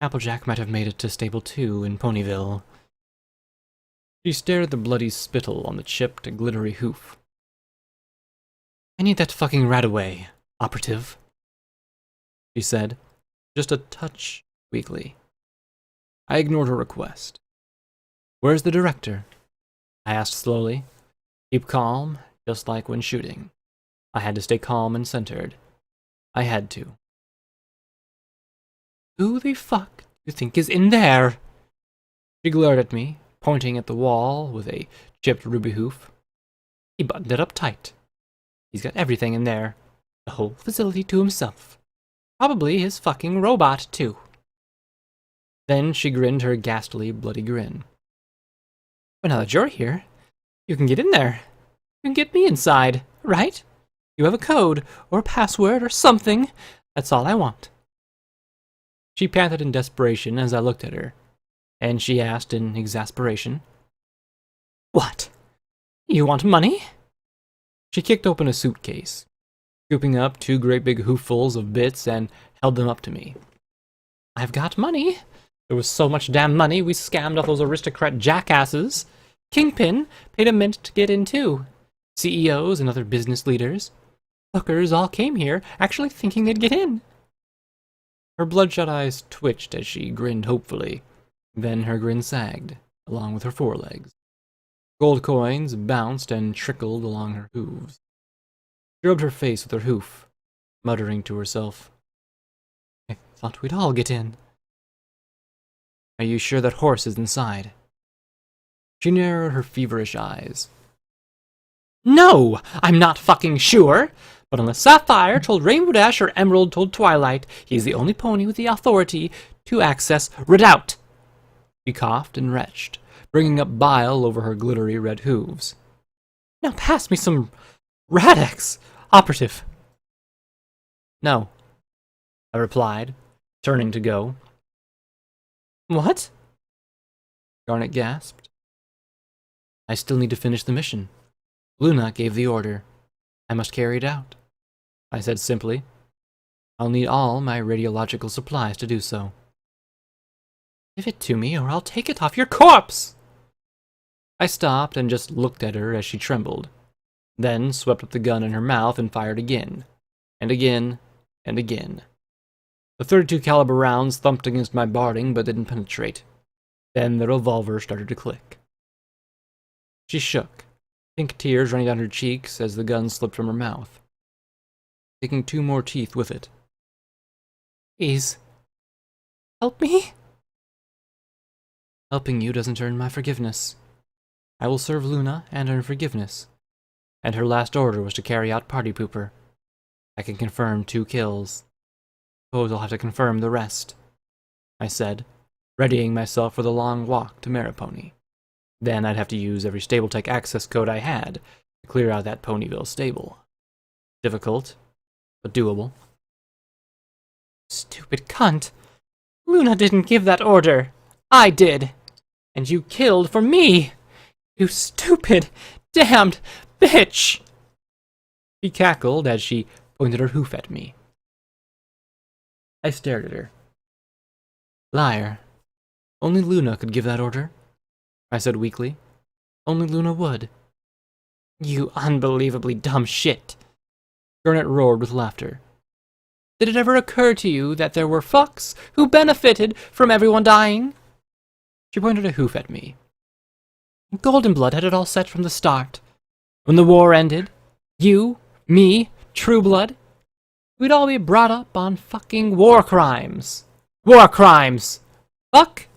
Applejack might have made it to Stable 2 in Ponyville. She stared at the bloody spittle on the chipped, glittery hoof. I need that fucking Radaway, Operative, she said, just a touch weakly. I ignored her request. Where's the director? I asked slowly. Keep calm, just like when shooting. I had to stay calm and centered. I had to. Who the fuck do you think is in there? She glared at me, pointing at the wall with a chipped ruby hoof. He buttoned it up tight. He's got everything in there. The whole facility to himself. Probably his fucking robot, too. Then she grinned her ghastly, bloody grin. But now that you're here, you can get in there. You can get me inside, right? You have a code, or a password, or something. That's all I want. She panted in desperation as I looked at her, and she asked in exasperation, What? You want money? She kicked open a suitcase, scooping up 2 great big hooffuls of bits and held them up to me. I've got money. There was so much damn money we scammed off those aristocrat jackasses. Kingpin paid a mint to get in too. CEOs and other business leaders. Hookers all came here, actually thinking they'd get in. Her bloodshot eyes twitched as she grinned hopefully. Then her grin sagged, along with her forelegs. Gold coins bounced and trickled along her hooves. She rubbed her face with her hoof, muttering to herself, I thought we'd all get in. Are you sure that horse is inside? She narrowed her feverish eyes. No! I'm not fucking sure! But unless Sapphire told Rainbow Dash or Emerald told Twilight, he's the only pony with the authority to access Redoubt. She coughed and retched, bringing up bile over her glittery red hooves. Now pass me some Radex, operative. No, I replied, turning to go. What? Garnet gasped. I still need to finish the mission. Luna gave the order. I must carry it out. I said simply. I'll need all my radiological supplies to do so. Give it to me or I'll take it off your corpse! I stopped and just looked at her as she trembled, then swept up the gun in her mouth and fired again, and again, and again. The 32 caliber rounds thumped against my barding but didn't penetrate. Then the revolver started to click. She shook, pink tears running down her cheeks as the gun slipped from her mouth, taking 2 more teeth with it. Please, help me? Helping you doesn't earn my forgiveness. I will serve Luna and earn forgiveness. And her last order was to carry out Party Pooper. I can confirm 2 kills. Suppose I'll have to confirm the rest, I said, readying myself for the long walk to Maripony. Then I'd have to use every StableTech access code I had to clear out that Ponyville stable. Difficult, but doable. Stupid cunt. Luna didn't give that order. I did. And you killed for me. You stupid, damned bitch. She cackled as she pointed her hoof at me. I stared at her. Liar. Only Luna could give that order, I said weakly. Only Luna would. You unbelievably dumb shit. Garnet roared with laughter. Did it ever occur to you that there were fucks who benefited from everyone dying? She pointed a hoof at me. Golden Blood had it all set from the start. When the war ended, you, me, True Blood, we'd all be brought up on fucking war crimes. War crimes! Fuck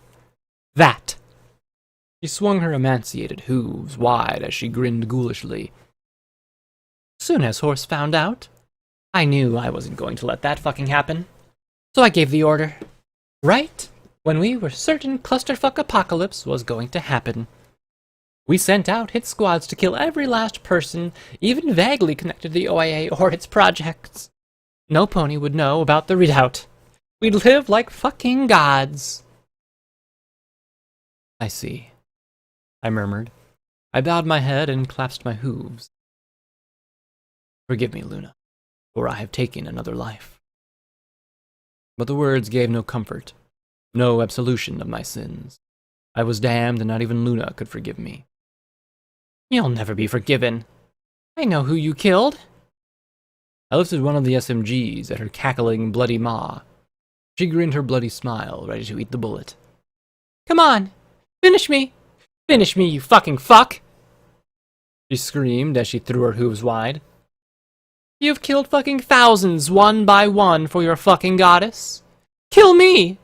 that. She swung her emaciated hooves wide as she grinned ghoulishly. Soon as Horse found out, I knew I wasn't going to let that fucking happen. So I gave the order. Right when we were certain clusterfuck apocalypse was going to happen. We sent out hit squads to kill every last person, even vaguely connected to the OIA or its projects. No pony would know about the readout. We'd live like fucking gods. I see, I murmured. I bowed my head and clasped my hooves. Forgive me, Luna, for I have taken another life. But the words gave no comfort, no absolution of my sins. I was damned, and not even Luna could forgive me. You'll never be forgiven. I know who you killed. I lifted one of the SMGs at her cackling, bloody maw. She grinned her bloody smile, ready to eat the bullet. Come on! Finish me! Finish me, you fucking fuck! She screamed as she threw her hooves wide. You've killed fucking thousands, one by one, for your fucking goddess. Kill me!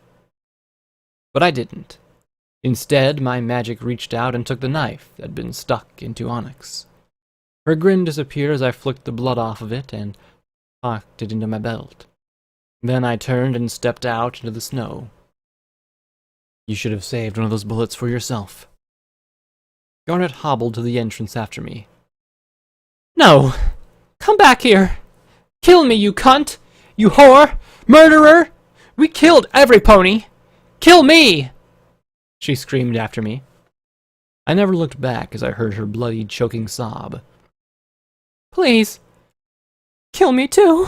But I didn't. Instead, my magic reached out and took the knife that had been stuck into Onyx. Her grin disappeared as I flicked the blood off of it and locked it into my belt. Then I turned and stepped out into the snow. You should have saved one of those bullets for yourself. Garnet hobbled to the entrance after me. No! Come back here! Kill me, you cunt! You whore! Murderer! We killed every pony! Kill me! She screamed after me. I never looked back as I heard her bloody, choking sob. Please, kill me too.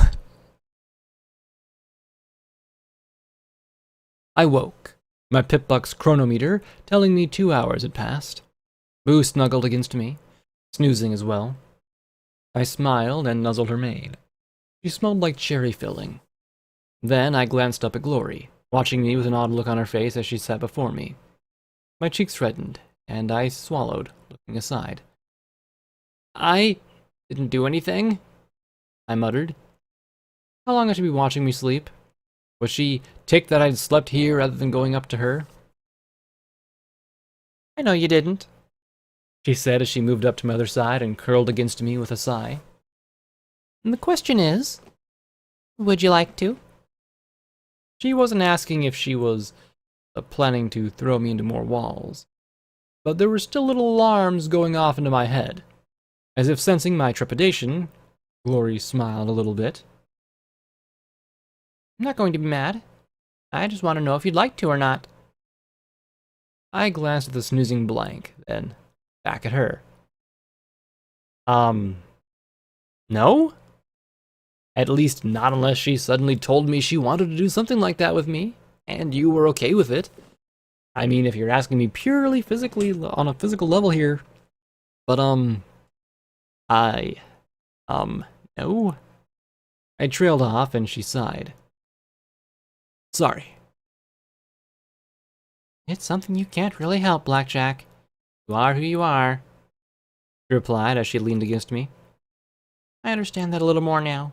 I woke, my Pip-Buck's chronometer telling me 2 hours had passed. Boo snuggled against me, snoozing as well. I smiled and nuzzled her mane. She smelled like cherry filling. Then I glanced up at Glory, watching me with an odd look on her face as she sat before me. My cheeks reddened, and I swallowed, looking aside. I didn't do anything, I muttered. How long had she been watching me sleep? Was she ticked that I'd slept here rather than going up to her? I know you didn't, she said as she moved up to my other side and curled against me with a sigh. And the question is, would you like to? She wasn't asking if she was planning to throw me into more walls. But there were still little alarms going off into my head. As if sensing my trepidation, Glory smiled a little bit. I'm not going to be mad. I just want to know if you'd like to or not. I glanced at the snoozing blank, then back at her. No? At least not unless she suddenly told me she wanted to do something like that with me, and you were okay with it. I mean, if you're asking me purely physically, on a physical level here. But, no. I trailed off and she sighed. Sorry. It's something you can't really help, Blackjack. You are who you are, She replied as she leaned against me. I understand that a little more now.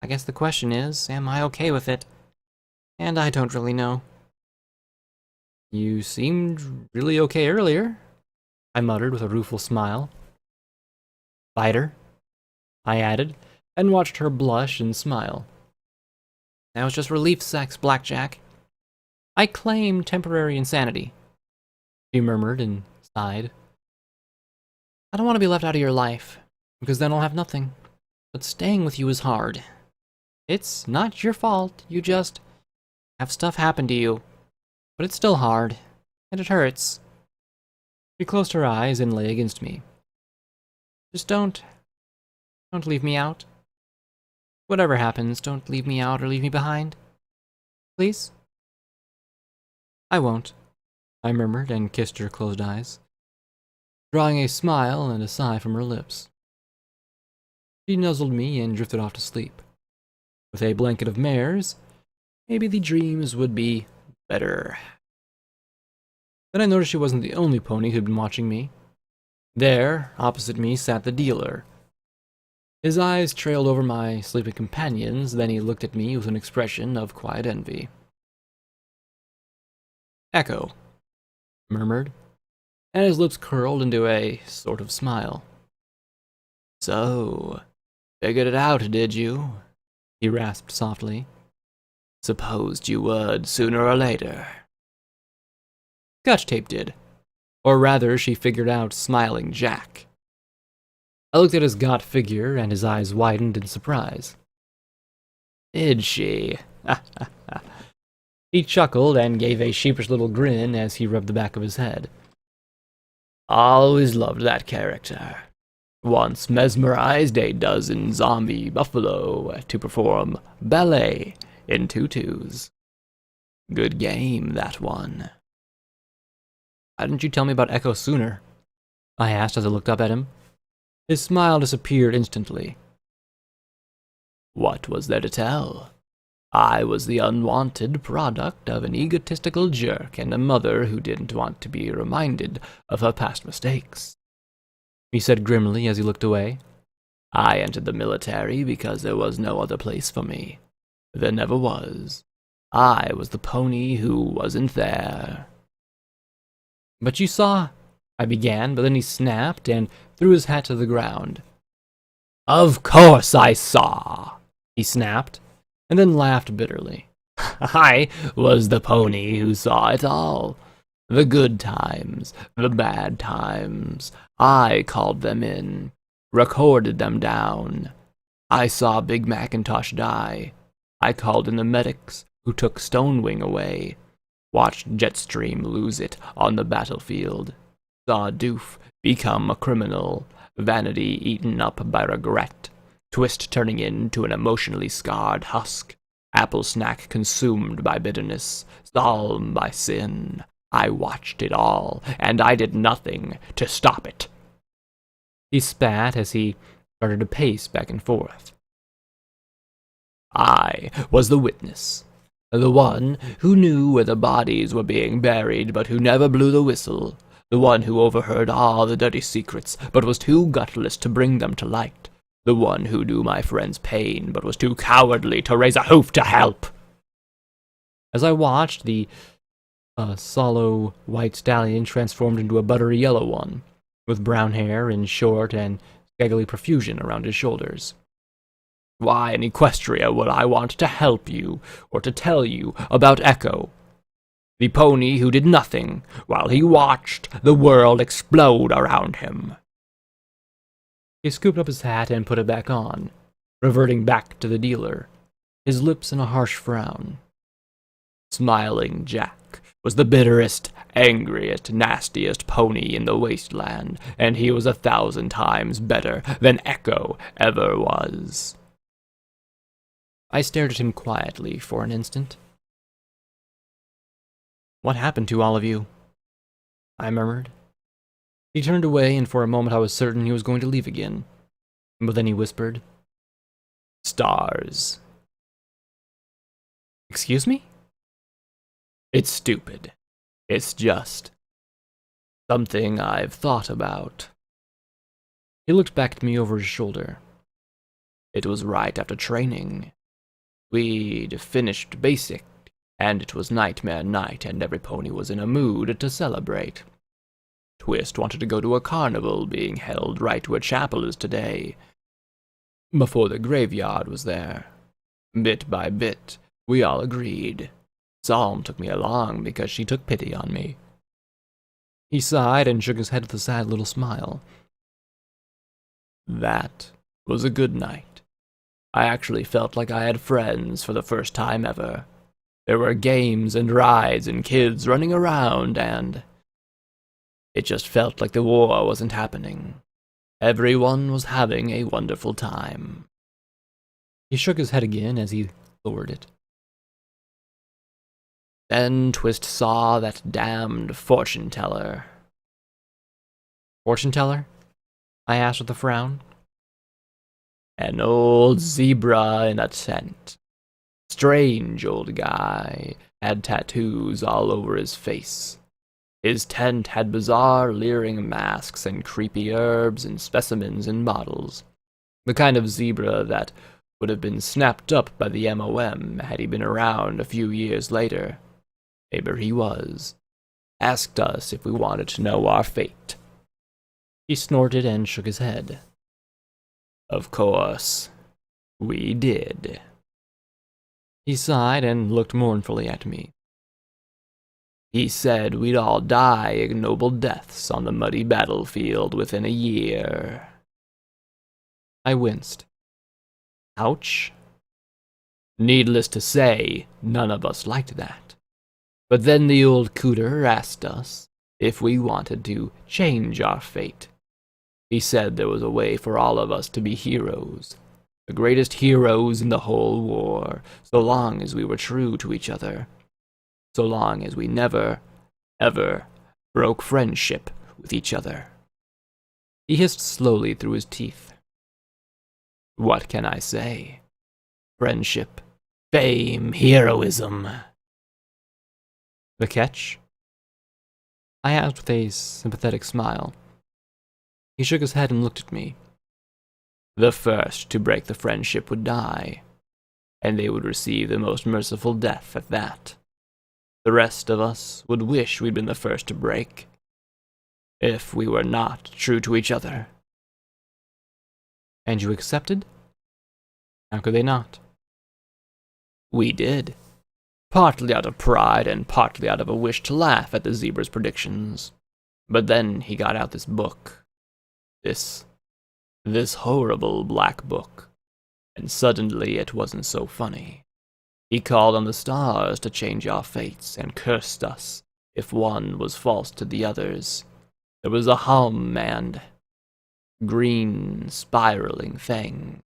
I guess the question is, am I okay with it? And I don't really know. You seemed really okay earlier, I muttered with a rueful smile. Fighter, I added, and watched her blush and smile. That was just relief sex, Blackjack. I claim temporary insanity, she murmured and sighed. I don't want to be left out of your life, because then I'll have nothing. But staying with you is hard. It's not your fault, you just have stuff happen to you. But it's still hard, and it hurts. She closed her eyes and lay against me. Just don't leave me out. Whatever happens, don't leave me out or leave me behind. Please? I won't, I murmured and kissed her closed eyes, drawing a smile and a sigh from her lips. She nuzzled me and drifted off to sleep. With a blanket of mares, maybe the dreams would be better. Then I noticed she wasn't the only pony who'd been watching me. There, opposite me, sat the dealer. His eyes trailed over my sleeping companions, then he looked at me with an expression of quiet envy. Echo, murmured, and his lips curled into a sort of smile. So, figured it out, did you? He rasped softly. Supposed you would sooner or later. Scotch Tape did. Or rather, she figured out Smiling Jack. I looked at his gaunt figure, and his eyes widened in surprise. Did she? He chuckled and gave a sheepish little grin as he rubbed the back of his head. Always loved that character. Once mesmerized a dozen zombie buffalo to perform ballet in tutus. Good game, that one. Why didn't you tell me about Echo sooner? I asked as I looked up at him. His smile disappeared instantly. What was there to tell? I was the unwanted product of an egotistical jerk and a mother who didn't want to be reminded of her past mistakes. He said grimly as he looked away. I entered the military because there was no other place for me. There never was. I was the pony who wasn't there. But you saw, I began, but then he snapped and threw his hat to the ground. Of course I saw, he snapped, and then laughed bitterly. I was the pony who saw it all. The good times, the bad times. I called them in, recorded them down. I saw Big Macintosh die. I called in the medics who took Stonewing away. Watched Jetstream lose it on the battlefield. Saw Doof become a criminal, vanity eaten up by regret, Twist turning into an emotionally scarred husk, Apple Snack consumed by bitterness, Psalm by sin. I watched it all, and I did nothing to stop it. He spat as he started to pace back and forth. I was the witness, the one who knew where the bodies were being buried but who never blew the whistle, the one who overheard all the dirty secrets but was too gutless to bring them to light, the one who knew my friend's pain but was too cowardly to raise a hoof to help. As I watched, the sallow white stallion transformed into a buttery yellow one, with brown hair and short and scraggly profusion around his shoulders. Why in Equestria would I want to help you, or to tell you about Echo? The pony who did nothing while he watched the world explode around him. He scooped up his hat and put it back on, reverting back to the dealer, his lips in a harsh frown. Smiling Jack was the bitterest, angriest, nastiest pony in the wasteland, and he was 1,000 times better than Echo ever was. I stared at him quietly for an instant. "What happened to all of you?" I murmured. He turned away, and for a moment I was certain he was going to leave again. But then he whispered, "Stars." "Excuse me?" "It's stupid. It's just something I've thought about." He looked back at me over his shoulder. "It was right after training. We'd finished basic, and it was Nightmare Night, and every pony was in a mood to celebrate. Twist wanted to go to a carnival being held right where chapel is today, before the graveyard was there. Bit by bit, we all agreed. Psalm took me along because she took pity on me." He sighed and shook his head with a sad little smile. "That was a good night. I actually felt like I had friends for the first time ever. There were games and rides and kids running around, and it just felt like the war wasn't happening. Everyone was having a wonderful time." He shook his head again as he lowered it. "Then Twist saw that damned fortune-teller." "Fortune-teller?" I asked with a frown. "An old zebra in a tent. Strange old guy, had tattoos all over his face. His tent had bizarre leering masks and creepy herbs and specimens in bottles. The kind of zebra that would have been snapped up by the MOM had he been around a few years later. Maybe he was. Asked us if we wanted to know our fate." He snorted and shook his head. "Of course, we did." He sighed and looked mournfully at me. "He said we'd all die ignoble deaths on the muddy battlefield within a year." I winced. Ouch. Needless to say, none of us liked that. But then the old cooter asked us if we wanted to change our fate. He said there was a way for all of us to be heroes, the greatest heroes in the whole war, so long as we were true to each other, so long as we never, ever broke friendship with each other. He hissed slowly through his teeth. What can I say? Friendship, fame, heroism. The catch? I asked with a sympathetic smile. He shook his head and looked at me. The first to break the friendship would die, and they would receive the most merciful death at that. The rest of us would wish we'd been the first to break, if we were not true to each other. And you accepted? How could they not? We did. Partly out of pride and partly out of a wish to laugh at the zebra's predictions. But then he got out this book. This horrible black book. And suddenly it wasn't so funny. He called on the stars to change our fates and cursed us if one was false to the others. There was a hum and green spiraling thing.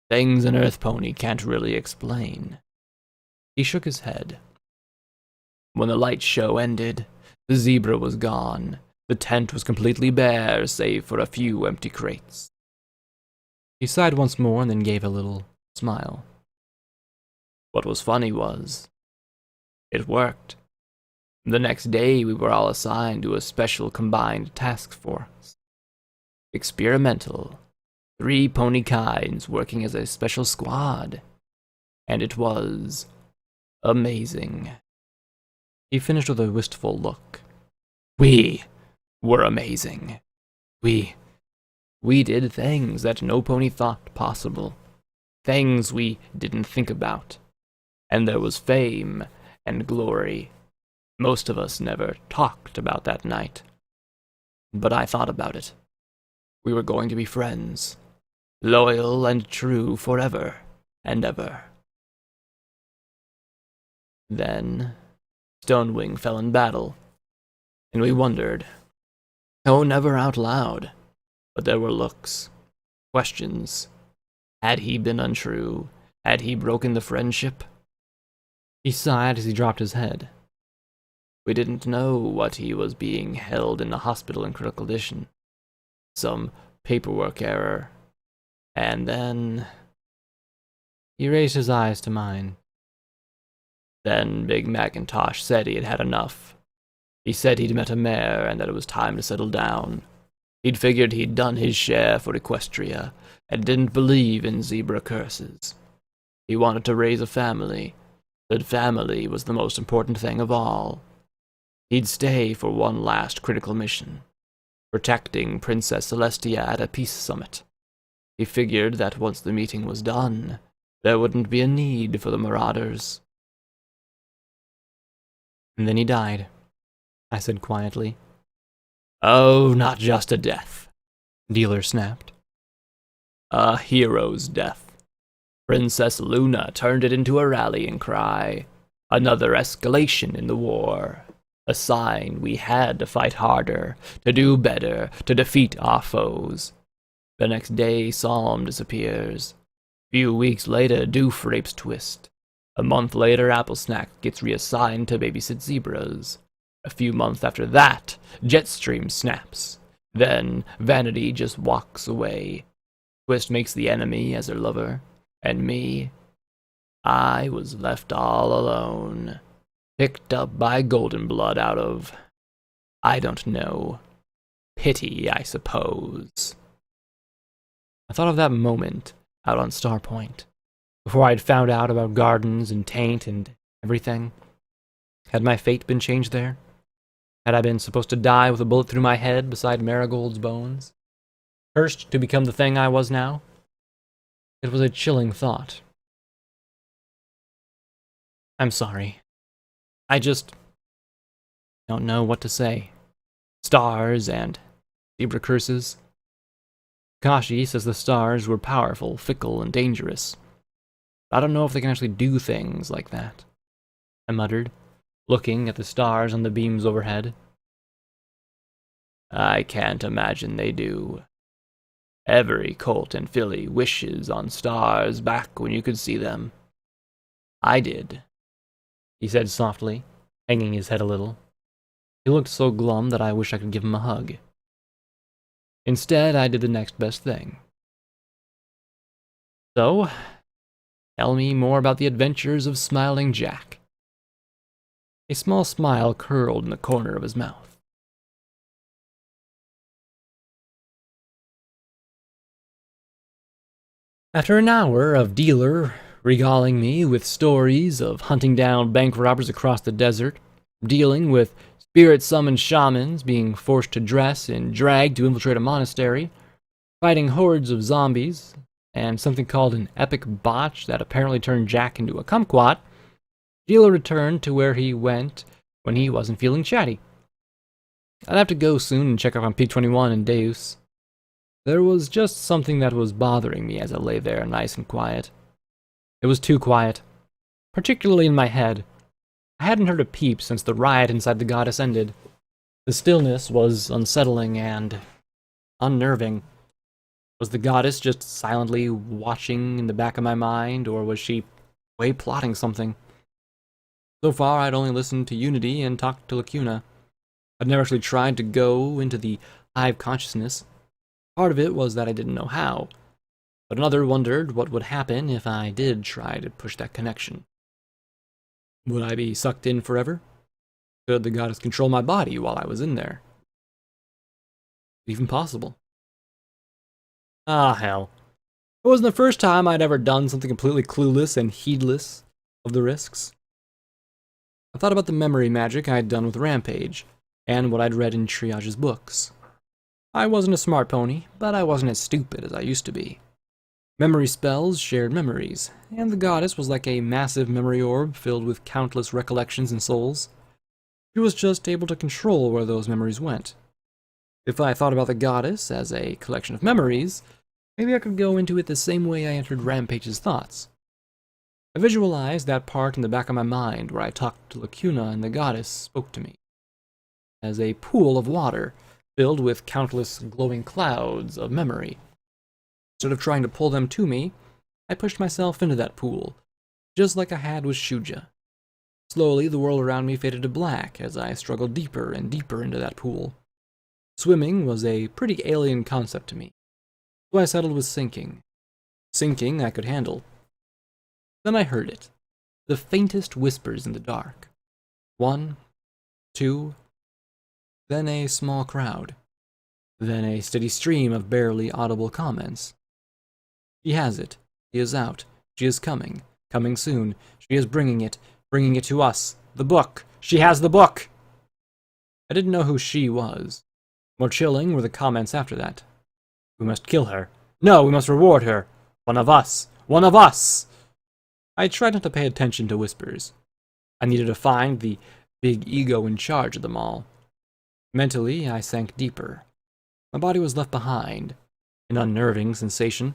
Things an earth pony can't really explain. He shook his head. When the light show ended, the zebra was gone. The tent was completely bare, save for a few empty crates. He sighed once more and then gave a little smile. What was funny was, it worked. The next day we were all assigned to a special combined task force. Experimental. 3 pony kinds working as a special squad. And it was amazing. He finished with a wistful look. We were amazing. We did things that no pony thought possible. Things we didn't think about. And there was fame and glory Most of us never talked about that night. But I thought about it. We were going to be friends, loyal and true forever and ever. Then, Stonewing fell in battle, and we wondered. Oh, never out loud, but there were looks, questions. Had he been untrue? Had he broken the friendship? He sighed as he dropped his head. We didn't know what he was being held in the hospital in critical condition. Some paperwork error. And then... He raised his eyes to mine. Then Big Macintosh said he had had enough. He said he'd met a mayor and that it was time to settle down. He'd figured he'd done his share for Equestria and didn't believe in zebra curses. He wanted to raise a family. That family was the most important thing of all. He'd stay for one last critical mission, protecting Princess Celestia at a peace summit. He figured that once the meeting was done, there wouldn't be a need for the Marauders. And then he died, I said quietly. Oh, not just a death, Dealer snapped. a hero's death. Princess Luna turned it into a rallying cry. Another escalation in the war. A sign we had to fight harder, to do better, to defeat our foes. The next day, Psalm disappears. Few weeks later, Doof rapes Twist. A month later, Applesnack gets reassigned to babysit zebras. A few months after that, Jetstream snaps. Then, Vanity just walks away. Twist makes the enemy as her lover. And me, I was left all alone. Picked up by Golden Blood out of, I don't know, pity, I suppose. I thought of that moment out on Starpoint, before I'd found out about gardens and taint and everything. Had my fate been changed there? Had I been supposed to die with a bullet through my head beside Marigold's bones? Cursed to become the thing I was now? It was a chilling thought. I'm sorry. I just don't know what to say. Stars and zebra curses. Kashi says the stars were powerful, fickle, and dangerous. I don't know if they can actually do things like that, I muttered, looking at the stars on the beams overhead. I can't imagine they do. Every colt and filly wishes on stars back when you could see them. I did, he said softly, hanging his head a little. He looked so glum that I wish I could give him a hug. Instead, I did the next best thing. So, tell me more about the adventures of Smiling Jack. A small smile curled in the corner of his mouth. After an hour of Dealer regaling me with stories of hunting down bank robbers across the desert, dealing with spirit-summoned shamans being forced to dress and drag to infiltrate a monastery, fighting hordes of zombies, and something called an epic botch that apparently turned Jack into a kumquat, Dealer returned to where he went when he wasn't feeling chatty. I'd have to go soon and check up on P21 and Deus. There was just something that was bothering me as I lay there nice and quiet. It was too quiet, particularly in my head. I hadn't heard a peep since the riot inside the goddess ended. The stillness was unsettling and unnerving. Was the goddess just silently watching in the back of my mind, or was she way plotting something? So far, I'd only listened to Unity and talked to Lacuna. I'd never actually tried to go into the hive consciousness. Part of it was that I didn't know how, but another wondered what would happen if I did try to push that connection. Would I be sucked in forever? Could the goddess control my body while I was in there? Even possible. Ah, hell. It wasn't the first time I'd ever done something completely clueless and heedless of the risks. I thought about the memory magic I'd done with Rampage, and what I'd read in Triage's books. I wasn't a smart pony, but I wasn't as stupid as I used to be. Memory spells shared memories, and the goddess was like a massive memory orb filled with countless recollections and souls. She was just able to control where those memories went. If I thought about the goddess as a collection of memories, maybe I could go into it the same way I entered Rampage's thoughts. I visualized that part in the back of my mind where I talked to Lacuna and the goddess spoke to me. As a pool of water, filled with countless glowing clouds of memory. Instead of trying to pull them to me, I pushed myself into that pool, just like I had with Shuja. Slowly, the world around me faded to black as I struggled deeper and deeper into that pool. Swimming was a pretty alien concept to me, so I settled with sinking. Sinking I could handle. Then I heard it, the faintest whispers in the dark. 1, 2, then a small crowd. Then a steady stream of barely audible comments. She has it. He is out. She is coming. Coming soon. She is bringing it to us. The book. She has the book! I didn't know who she was. More chilling were the comments after that. We must kill her. No, we must reward her. One of us. One of us! I tried not to pay attention to whispers. I needed to find the big ego in charge of them all. Mentally, I sank deeper. My body was left behind. An unnerving sensation.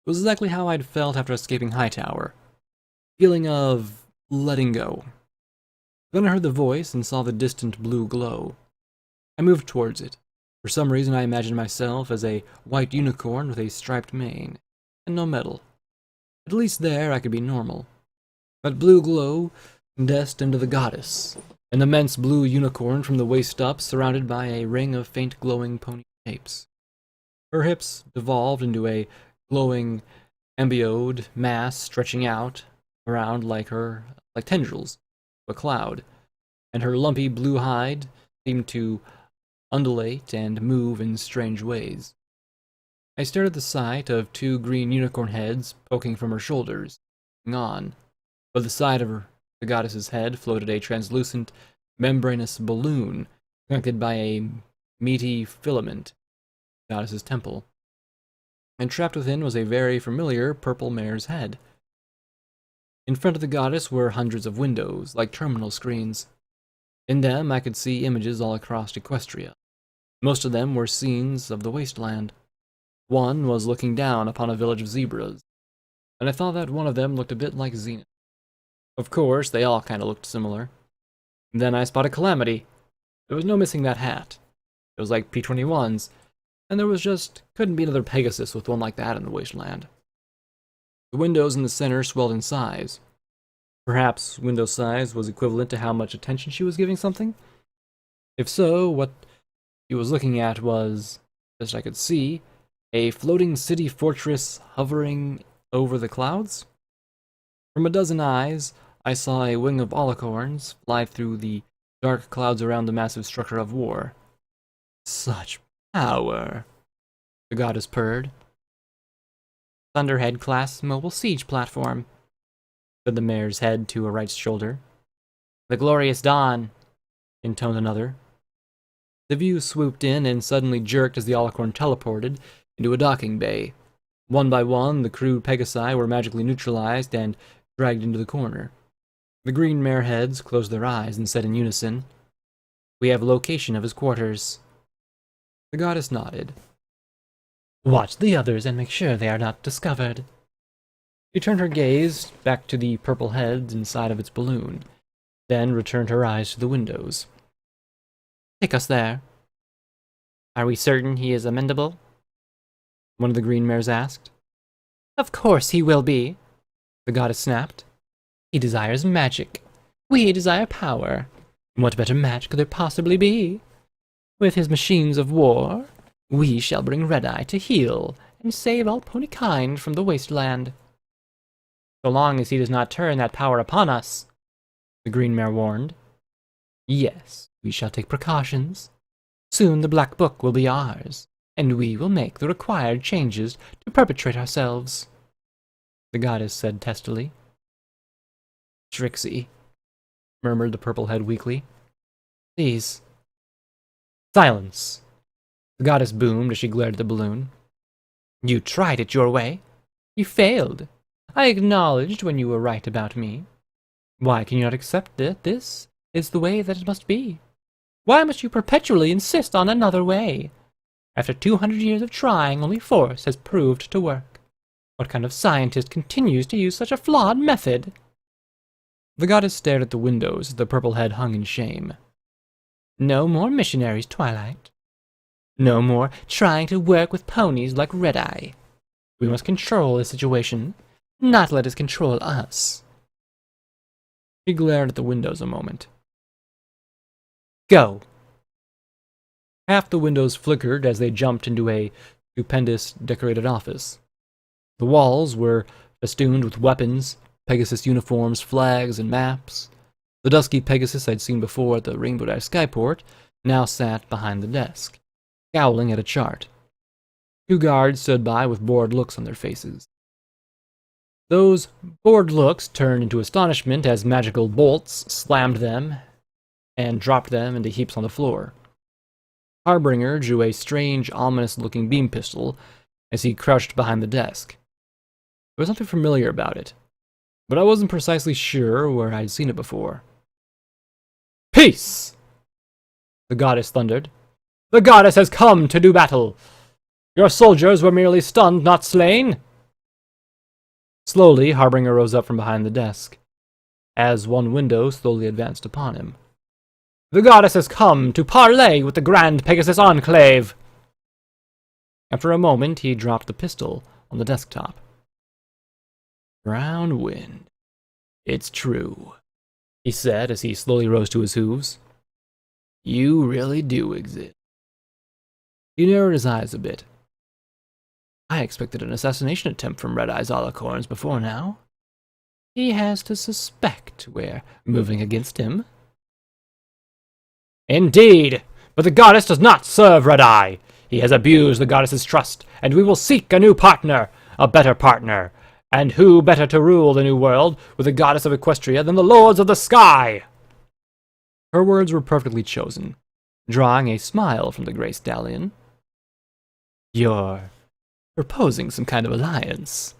It was exactly how I'd felt after escaping Hightower. Feeling of letting go. Then I heard the voice and saw the distant blue glow. I moved towards it. For some reason I imagined myself as a white unicorn with a striped mane, and no metal. At least there I could be normal. That blue glow destined to the goddess, an immense blue unicorn from the waist up, surrounded by a ring of faint glowing pony shapes. Her hips devolved into a glowing, embryonic mass stretching out around like tendrils of a cloud, and her lumpy blue hide seemed to undulate and move in strange ways. I stared at the sight of 2 green unicorn heads poking from her shoulders, on. By the side of the goddess's head floated a translucent, membranous balloon connected by a meaty filament, the goddess's temple. And trapped within was a very familiar purple mare's head. In front of the goddess were hundreds of windows, like terminal screens. In them I could see images all across Equestria. Most of them were scenes of the wasteland. One was looking down upon a village of zebras, and I thought that one of them looked a bit like Zenith. Of course, they all kind of looked similar. Then I spotted Calamity. There was no missing that hat. It was like P-21's, and there was couldn't be another Pegasus with one like that in the wasteland. The windows in the center swelled in size. Perhaps window size was equivalent to how much attention she was giving something? If so, what she was looking at was, as I could see, a floating city fortress hovering over the clouds. From a dozen eyes, I saw a wing of alicorns fly through the dark clouds around the massive structure of war. Such power, the goddess purred. Thunderhead-class mobile siege platform, said the mare's head to her right shoulder. The glorious dawn, intoned another. The view swooped in and suddenly jerked as the alicorn teleported into a docking bay. One by one, the crude Pegasi were magically neutralized and dragged into the corner. The green mare heads closed their eyes and said in unison, "We have location of his quarters." The goddess nodded. "Watch the others and make sure they are not discovered." She turned her gaze back to the purple heads inside of its balloon, then returned her eyes to the windows. "Take us there." "Are we certain he is amendable?" one of the green mares asked. "Of course he will be," the goddess snapped. "He desires magic. We desire power. What better match could there possibly be? With his machines of war, we shall bring Red-Eye to heal and save all pony kind from the wasteland." "So long as he does not turn that power upon us," the green mare warned. "Yes, we shall take precautions. Soon the Black Book will be ours, and we will make the required changes to perpetrate ourselves," the goddess said testily. "Trixie," murmured the purple head weakly. "Please." "Silence!" the goddess boomed as she glared at the balloon. "You tried it your way. You failed. I acknowledged when you were right about me. Why can you not accept this is the way that it must be. Why must you perpetually insist on another way? After 200 years of trying, only force has proved to work. What kind of scientist continues to use such a flawed method? The goddess stared at the windows as the purple head hung in shame. No more missionaries, Twilight. No more trying to work with ponies like Red-Eye. We must control the situation, not let it control us. She glared at the windows a moment. Go. Half the windows flickered as they jumped into a stupendous decorated office. The walls were festooned with weapons, Pegasus uniforms, flags, and maps. The dusky Pegasus I'd seen before at the Rainbow Dash Skyport now sat behind the desk, scowling at a chart. 2 guards stood by with bored looks on their faces. Those bored looks turned into astonishment as magical bolts slammed them and dropped them into heaps on the floor. Harbinger drew a strange, ominous-looking beam pistol as he crouched behind the desk. There was something familiar about it, but I wasn't precisely sure where I'd seen it before. "Peace!" the goddess thundered. "The goddess has come to do battle! Your soldiers were merely stunned, not slain!" Slowly, Harbinger rose up from behind the desk, as one window slowly advanced upon him. "The goddess has come to parley with the Grand Pegasus Enclave!" After a moment, he dropped the pistol on the desktop. "Brown wind. It's true," he said as he slowly rose to his hooves. "You really do exist." He narrowed his eyes a bit. I expected an assassination attempt from Red-Eye's Alicorns before now. He has to suspect we're moving against him. "Indeed, but the goddess does not serve Red-Eye. He has abused the goddess's trust, and we will seek a new partner, a better partner. And who better to rule the new world with the goddess of Equestria than the lords of the sky?" Her words were perfectly chosen, drawing a smile from the gray stallion. "You're proposing some kind of alliance?"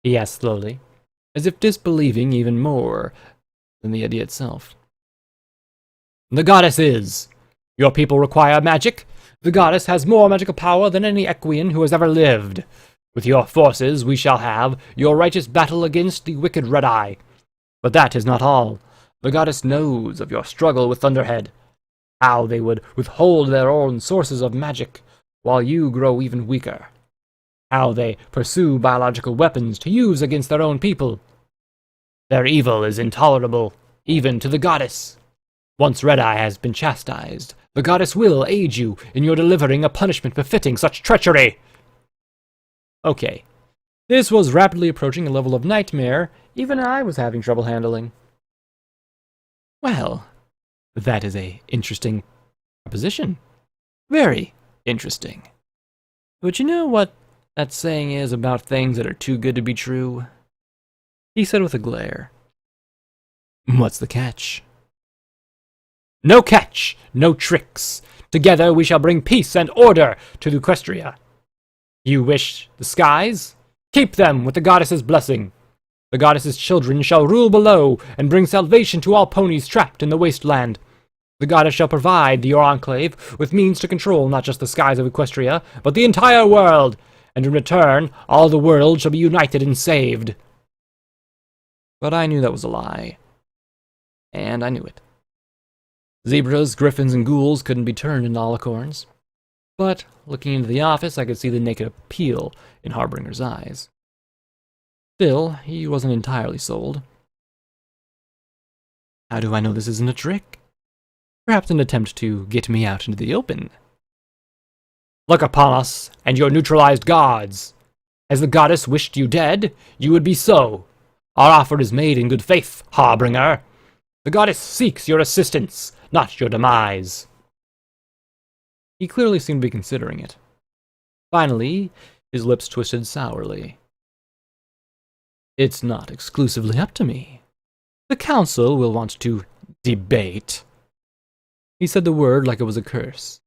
he asked slowly, as if disbelieving even more than the idea itself. "The goddess is. Your people require magic. The goddess has more magical power than any Equian who has ever lived. With your forces, we shall have your righteous battle against the wicked Red-Eye. But that is not all. The goddess knows of your struggle with Thunderhead, how they would withhold their own sources of magic, while you grow even weaker. How they pursue biological weapons to use against their own people. Their evil is intolerable, even to the goddess. Once Red-Eye has been chastised, the goddess will aid you in your delivering a punishment befitting such treachery." Okay, this was rapidly approaching a level of nightmare even I was having trouble handling. Well, that is a interesting proposition. Very interesting. But you know what that saying is about things that are too good to be true? He said with a glare. "What's the catch?" "No catch, no tricks. Together we shall bring peace and order to Equestria. You wish the skies? Keep them with the goddess's blessing. The goddess's children shall rule below and bring salvation to all ponies trapped in the wasteland. The goddess shall provide your enclave with means to control not just the skies of Equestria, but the entire world, and in return, all the world shall be united and saved." But I knew that was a lie. And I knew it. Zebras, griffins, and ghouls couldn't be turned into alicorns. But, looking into the office, I could see the naked appeal in Harbinger's eyes. Still, he wasn't entirely sold. "How do I know this isn't a trick? Perhaps an attempt to get me out into the open." "Look upon us and your neutralized gods. As the goddess wished you dead, you would be so. Our offer is made in good faith, Harbinger. The goddess seeks your assistance, not your demise." He clearly seemed to be considering it. Finally, his lips twisted sourly. "It's not exclusively up to me. The council will want to debate." He said the word like it was a curse.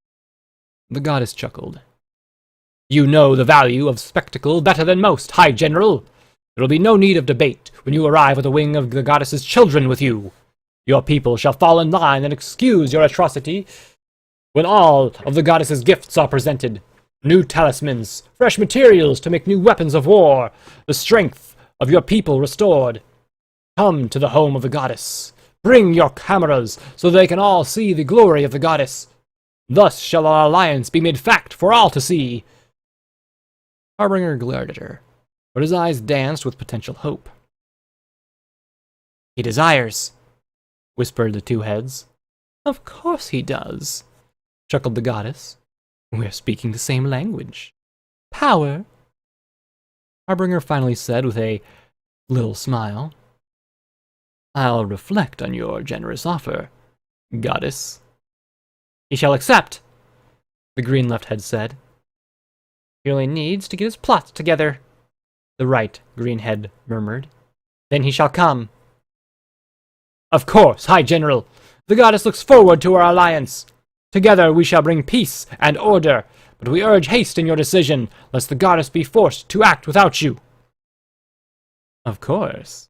The goddess chuckled. "You know the value of spectacle better than most, High General. There will be no need of debate when you arrive with a wing of the goddess's children with you. Your people shall fall in line and excuse your atrocity when all of the goddess's gifts are presented. New talismans, fresh materials to make new weapons of war, the strength of your people restored. Come to the home of the goddess. Bring your cameras so they can all see the glory of the goddess. Thus shall our alliance be made fact for all to see. Harbinger glared at her, but his eyes danced with potential hope. He desires, whispered the two heads. Of course he does, chuckled the goddess. We're speaking the same language. Power, Harbinger finally said with a little smile. I'll reflect on your generous offer, goddess. He shall accept, the green left head said. He only needs to get his plots together, the right green head murmured. Then he shall come. Of course, High General. The goddess looks forward to our alliance. Together we shall bring peace and order, but we urge haste in your decision, lest the goddess be forced to act without you. Of course,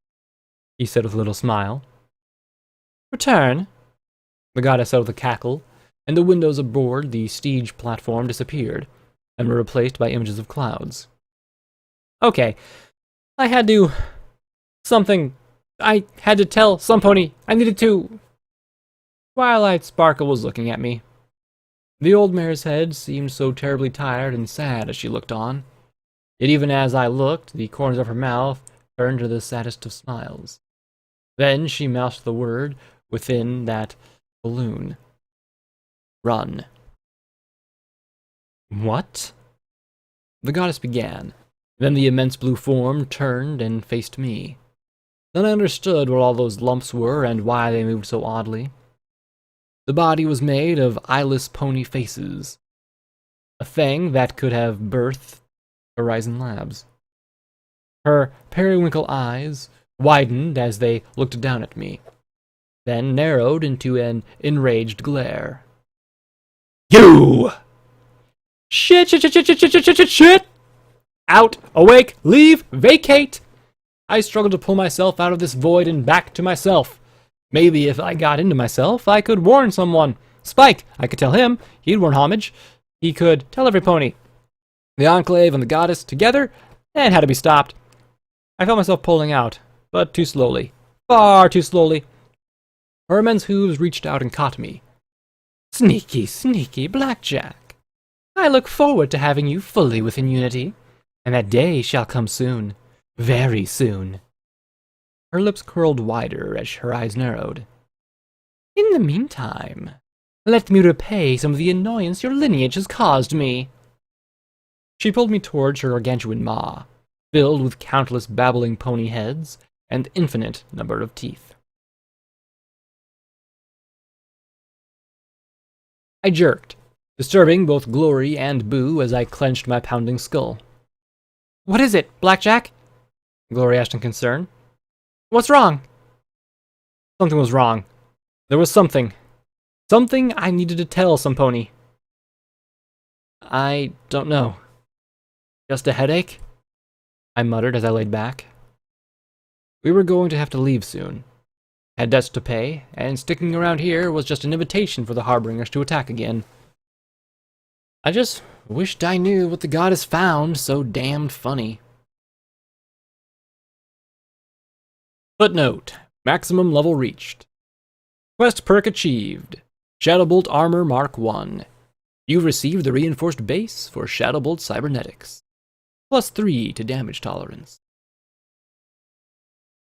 he said with a little smile. Return, the goddess said with a cackle, and the windows aboard the siege platform disappeared, and were replaced by images of clouds. Okay, I had to tell Sunpony I needed to. Twilight Sparkle was looking at me. The old mare's head seemed so terribly tired and sad as she looked on. Yet even as I looked, the corners of her mouth turned to the saddest of smiles. Then she mouthed the word within that balloon. Run. What? The goddess began. Then the immense blue form turned and faced me. Then I understood what all those lumps were and why they moved so oddly. The body was made of eyeless pony faces. A thing that could have birthed Horizon Labs. Her periwinkle eyes widened as they looked down at me, then narrowed into an enraged glare. You! Shit! Out, awake, leave, vacate! I struggled to pull myself out of this void and back to myself. Maybe if I got into myself, I could warn someone. Spike, I could tell him. He'd warn Homage. He could tell every pony. The Enclave and the Goddess together, and had to be stopped. I felt myself pulling out, but too slowly. Far too slowly. Her immense hooves reached out and caught me. Sneaky, sneaky Blackjack. I look forward to having you fully within Unity, and that day shall come soon. Very soon. Her lips curled wider as her eyes narrowed. In the meantime, let me repay some of the annoyance your lineage has caused me. She pulled me towards her gargantuan maw, filled with countless babbling pony heads and infinite number of teeth. I jerked, disturbing both Glory and Boo as I clenched my pounding skull. What is it, Blackjack? Glory asked in concern. What's wrong? Something was wrong. There was something. Something I needed to tell Sunpony. I don't know. Just a headache? I muttered as I laid back. We were going to have to leave soon. Had debts to pay, and sticking around here was just an invitation for the Harbingers to attack again. I just wished I knew what the goddess found so damned funny. Footnote. Maximum level reached. Quest perk achieved. Shadowbolt Armor Mark 1. You've received the reinforced base for Shadowbolt Cybernetics. +3 to damage tolerance.